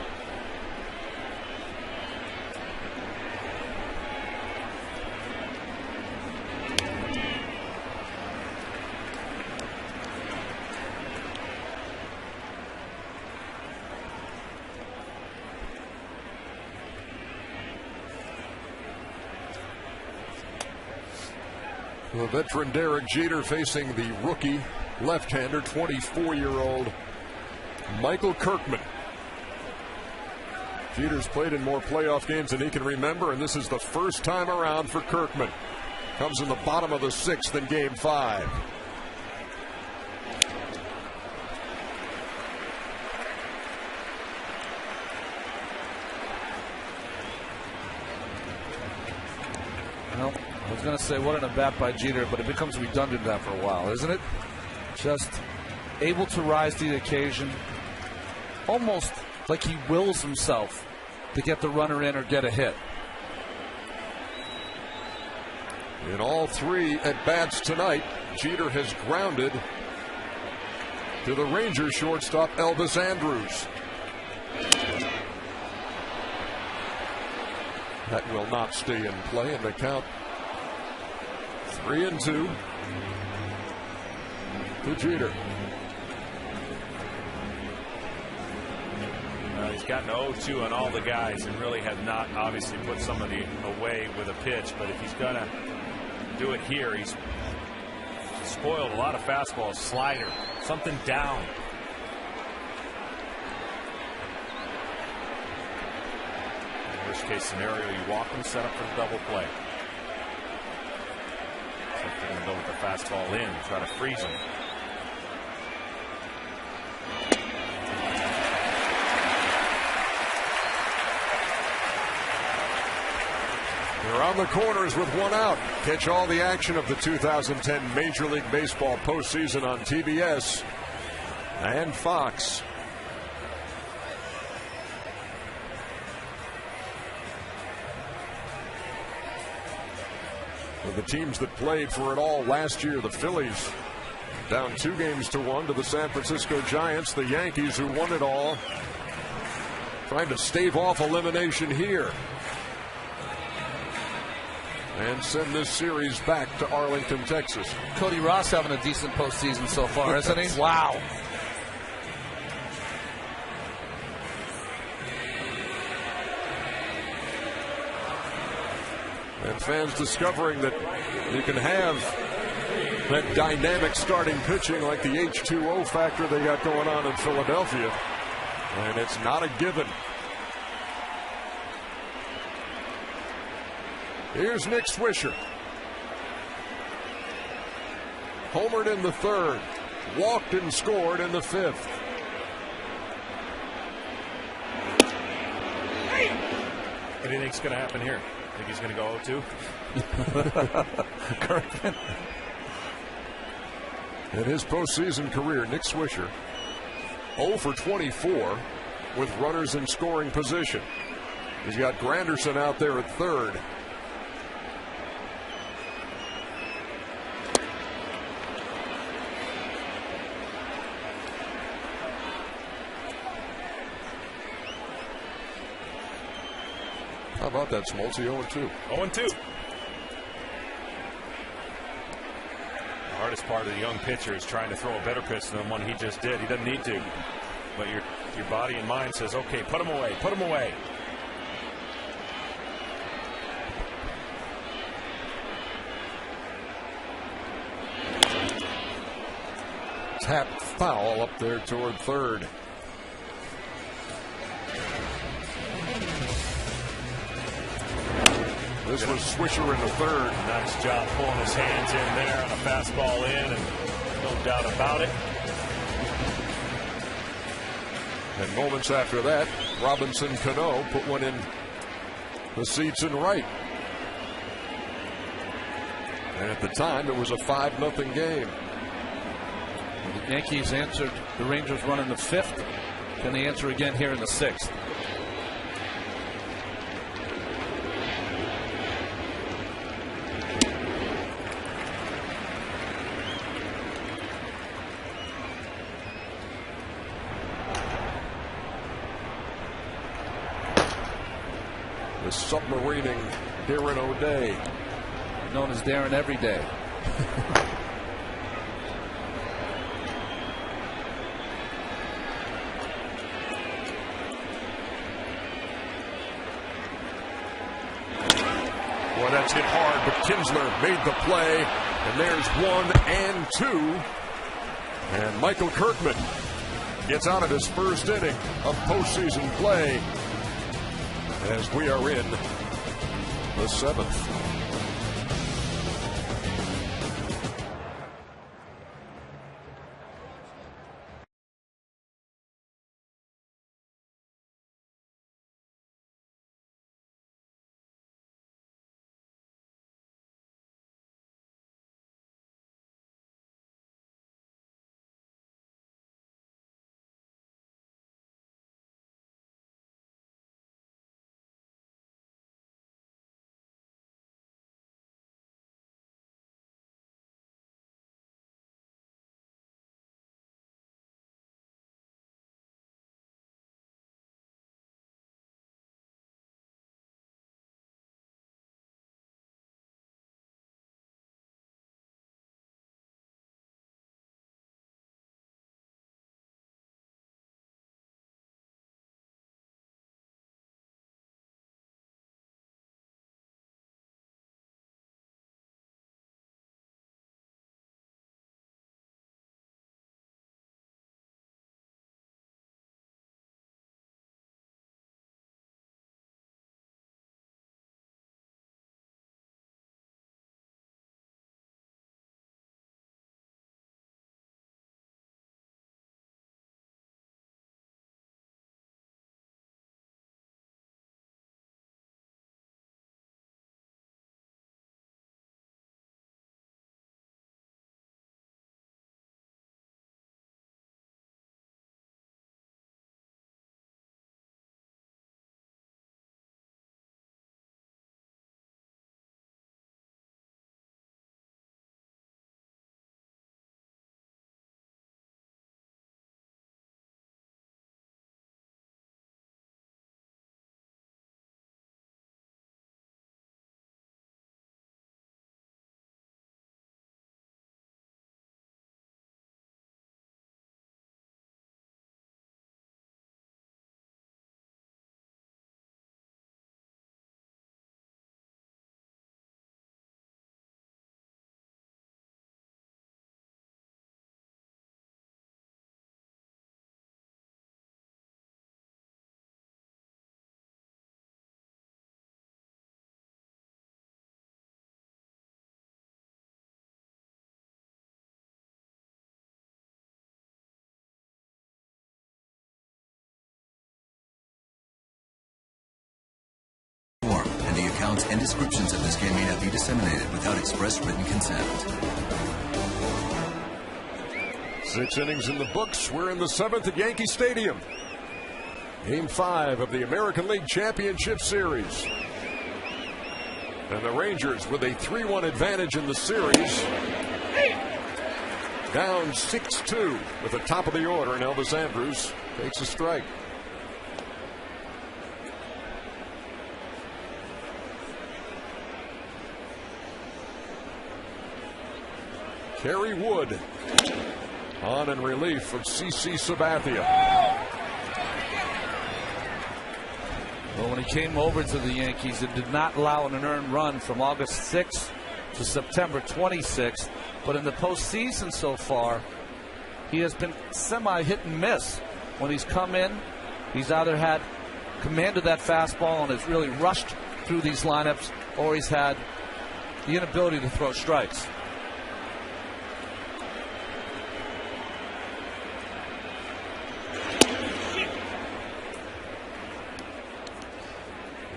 The veteran Derek Jeter facing the rookie left-hander, 24-year-old Michael Kirkman. Jeter's played in more playoff games than he can remember, and this is the first time around for Kirkman. Comes in the bottom of the 6th in Game 5. Well, I was going to say what an at-bat by Jeter, but it becomes redundant after a while, isn't it? Just able to rise to the occasion, almost like he wills himself to get the runner in or get a hit. In all 3 at-bats tonight, Jeter has grounded to the Rangers shortstop Elvis Andrus. That will not stay in play, and the count 3-2 to Jeter. He's gotten 0-2 on all the guys and really have not obviously put somebody away with a pitch. But if he's going to do it here, he's spoiled a lot of fastballs, slider, something down. Worst case scenario, you walk him, set up for the double play. So they're going to go with the fastball in, try to freeze him. They're Around the corners with one out. Catch all the action of the 2010 Major League Baseball postseason on TBS and Fox. The teams that played for it all last year, the Phillies down 2-1 to the San Francisco Giants. The Yankees, who won it all, trying to stave off elimination here and send this series back to Arlington, Texas. Cody Ross having a decent postseason so far, isn't he? Wow. And fans discovering that you can have that dynamic starting pitching like the H2O factor they got going on in Philadelphia. And it's not a given. Here's Nick Swisher. Homered in the third. Walked and scored in the fifth. What do you think's going to happen here? Think he's going to go 0-2? Kirkman. In his postseason career, Nick Swisher 0 for 24 with runners in scoring position. He's got Granderson out there at third. How about that, Smoltz? 0-2. 0-2. The hardest part of the young pitcher is trying to throw a better pitch than the one he just did. He doesn't need to. But your body and mind says, okay, put him away, put him away. Tapped foul up there toward third. This was Swisher in the third. Nice job pulling his hands in there on a fastball in, and no doubt about it. And moments after that, Robinson Cano put one in the seats in right. And at the time, it was a 5-0 game. The Yankees answered the Rangers run in the fifth. Can they answer again here in the sixth? The submarining Darren O'Day. Known as Darren every day. Well, that's hit hard, but Kinsler made the play. And there's 1 and 2. And Michael Kirkman gets out of his first inning of postseason play as we are in the 7th. The accounts and descriptions of this game may not be disseminated without express written consent. 6 innings in the books. We're in the 7th at Yankee Stadium. Game 5 of the American League Championship Series. And the Rangers with a 3-1 advantage in the series. Down 6-2 with the top of the order, and Elvis Andrus takes a strike. Kerry Wood on in relief of CC Sabathia. Well, when he came over to the Yankees, it did not allow an earned run from August 6th to September 26th. But in the postseason so far, he has been semi-hit and miss. When he's come in, he's either had command of that fastball and has really rushed through these lineups, or he's had the inability to throw strikes.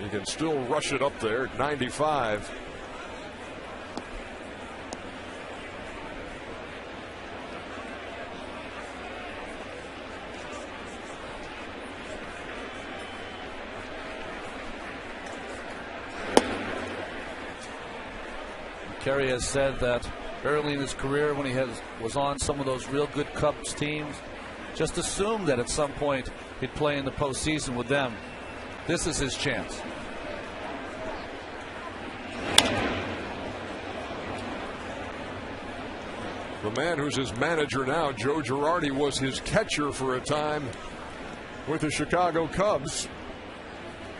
He can still rush it up there at 95. Kerry has said that early in his career, when he was on some of those real good Cubs teams, just assumed that at some point he'd play in the postseason with them. This is his chance. The man who's his manager now, Joe Girardi, was his catcher for a time with the Chicago Cubs.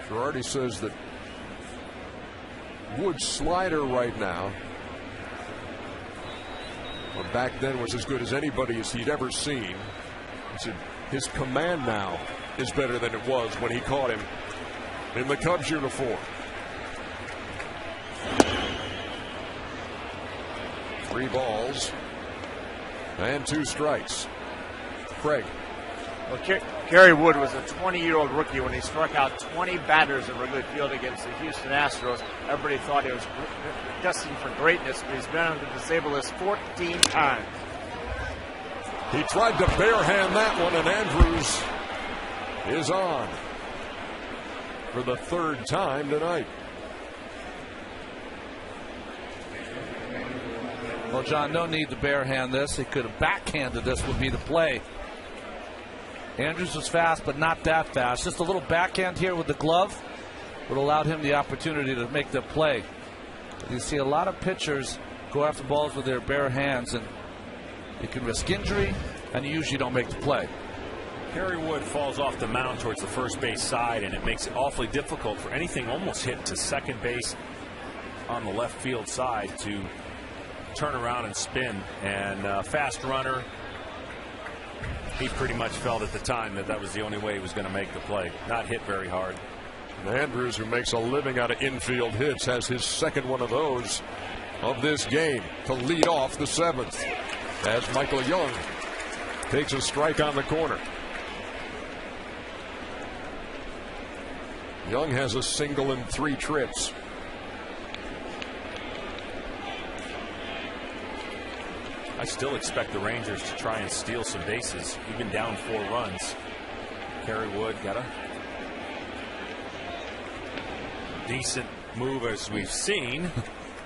Girardi says that Wood's slider right now, well, back then, was as good as anybody as he'd ever seen. He said his command now is better than it was when he caught him in the Cubs uniform. 3 balls and 2 strikes. Craig. Well, Kerry Wood was a 20-year-old rookie when he struck out 20 batters in Wrigley Field against the Houston Astros. Everybody thought he was destined for greatness, but he's been able to disable this 14 times. He tried to barehand that one, and Andrus is on for the 3rd time tonight. Well, John, no need to barehand this. He could have backhanded this, would be the play. Andrus was fast, but not that fast. Just a little backhand here with the glove would allow him the opportunity to make the play. You see a lot of pitchers go after balls with their bare hands, and you can risk injury, and you usually don't make the play. Kerry Wood falls off the mound towards the first base side, and it makes it awfully difficult for anything almost hit to second base on the left field side to turn around and spin. And fast runner, he pretty much felt at the time that that was the only way he was going to make the play. Not hit very hard. And Andrus, who makes a living out of infield hits, has his 2nd one of those of this game to lead off the 7th as Michael Young takes a strike on the corner. Young has a single in 3 trips. I still expect the Rangers to try and steal some bases, even down 4 runs. Kerry Wood got a decent move as we've seen,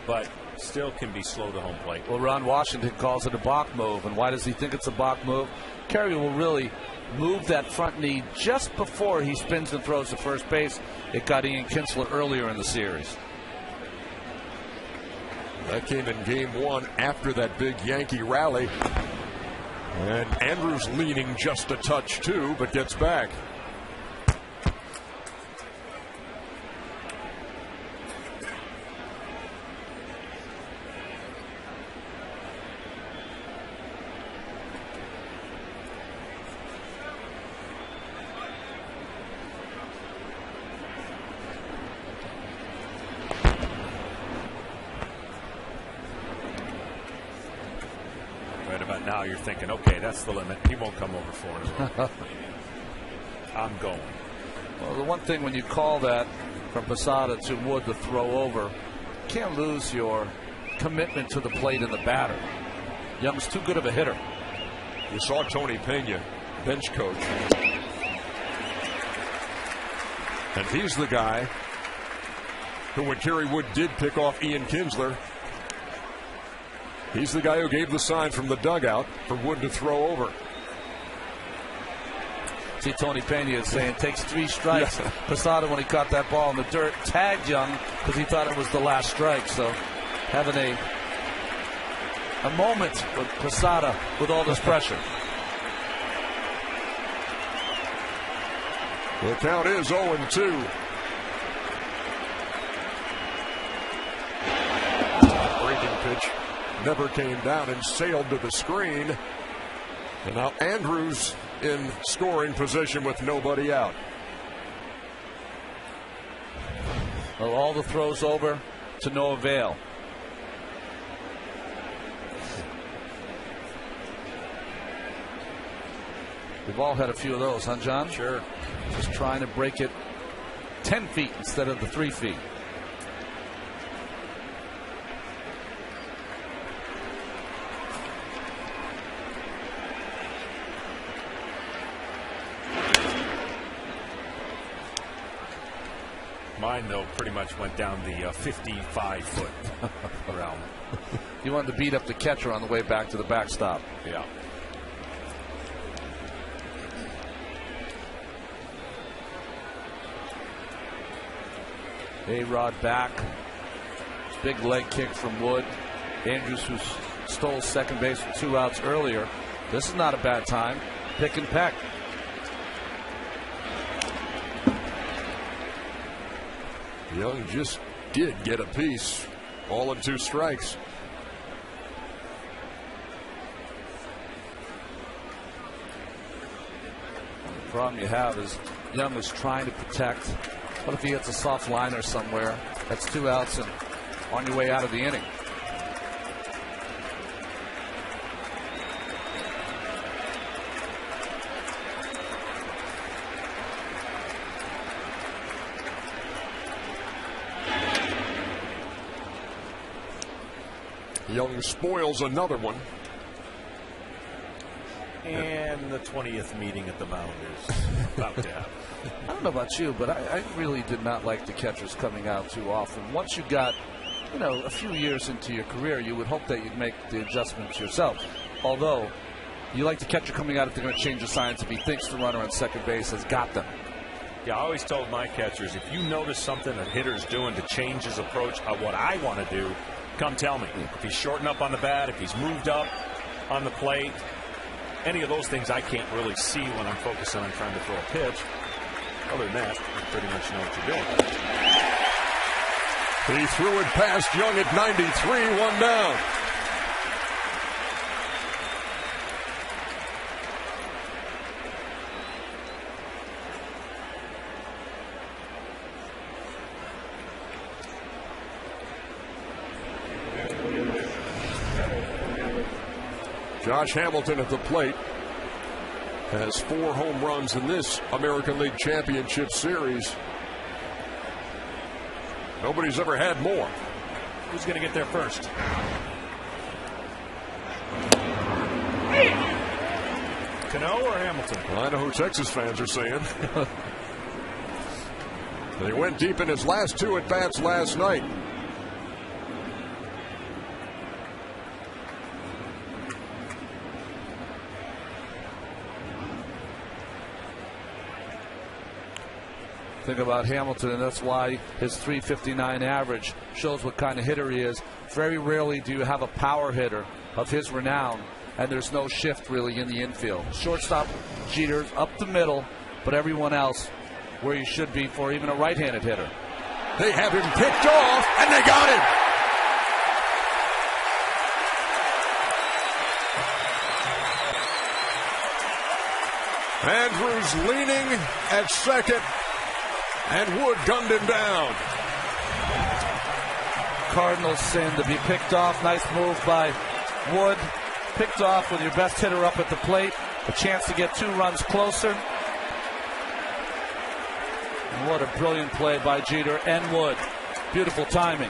but still can be slow to home plate. Well, Ron Washington calls it a balk move, and why does he think it's a balk move? Kerry will really move that front knee just before he spins and throws to first base. It got Ian Kinsler earlier in the series. That came in game 1 after that big Yankee rally. And Andrus leaning just a touch too, but gets back. Now you're thinking, okay, that's the limit. He won't come over for it. I'm going. Well, the one thing when you call that from Posada to Wood to throw over. Can't lose your commitment to the plate and the batter. Young's too good of a hitter. You saw Tony Pena, bench coach. And he's the guy who, when Kerry Wood did pick off Ian Kinsler, he's the guy who gave the sign from the dugout for Wood to throw over. See, Tony Pena is saying takes 3 strikes. Yeah. Posada, when he caught that ball in the dirt, tagged Young because he thought it was the last strike. So having a moment with Posada with all this pressure. The count is 0-2. Breaking pitch never came down and sailed to the screen. And now Andrews in scoring position with nobody out. Well, all the throws over to no avail. We've all had a few of those, huh, John? Sure. Just trying to break it 10 feet instead of the 3 feet. Mine, though, pretty much went down the 55-foot realm. You wanted to beat up the catcher on the way back to the backstop. Yeah. A-Rod back. Big leg kick from Wood. Andrews, who stole second base with 2 outs earlier. This is not a bad time. Pick and peck. Young just did get a piece. All in 2 strikes. The problem you have is Young is trying to protect. What if he hits a soft liner somewhere? That's 2 outs and on your way out of the inning. Young spoils another one. And the 20th meeting at the mound is about to happen. I don't know about you, but I really did not like the catchers coming out too often. Once you got, a few years into your career, you would hope that you'd make the adjustments yourself. Although, you like the catcher coming out if they're going to change the signs. If he thinks the runner on second base has got them. Yeah, I always told my catchers, if you notice something a hitter's doing to change his approach of what I want to do, come tell me. If he's shorting up on the bat, if he's moved up on the plate, any of those things I can't really see when I'm focusing on trying to throw a pitch. Other than that, you pretty much know what you're doing. He threw it past Young at 93, 1 down. Josh Hamilton at the plate has 4 home runs in this American League Championship Series. Nobody's ever had more. Who's going to get there first? Cano or Hamilton? Well, I know who Texas fans are saying. They went deep in his last 2 at-bats last night. Think about Hamilton, and that's why his .359 average shows what kind of hitter he is. Very rarely do you have a power hitter of his renown, and there's no shift really in the infield. Shortstop, Jeter, up the middle, but everyone else where you should be for even a right-handed hitter. They have him picked off, and they got him. Andrews leaning at second. And Wood gunned him down. Cardinals sin to be picked off. Nice move by Wood. Picked off with your best hitter up at the plate. A chance to get 2 runs closer. What a brilliant play by Jeter and Wood. Beautiful timing.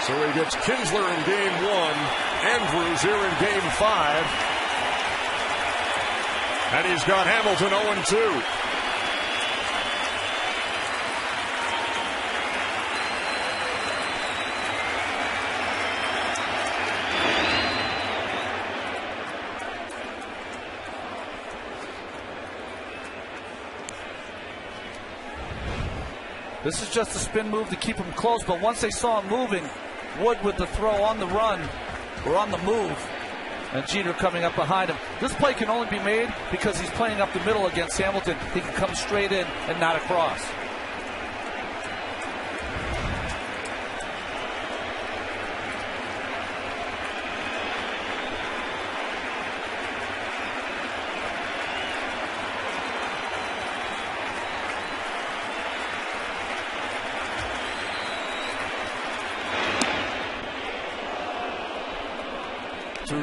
So he gets Kinsler in game 1, Andrews here in game 5. And he's got Hamilton 0-2. This is just a spin move to keep him close, but once they saw him moving, Wood with the throw on the run or on the move, and Jeter coming up behind him. This play can only be made because he's playing up the middle against Hamilton. He can come straight in and not across.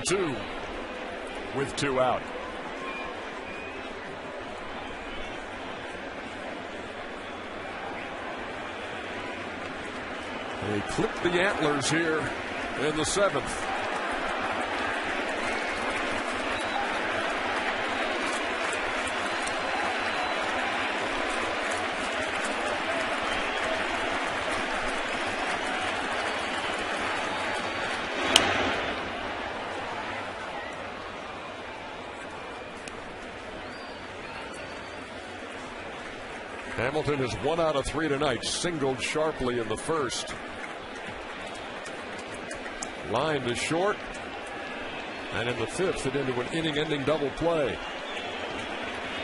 Two with 2 out. They clipped the antlers here in the 7th. Hamilton is 1 out of 3 tonight, singled sharply in the first. Line to short, and in the 5th, it into an inning-ending double play.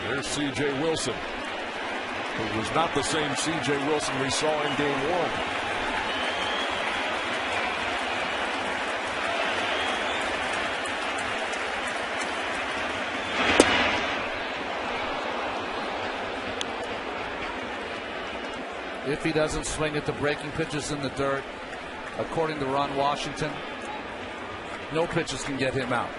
There's C.J. Wilson, who was not the same C.J. Wilson we saw in game 1. If he doesn't swing at the breaking pitches in the dirt, according to Ron Washington, no pitches can get him out.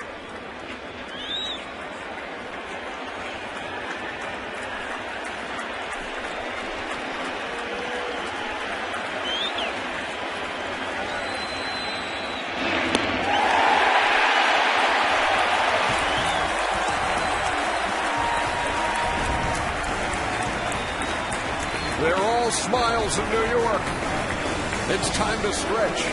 They're all smiles in New York. It's time to stretch.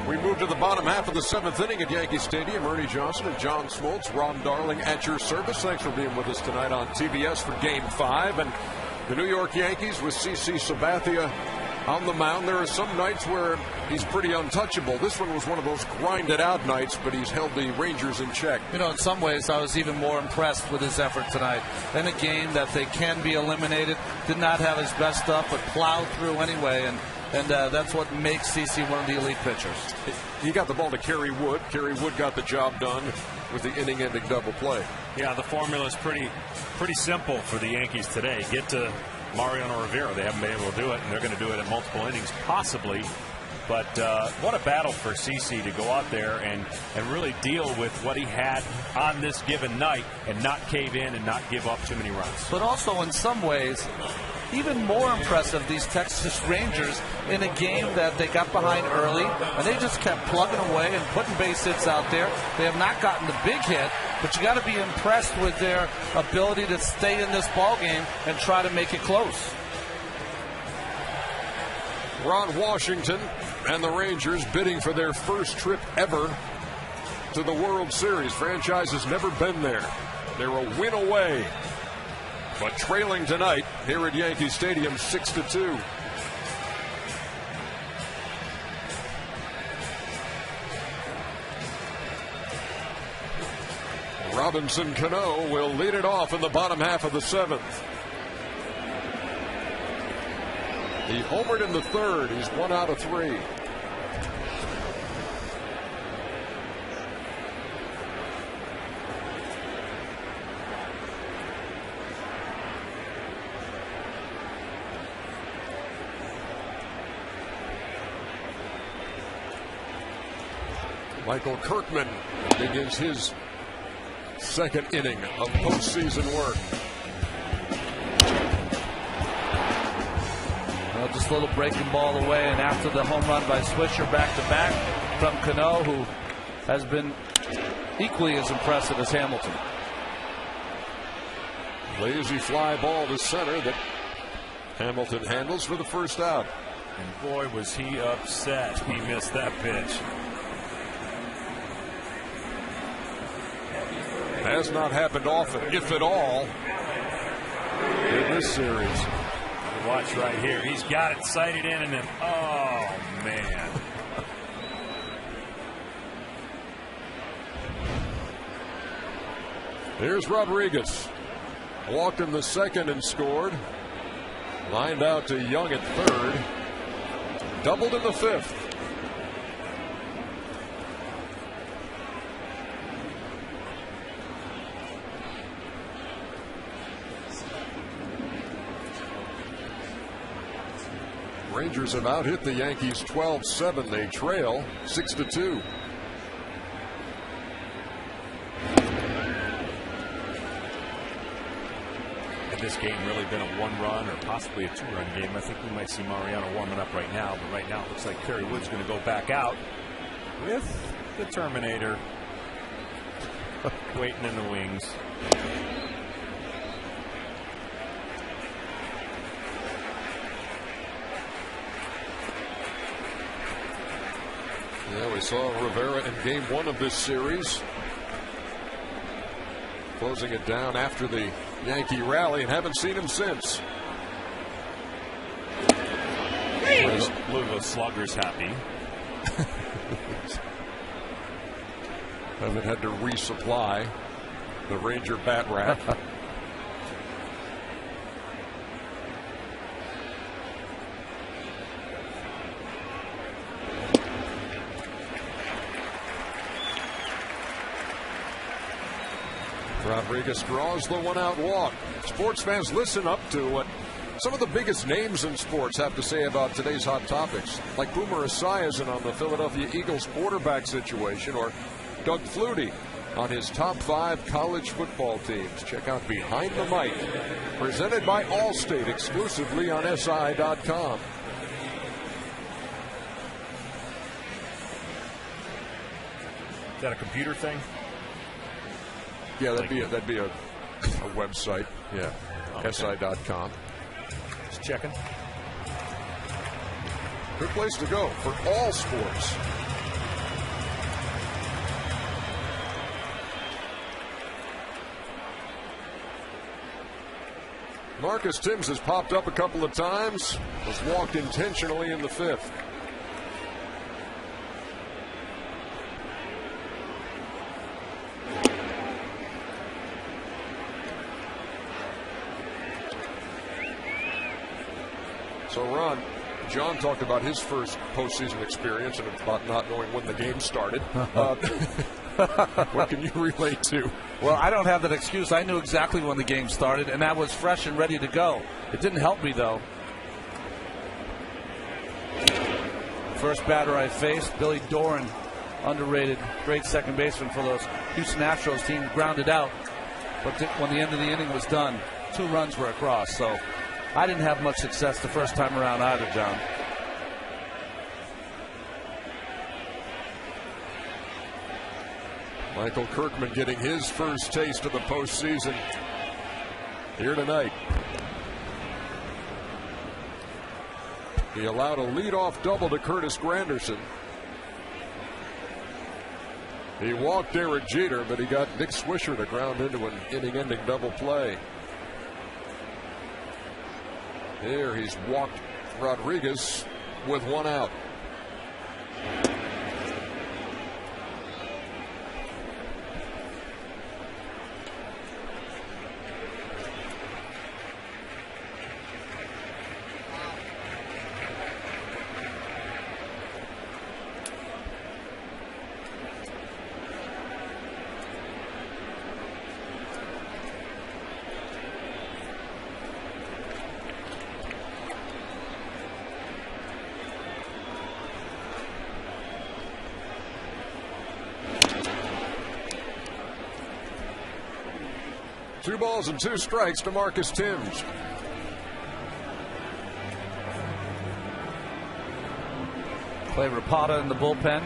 We move to the bottom half of the 7th inning at Yankee Stadium. Ernie Johnson and John Smoltz, Ron Darling at your service. Thanks for being with us tonight on TBS for Game 5. And the New York Yankees with CC Sabathia on the mound. There are some nights where he's pretty untouchable. This one was one of those grinded-out nights, but he's held the Rangers in check. You know, in some ways, I was even more impressed with his effort tonight. In a game that they can be eliminated, did not have his best stuff, but plowed through anyway, and that's what makes CC one of the elite pitchers. He got the ball to Kerry Wood. Kerry Wood got the job done with the inning-ending double play. Yeah, the formula is pretty simple for the Yankees today. Get to Mariano Rivera. They haven't been able to do it, and they're going to do it in multiple innings, possibly. But what a battle for CC to go out there and really deal with what he had on this given night and not cave in and not give up too many runs. But also, in some ways, even more impressive, these Texas Rangers in a game that they got behind early, and they just kept plugging away and putting base hits out there. They have not gotten the big hit, but you got to be impressed with their ability to stay in this ball game and try to make it close. Ron Washington and the Rangers bidding for their first trip ever to the World Series. Franchise has never been there. They're a win away, but trailing tonight here at Yankee Stadium 6-2. Robinson Cano will lead it off in the bottom half of the 7th. He homered in the 3rd. He's 1 out of 3. Michael Kirkman begins his 2nd inning of postseason work. Well, just a little breaking ball away, and after the home run by Swisher back-to-back from Cano, who has been equally as impressive as Hamilton. Lazy fly ball to center that Hamilton handles for the first out. And boy, was he upset he missed that pitch. Has not happened often, if at all, in this series. Watch right here. He's got it sighted in, and then, oh, man. Here's Rodriguez. Walked in the 2nd and scored. Lined out to Young at 3rd. Doubled in the 5th. Rangers have out-hit the Yankees 12-7. They trail 6-2. Had this game really been a 1-run or possibly a 2-run game, I think we might see Mariano warming up right now. But right now it looks like Kerry Wood's going to go back out with the Terminator waiting in the wings. Yeah, we saw Rivera in game 1 of this series, closing it down after the Yankee rally, and haven't seen him since. Louisville Sluggers happy. Haven't had to resupply the Ranger bat rack. Rodriguez draws the 1-out walk. Sports fans, listen up to what some of the biggest names in sports have to say about today's hot topics, like Boomer Esiason on the Philadelphia Eagles quarterback situation, or Doug Flutie on his top 5 college football teams. Check out Behind the Mic, presented by Allstate, exclusively on SI.com. Is that a computer thing? Yeah, that'd be a website. Yeah, okay. SI.com. Just checking. Good place to go for all sports. Marcus Timms has popped up a couple of times, was walked intentionally in the 5th. So, Ron, John talked about his first postseason experience and about not knowing when the game started. What can you relate to? Well, I don't have that excuse. I knew exactly when the game started, and I was fresh and ready to go. It didn't help me, though. First batter I faced, Billy Doran, underrated, great second baseman for those Houston Astros team, grounded out. But when the end of the inning was done, 2 runs were across. So I didn't have much success the first time around either, John. Michael Kirkman getting his first taste of the postseason here tonight. He allowed a leadoff double to Curtis Granderson. He walked Derek Jeter, but he got Nick Swisher to ground into an inning-ending double play. Here he's walked Rodriguez with 1 out. Two balls and 2 strikes to Marcus Timms. Clay Rapata in the bullpen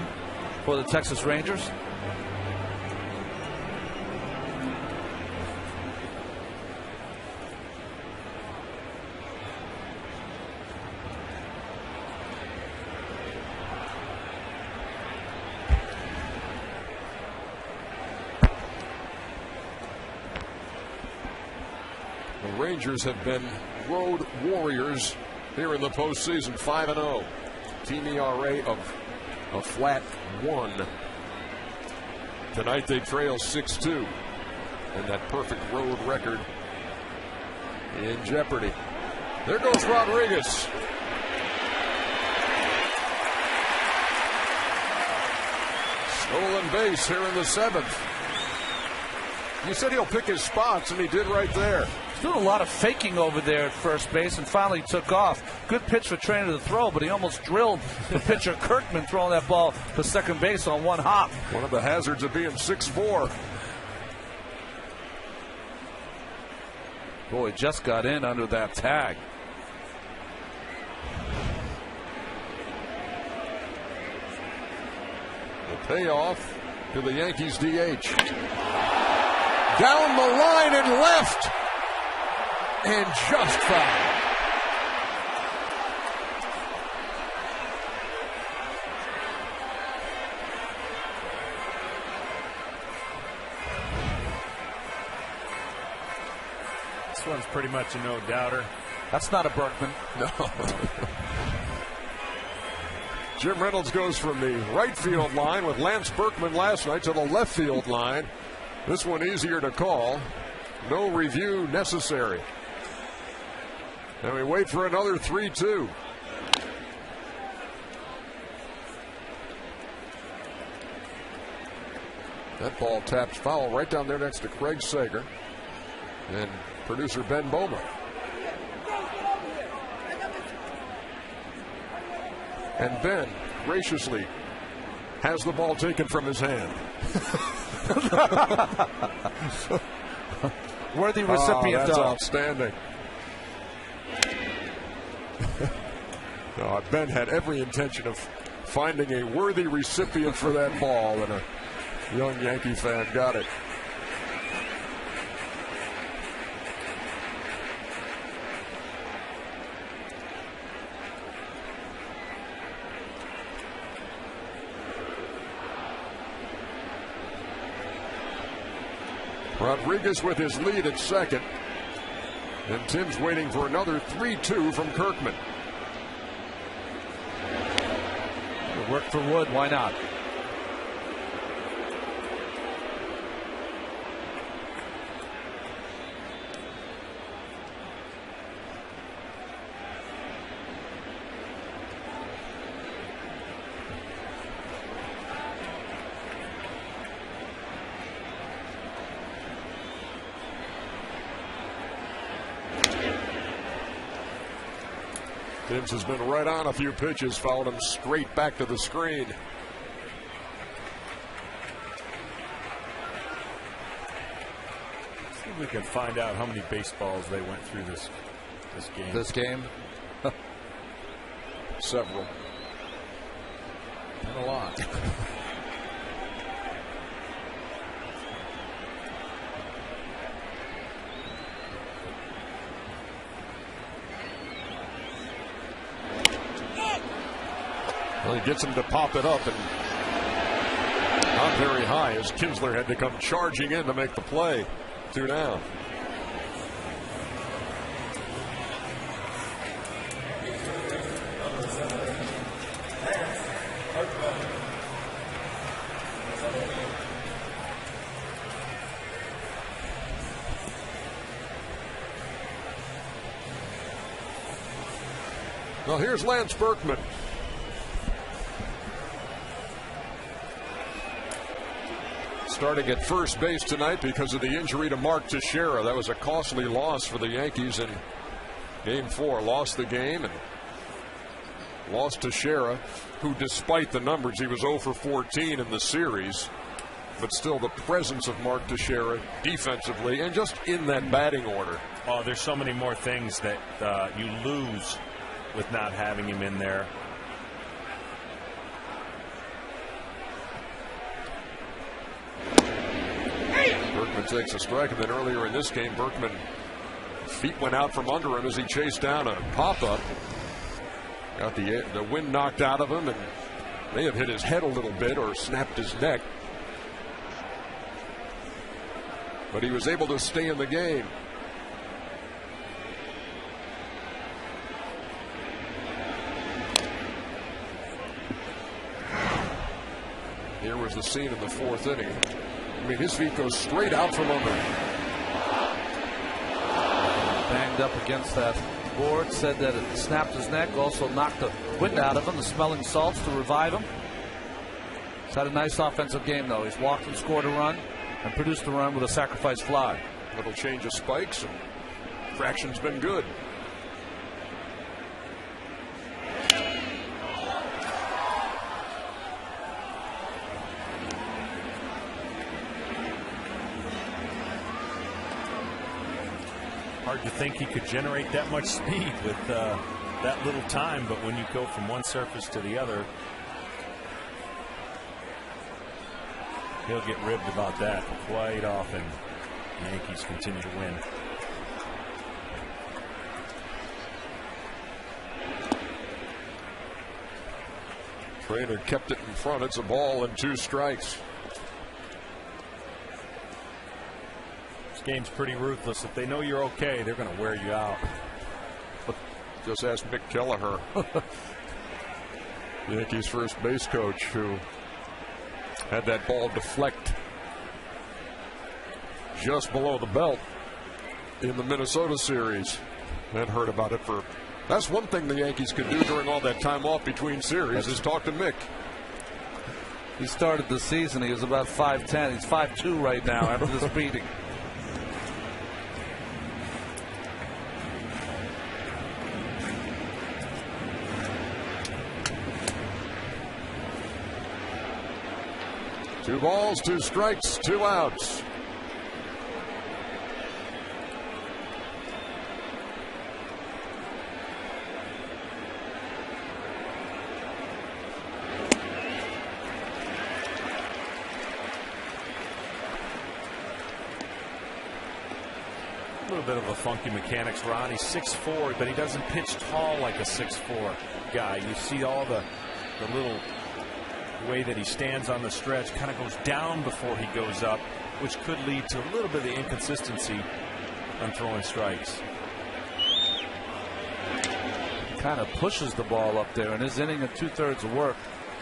for the Texas Rangers. Rangers have been road warriors here in the postseason, 5-0. Team ERA of a flat 1. Tonight they trail 6-2, and that perfect road record in jeopardy. There goes Rodriguez. Stolen base here in the 7th. You said he'll pick his spots, and he did right there. He's doing a lot of faking over there at first base and finally took off. Good pitch for Trainer to throw, but he almost drilled the pitcher Kirkman throwing that ball to second base on 1 hop. One of the hazards of being 6'4". Boy, just got in under that tag. The payoff to the Yankees DH. Down the line and left. And just foul. This one's pretty much a no-doubter. That's not a Berkman. No. Jim Reynolds goes from the right field line with Lance Berkman last night to the left field line. This one easier to call. No review necessary. And we wait for another 3-2. That ball tapped foul right down there next to Craig Sager and producer Ben Bowman. And Ben graciously has the ball taken from his hand. Worthy recipient. That's outstanding. No, Ben had every intention of finding a worthy recipient for that ball, and a young Yankee fan got it. Rodriguez with his lead at second. And Tim's waiting for another 3-2 from Kirkman. It'll work for Wood. Why not? Timms has been right on a few pitches, fouled him straight back to the screen. See if we can find out how many baseballs they went through this game. This game? Several. And a lot. Well, he gets him to pop it up, and not very high as Kinsler had to come charging in to make the play. 2 down. Well, here's Lance Berkman. Starting at first base tonight because of the injury to Mark Teixeira. That was a costly loss for the Yankees in Game 4. Lost the game and lost Teixeira, who, despite the numbers, he was 0 for 14 in the series. But still, the presence of Mark Teixeira defensively and just in that batting order. Oh, there's so many more things that you lose with not having him in there. Berkman takes a strike, and then earlier in this game, Berkman feet went out from under him as he chased down a pop-up. Got the wind knocked out of him, and may have hit his head a little bit or snapped his neck. But he was able to stay in the game. Here was the scene in the 4th inning. I mean, his feet go straight out from under. Banged up against that board. Said that it snapped his neck. Also knocked the wind out of him. The smelling salts to revive him. He's had a nice offensive game, though. He's walked and scored a run and produced a run with a sacrifice fly. Little change of spikes, and fraction's been good. Hard to think he could generate that much speed with that little time, but when you go from one surface to the other, he'll get ribbed about that quite often. The Yankees continue to win. Trainer kept it in front. It's a ball and 2 strikes. This game's pretty ruthless. If they know you're okay, they're going to wear you out. Just ask Mick Kelleher, Yankees first base coach, who had that ball deflect just below the belt in the Minnesota series, and heard about it for. That's one thing the Yankees could do during all that time off between series, is talk to Mick. He started the season, he was about 5'10". He's 5'2" right now after this beating. Two balls, 2 strikes, 2 outs. A little bit of a funky mechanics, Ron. He's 6'4", but he doesn't pitch tall like a 6'4" guy. You see all the little way that he stands on the stretch, kind of goes down before he goes up, which could lead to a little bit of the inconsistency on throwing strikes. kind of pushes the ball up there. In his inning of 2/3 of work,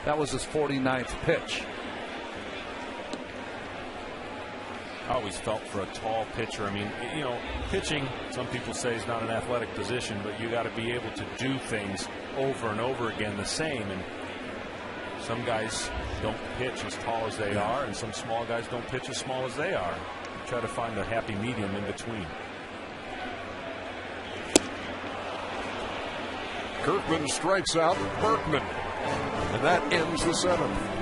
that was his 49th pitch. I always felt for a tall pitcher. I mean, you know, pitching, some people say, is not an athletic position, but you got to be able to do things over and over again the same. And some guys don't pitch as tall as they are, and some small guys don't pitch as small as they are. You try to find the happy medium in between. Kirkman strikes out Berkman, and that ends the 7th.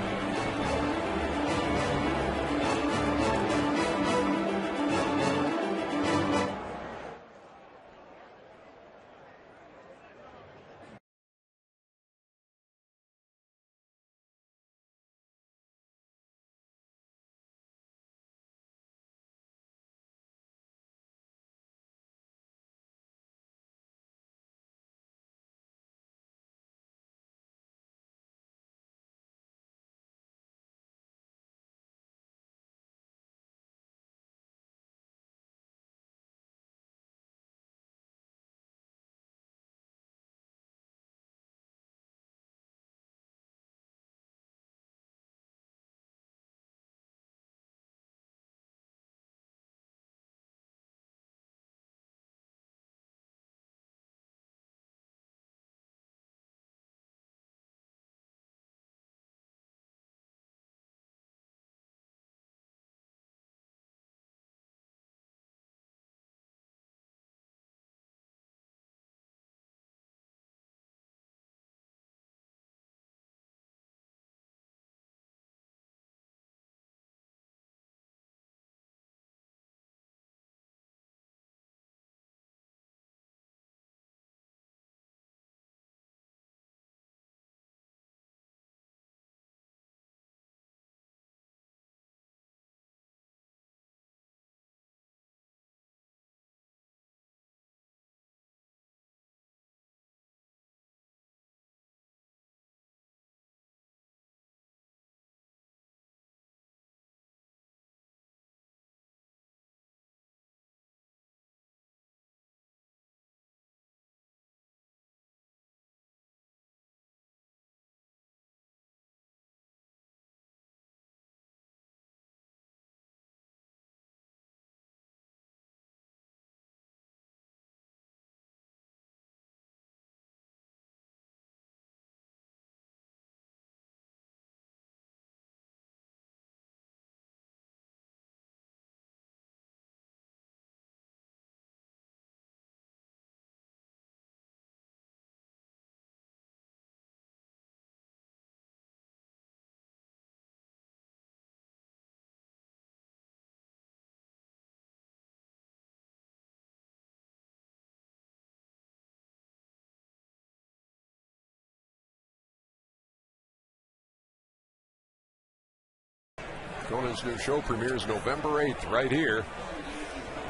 Conan's new show premieres November 8th right here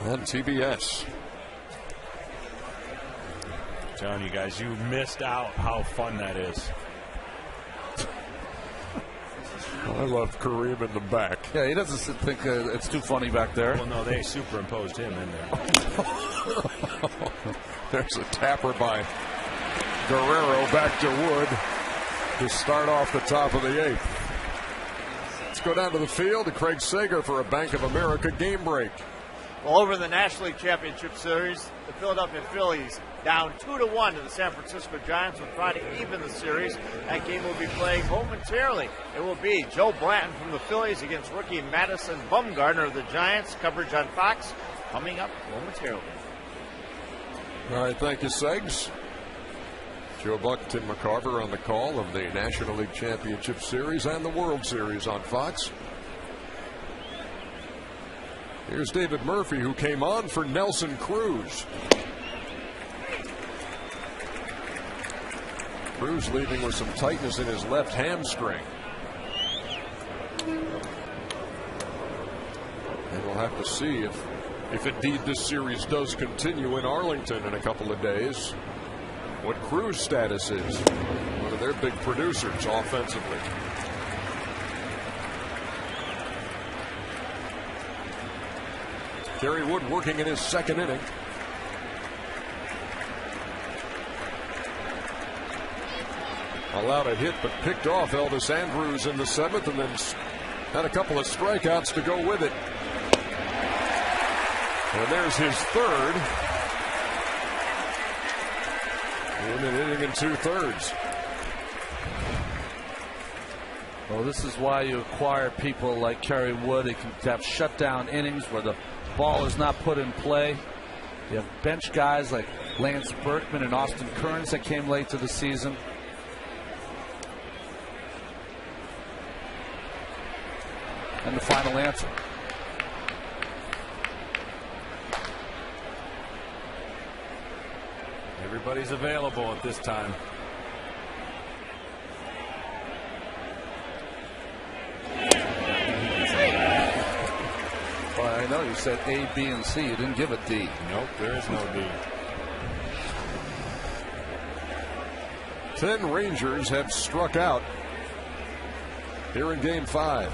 on TBS. I'm telling you guys, you missed out how fun that is. I love Kareem in the back. Yeah, he doesn't think it's too funny back there. Well, no, they superimposed him in there. There's a tapper by Guerrero back to Wood to start off the top of the 8th. Let's go down to the field to Craig Sager for a Bank of America game break. Well, over in the National League Championship Series, the Philadelphia Phillies down 2-1 to the San Francisco Giants will try to even the series. That game will be playing momentarily. It will be Joe Blanton from the Phillies against rookie Madison Bumgarner of the Giants. Coverage on Fox coming up momentarily. All right, thank you, Segs. Joe Buck, Tim McCarver on the call of the National League Championship Series and the World Series on Fox. Here's David Murphy, who came on for Nelson Cruz. Cruz leaving with some tightness in his left hamstring. And we'll have to see if indeed this series does continue in Arlington in a couple of days, what Cruz status is. One of their big producers offensively. Kerry Wood working in his second inning. Allowed a hit but picked off Elvis Andrus in the 7th, and then had a couple of strikeouts to go with it. And there's his 3rd. In an inning and 2/3. Well, this is why you acquire people like Kerry Wood. They can have shutdown innings where the ball is not put in play. You have bench guys like Lance Berkman and Austin Kearns that came late to the season. And the final answer. Everybody's available at this time. Well, I know you said A, B, and C. You didn't give a D. Nope, there is no D. 10 Rangers have struck out here in Game 5.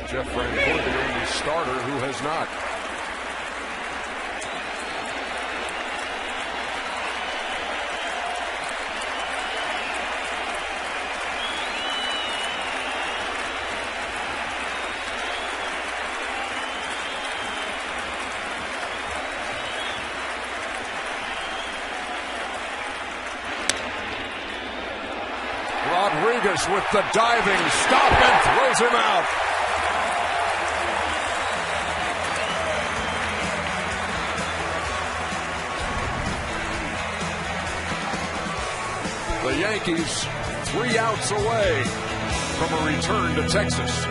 Jeff Francoeur, the only starter who has not. Rodriguez with the diving stop and throws him out. The Yankees 3 outs away from a return to Texas.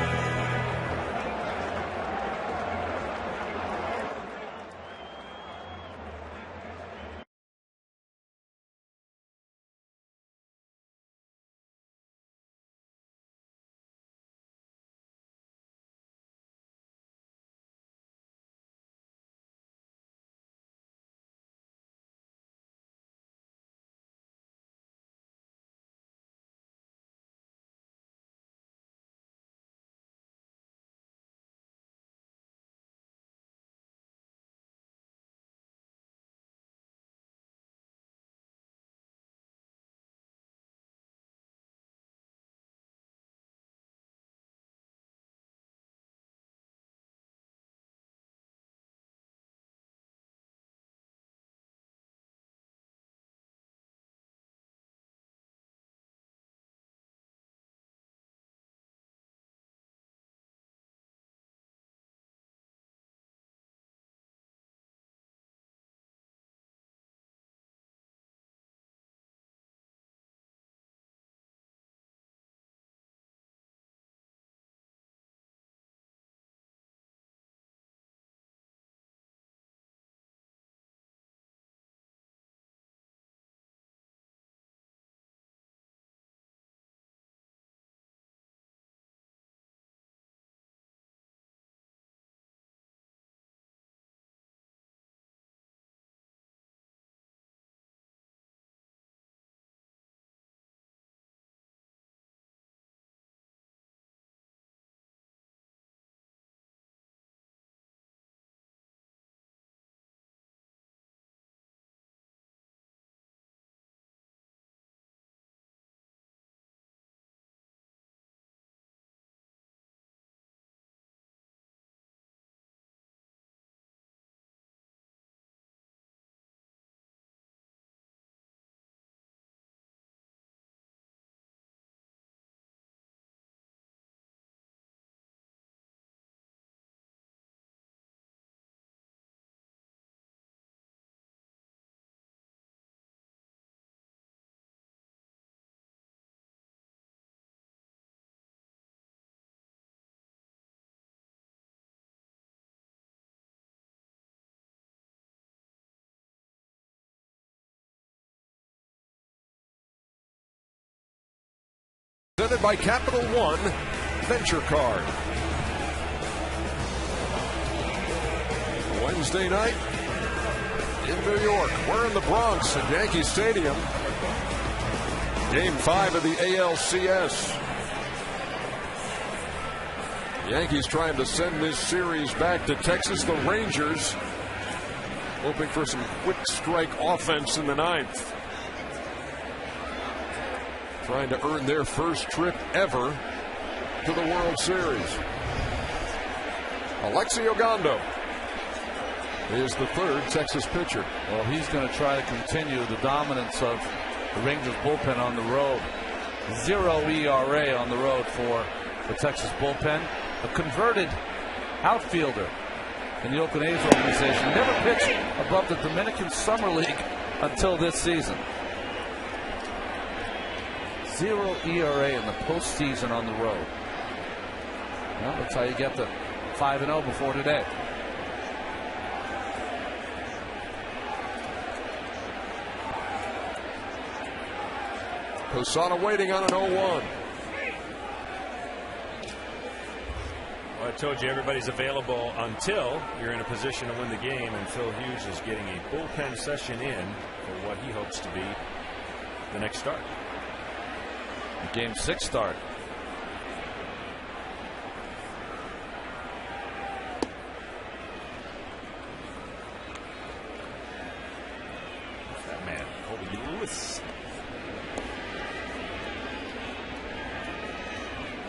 Presented by Capital One Venture Card. Wednesday night in New York. We're in the Bronx at Yankee Stadium. Game 5 of the ALCS. Yankees trying to send this series back to Texas. The Rangers hoping for some quick strike offense in the ninth. Trying to earn their first trip ever to the World Series. Alexi Ogando is the third Texas pitcher. Well, he's going to try to continue the dominance of the Rangers bullpen on the road. 0 ERA on the road for the Texas bullpen. A converted outfielder in the Oakland A's organization. Never pitched above the Dominican Summer League until this season. 0 ERA in the postseason on the road. Well, that's how you get to 5-0 before today. Posada waiting on an 0-1. Well, I told you everybody's available until you're in a position to win the game, and Phil Hughes is getting a bullpen session in for what he hopes to be the next start. Game 6 start. That man, Colby Lewis.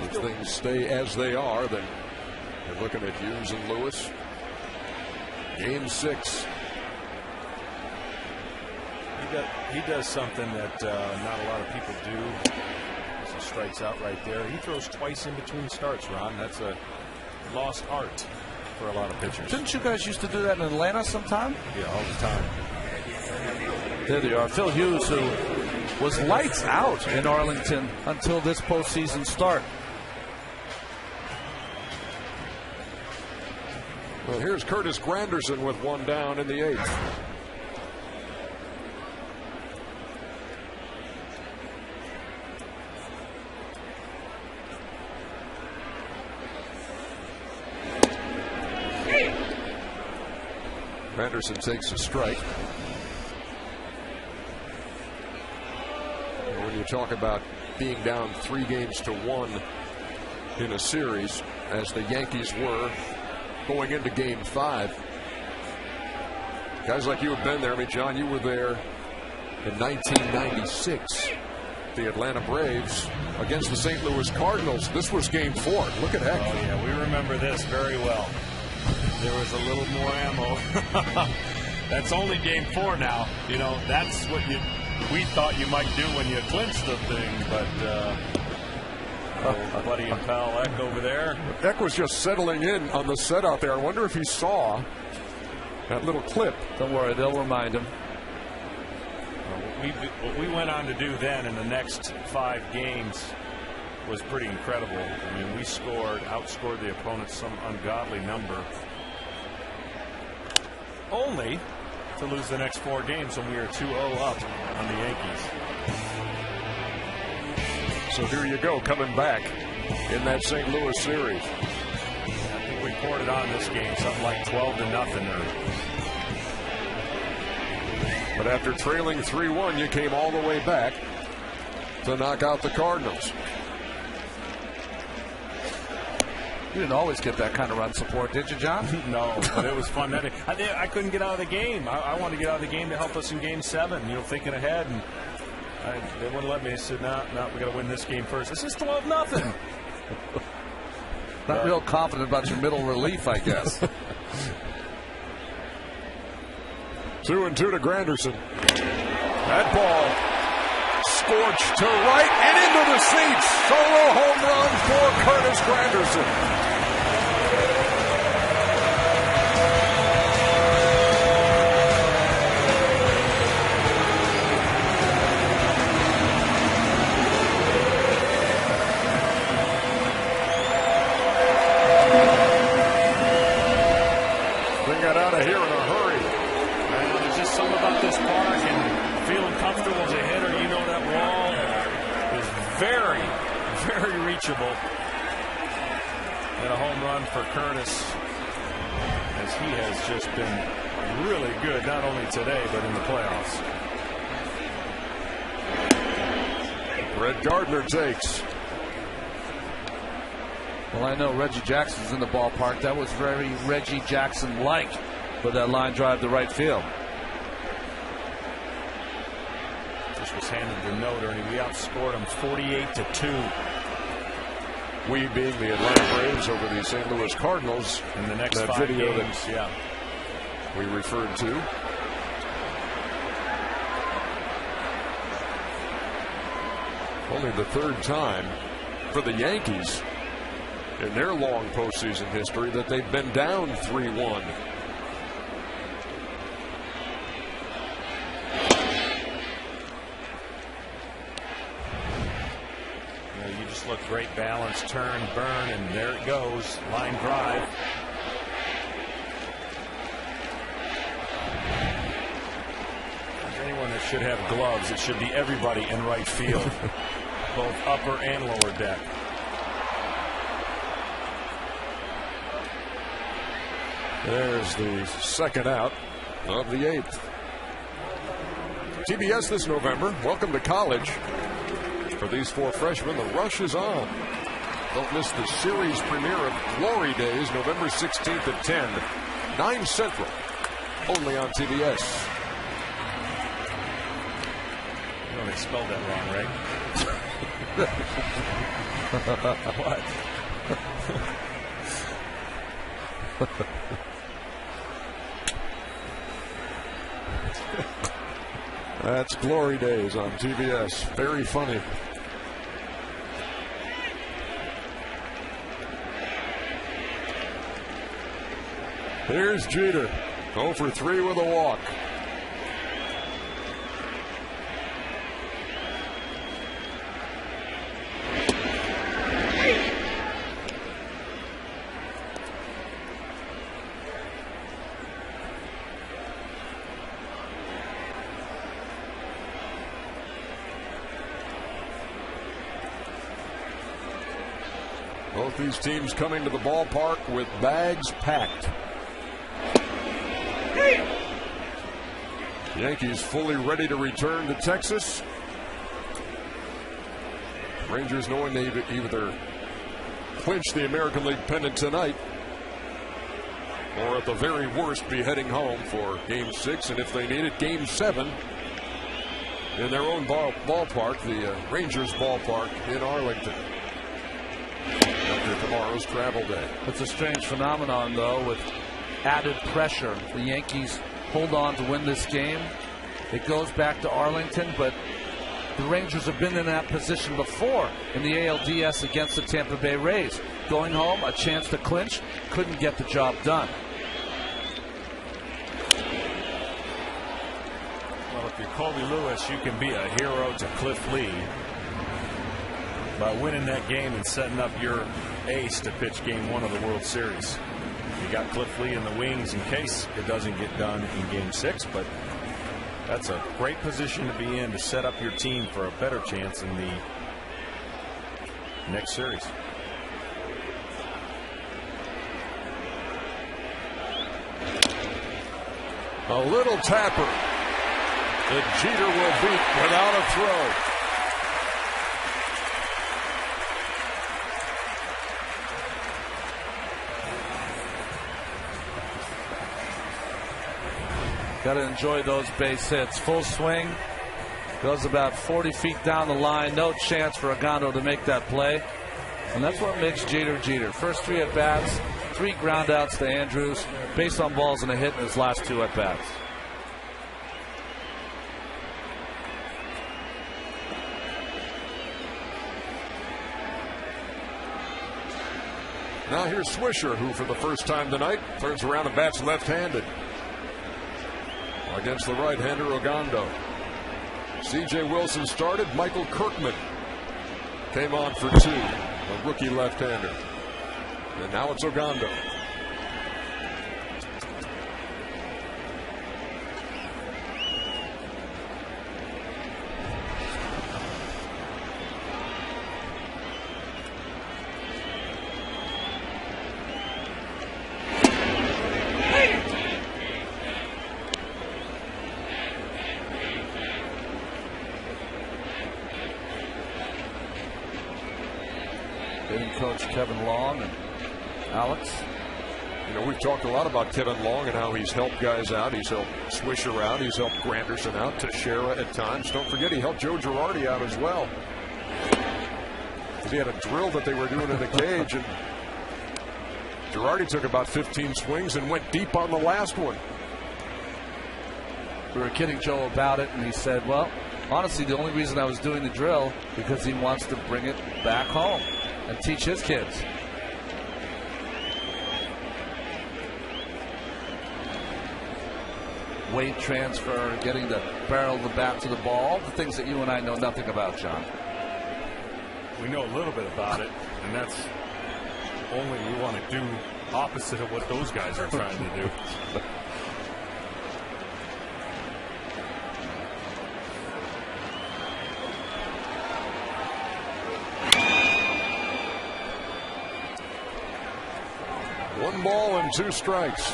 If things stay as they are, then you're looking at Hughes and Lewis. Game 6. He does something that not a lot of people do. He strikes out right there. He throws twice in between starts, Ron. That's a lost art for a lot of pitchers. Didn't you guys used to do that in Atlanta sometime? Yeah, all the time. There they are. Phil Hughes, who was lights out in Arlington until this postseason start. Well, here's Curtis Granderson with one down in the 8th. Granderson takes a strike. And when you talk about being down 3-1 in a series, as the Yankees were going into Game 5, guys like you have been there. I mean, John, you were there in 1996. The Atlanta Braves against the St. Louis Cardinals. This was Game 4. Look at that. Oh, yeah, we remember this very well. There was a little more ammo. That's only Game 4 now. You know, that's what we thought you might do when you clinched the thing. But old buddy and pal Eck over there. Eck was just settling in on the set out there. I wonder if he saw that little clip. Don't worry, they'll remind him. What we went on to do then in the next 5 games was pretty incredible. I mean, we outscored the opponent some ungodly number, only to lose the next 4 games when we were 2-0 up on the Yankees. So here you go, coming back in that St. Louis series. I think we poured it on this game, something like 12-0. But after trailing 3-1, you came all the way back to knock out the Cardinals. You didn't always get that kind of run support, did you, John? No, but it was fun. I couldn't get out of the game. I wanted to get out of the game to help us in Game 7, thinking ahead. And they wouldn't let me. They said, no, we got to win this game first. This is 12-0. Not real confident about your middle relief, I guess. 2-2 to Granderson. That ball scorched to right and into the seats. Solo home run for Curtis Granderson. They got out of here in a hurry. Well, there's just something about this park and feeling comfortable as a hitter. You know that wall is very, very reachable. And a home run for Curtis, as he has just been really good, not only today, but in the playoffs. Brett Gardner takes. Well, I know Reggie Jackson's in the ballpark. That was very Reggie Jackson-like for that line drive to right field. Just was handed the note, Ernie. We outscored them 48-2. We being the Atlanta Braves over the St. Louis Cardinals in the next that 5 video games. that we referred to. Only the third time for the Yankees in their long postseason history that they've been down 3-1. You just look great balance, turn, burn, and there it goes. Line drive. Anyone that should have gloves, it should be everybody in right field, both upper and lower deck. There's the second out of the 8th. TBS this November. Welcome to college. For these 4 freshmen, the rush is on. Don't miss the series premiere of Glory Days, November 16th at 10, 9 Central, only on TBS. Oh, they spelled that wrong, right? What? That's Glory Days on TBS. Very funny. Here's Jeter. 0 for 3 with a walk. Both these teams coming to the ballpark with bags packed. Yankees fully ready to return to Texas. Rangers knowing they either clinch the American League pennant tonight or at the very worst be heading home for Game 6, and if they need it, Game 7 in their own ballpark, the Rangers ballpark in Arlington, after tomorrow's travel day. It's a strange phenomenon, though, with added pressure. The Yankees hold on to win this game. It goes back to Arlington, but the Rangers have been in that position before in the ALDS against the Tampa Bay Rays. Going home, a chance to clinch, couldn't get the job done. Well, if you're Colby Lewis, you can be a hero to Cliff Lee by winning that game and setting up your ace to pitch Game 1 of the World Series. You got Cliff Lee in the wings in case it doesn't get done in Game 6, but that's a great position to be in to set up your team for a better chance in the next series. A little tapper that Jeter will beat without a throw. Got to enjoy those base hits. Full swing. Goes about 40 feet down the line. No chance for Ogando to make that play. And that's what makes Jeter Jeter. First 3 at-bats, 3 ground outs to Andrews. Base on balls and a hit in his last 2 at-bats. Now here's Swisher, who for the first time tonight turns around and bats left-handed against the right-hander Ogando. C.J. Wilson started. Michael Kirkman came on for 2, a rookie left-hander. And now it's Ogando. Hitting coach Kevin Long and Alcs. You know, we've talked a lot about Kevin Long and how he's helped guys out. He's helped Swisher out. He's helped Granderson out. Teixeira at times. Don't forget he helped Joe Girardi out as well. Because he had a drill that they were doing in the cage, and Girardi took about 15 swings and went deep on the last one. We were kidding Joe about it, and he said, well, honestly, the only reason I was doing the drill because he wants to bring it back home and teach his kids. Weight transfer, getting the barrel of the bat to the ball, the things that you and I know nothing about, John. We know a little bit about it, and that's only we want to do opposite of what those guys are trying to do. One ball and 2 strikes.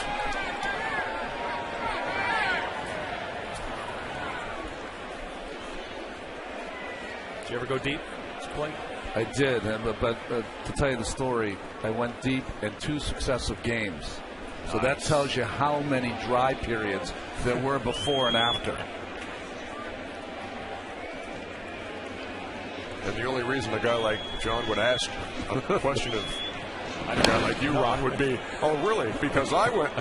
Did you ever go deep? Play? I did, but to tell you the story, I went deep in 2 successive games. So that tells you how many dry periods there were before and after. And the only reason a guy like John would ask a question of a guy like you, Ron, would be, oh, really? Because I went.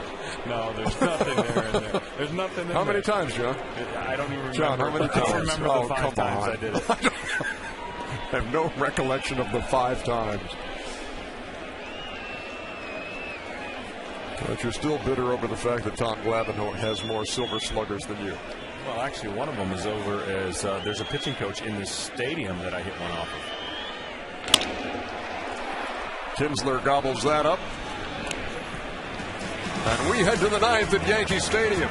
No, there's nothing there in there. There's nothing in there. How many times, John? I don't even remember. John, how many times? I don't remember the 5 times I did it. I have no recollection of the 5 times. But you're still bitter over the fact that Tom Glavine has more silver sluggers than you. Well, actually, one of them is over as there's a pitching coach in this stadium that I hit one off of. Kinsler gobbles that up. And we head to the 9th at Yankee Stadium.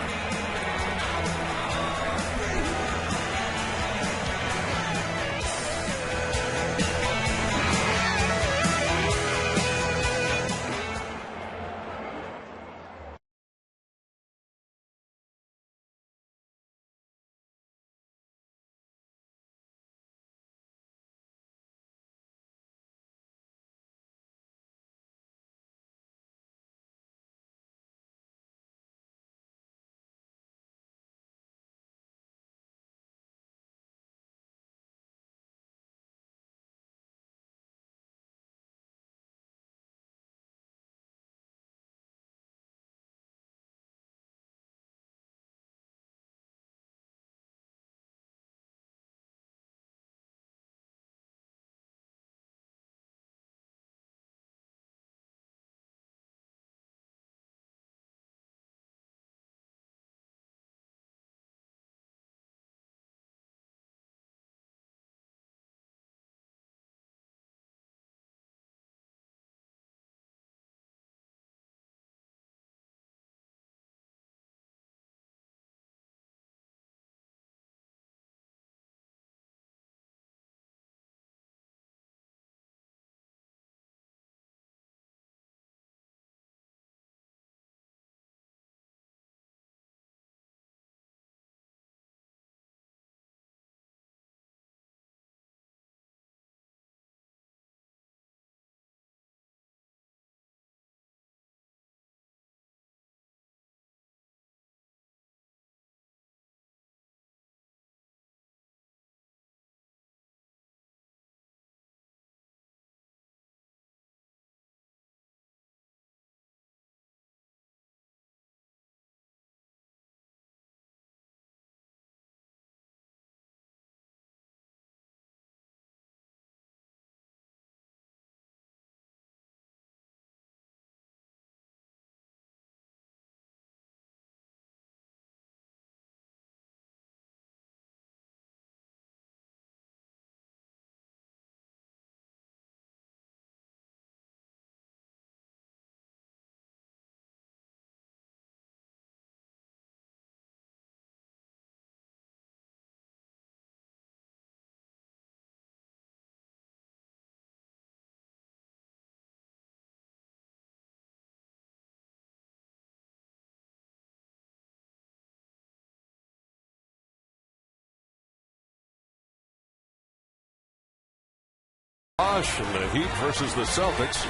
And the Heat versus the Celtics.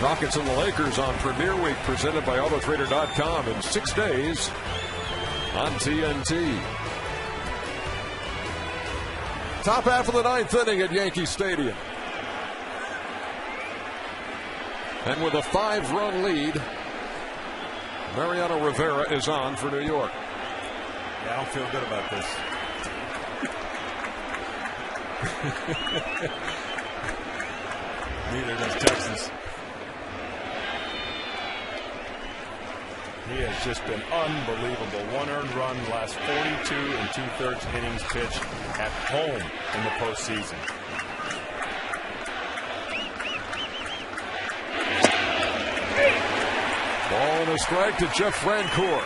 Rockets and the Lakers on Premier Week, presented by Autotrader.com in 6 days on TNT. Top half of the ninth inning at Yankee Stadium. And with a 5-run lead, Mariano Rivera is on for New York. Yeah, I don't feel good about this. Neither does Texas. He has just been unbelievable. 1 earned run, last 42 and 2/3 innings pitched at home in the postseason. Ball and a strike to Jeff Francoeur.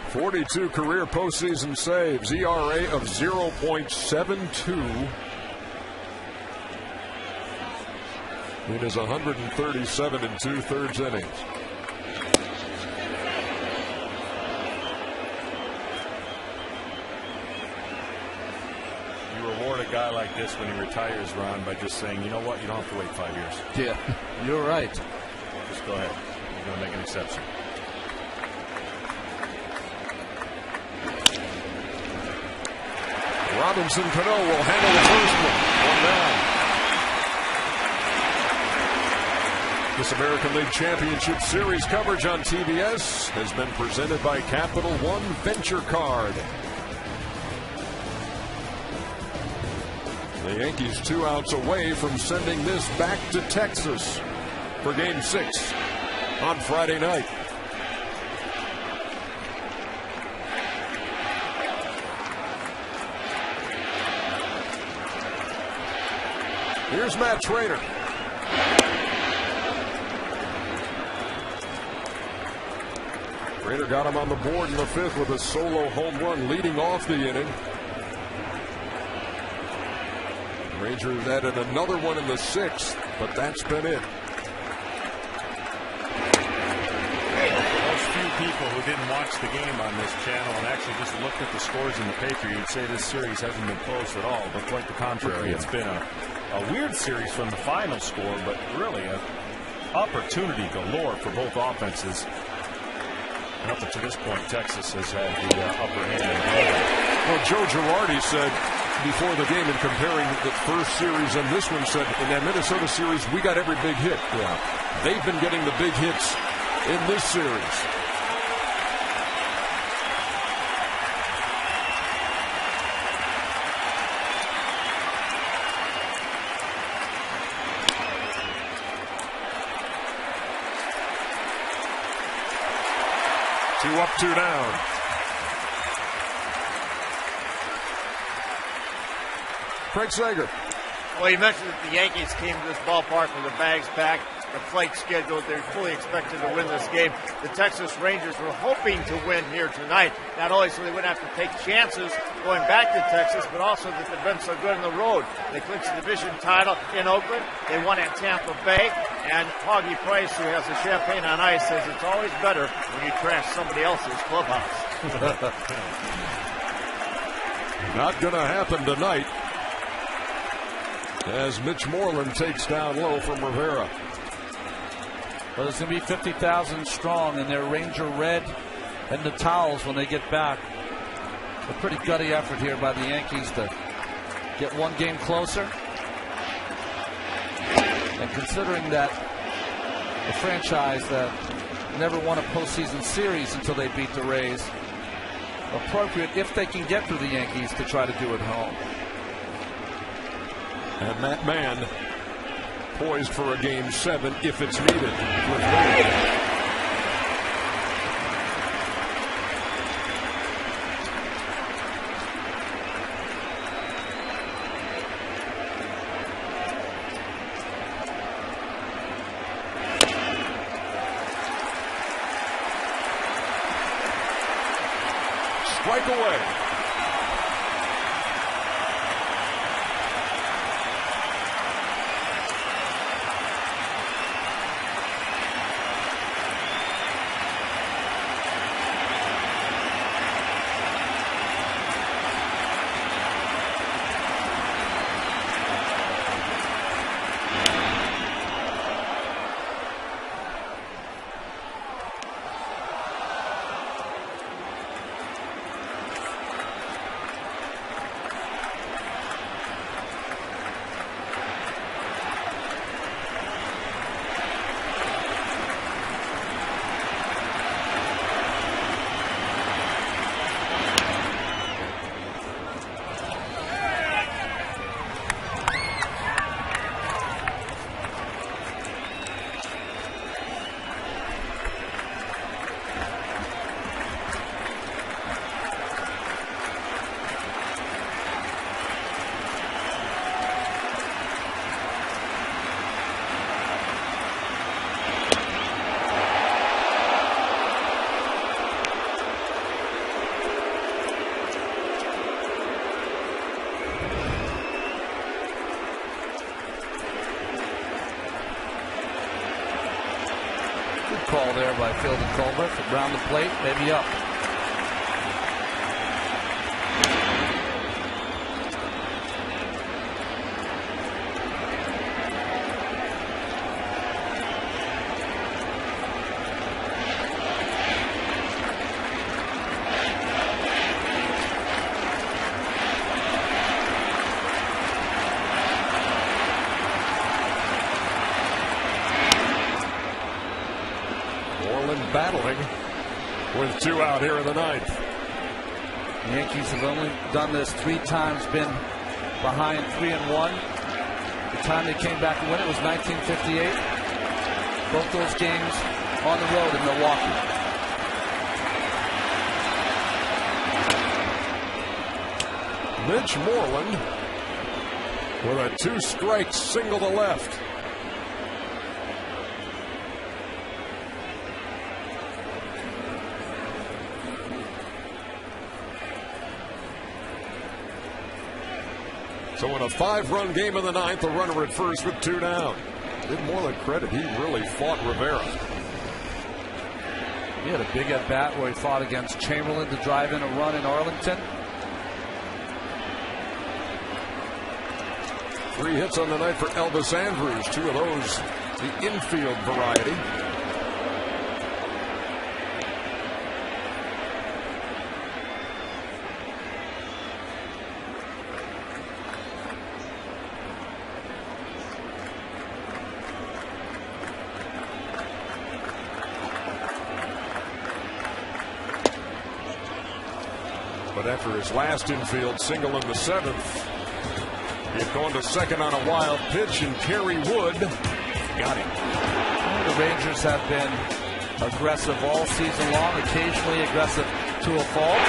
42 career postseason saves, ERA of 0.72. It is 137 and 2/3 innings. You reward a guy like this when he retires, Ron, by just saying, you know what, you don't have to wait 5 years. Yeah, you're right. Just go ahead. You're going to make an exception. Robinson Cano will handle the first one. 1 down. This American League Championship Series coverage on TBS has been presented by Capital One Venture Card. The Yankees 2 outs away from sending this back to Texas for Game 6 on Friday night. Here's Matt Trainer. Trainer got him on the board in the 5th with a solo home run leading off the inning. Rangers added another one in the 6th, but that's been it. Those few people who didn't watch the game on this channel and actually just looked at the scores in the paper, you'd say this series hasn't been close at all, but quite the contrary. It's been a weird series from the final score, but really an opportunity galore for both offenses. And up to this point, Texas has had the upper hand. Well, Joe Girardi said before the game, in comparing the first series and this one, said in that Minnesota series, we got every big hit. Yeah. They've been getting the big hits in this series. Two up, 2 down. Craig Sager. Well, you mentioned that the Yankees came to this ballpark with their bags packed, the flight scheduled. They're fully expected to win this game. The Texas Rangers were hoping to win here tonight, not only so they wouldn't have to take chances going back to Texas, but also that they've been so good on the road. They clinched the division title in Oakland. They won at Tampa Bay. And Hoggy Price, who has the champagne on ice, says it's always better when you trash somebody else's clubhouse. Not going to happen tonight, as Mitch Moreland takes down low from Rivera. Well, there's going to be 50,000 strong in their Ranger red and the towels when they get back. A pretty gutty effort here by the Yankees to get one game closer. And considering that the franchise that never won a postseason series until they beat the Rays, appropriate if they can get through the Yankees to try to do it home. And that man poised for a Game 7 if it's needed. Strike away. call there by Phil Culver. Around the plate, maybe up. Battling with 2 out here in the 9th. The Yankees have only done this 3 times, been behind 3-1. The time they came back and win it was 1958. Both those games on the road in Milwaukee. Mitch Moreland with a 2-strike single to left. So in a 5-run game in the 9th, a runner at first with 2 down. Give Moreland credit, he really fought Rivera. He had a big at-bat where he fought against Chamberlain to drive in a run in Arlington. 3 hits on the night for Elvis Andrus, 2 of those the infield variety. But after his last infield single in the 7th, he had gone to second on a wild pitch, and Kerry Wood got him. The Rangers have been aggressive all season long, occasionally aggressive to a fault.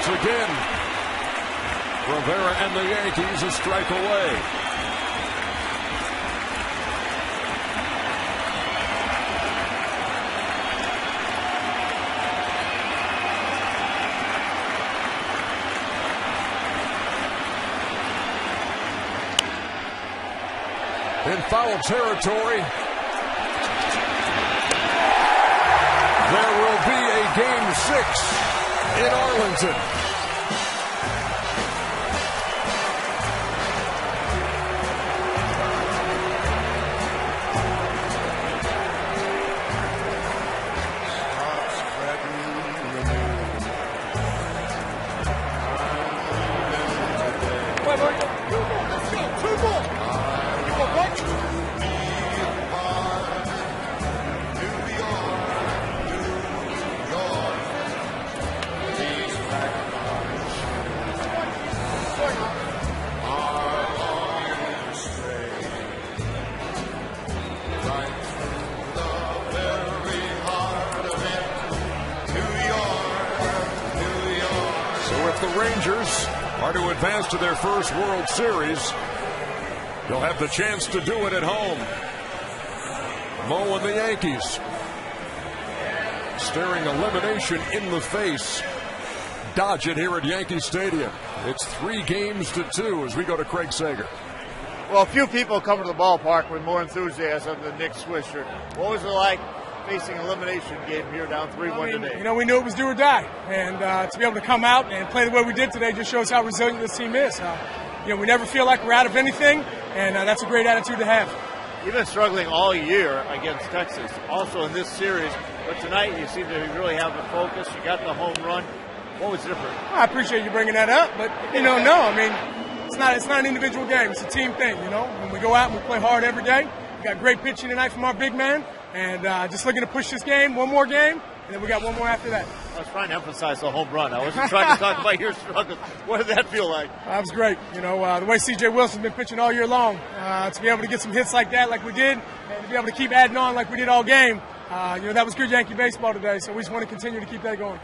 Again, Rivera and the Yankees a strike away. In foul territory, there will be a Game 6 in Arlington. The Rangers are to advance to their first World Series. They'll have the chance to do it at home. Mo and the Yankees staring elimination in the face. Dodge it here at Yankee Stadium. It's 3-2 as we go to Craig Sager. Well, a few people come to the ballpark with more enthusiasm than Nick Swisher. What was it like facing an elimination game here down 3-1 today? You know, we knew it was do or die, and to be able to come out and play the way we did today just shows how resilient this team is. You know, we never feel like we're out of anything, and that's a great attitude to have. You've been struggling all year against Texas, also in this series, but tonight you seem to really have the focus. You got the home run. What was different? I appreciate you bringing that up, but it's not an individual game. It's a team thing. You know, when we go out and we play hard every day. We got great pitching tonight from our big man. And just looking to push this game, one more game, and then we got one more after that. I was trying to emphasize the home run. I wasn't trying to talk about your struggles. What did that feel like? That was great. You know, the way C.J. Wilson's been pitching all year long, to be able to get some hits like that, like we did, and to be able to keep adding on like we did all game, you know, that was good Yankee baseball today. So we just want to continue to keep that going.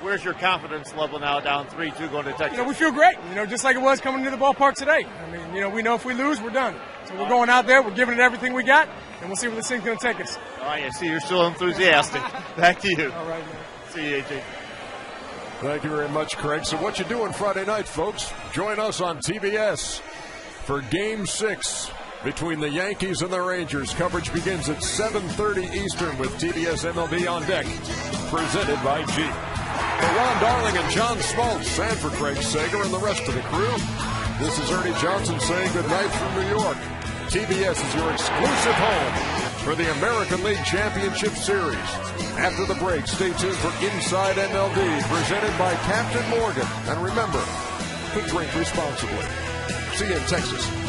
Where's your confidence level now, down 3-2 going to Texas? You know, we feel great. You know, just like it was coming into the ballpark today. I mean, you know, we know if we lose, we're done. So we're going out there, we're giving it everything we got, and we'll see where this thing's going to take us. All right, I see you're still enthusiastic. Back to you. All right, man. See you, AJ. Thank you very much, Craig. So what you doing Friday night, folks? Join us on TBS for Game 6 between the Yankees and the Rangers. Coverage begins at 7:30 Eastern with TBS MLB on deck, presented by Jeep. For Ron Darling and John Smoltz, and for Craig Sager and the rest of the crew, this is Ernie Johnson saying goodnight from New York. TBS is your exclusive home for the American League Championship Series. After the break, stay tuned for Inside MLB, presented by Captain Morgan. And remember, to drink responsibly. See you in Texas.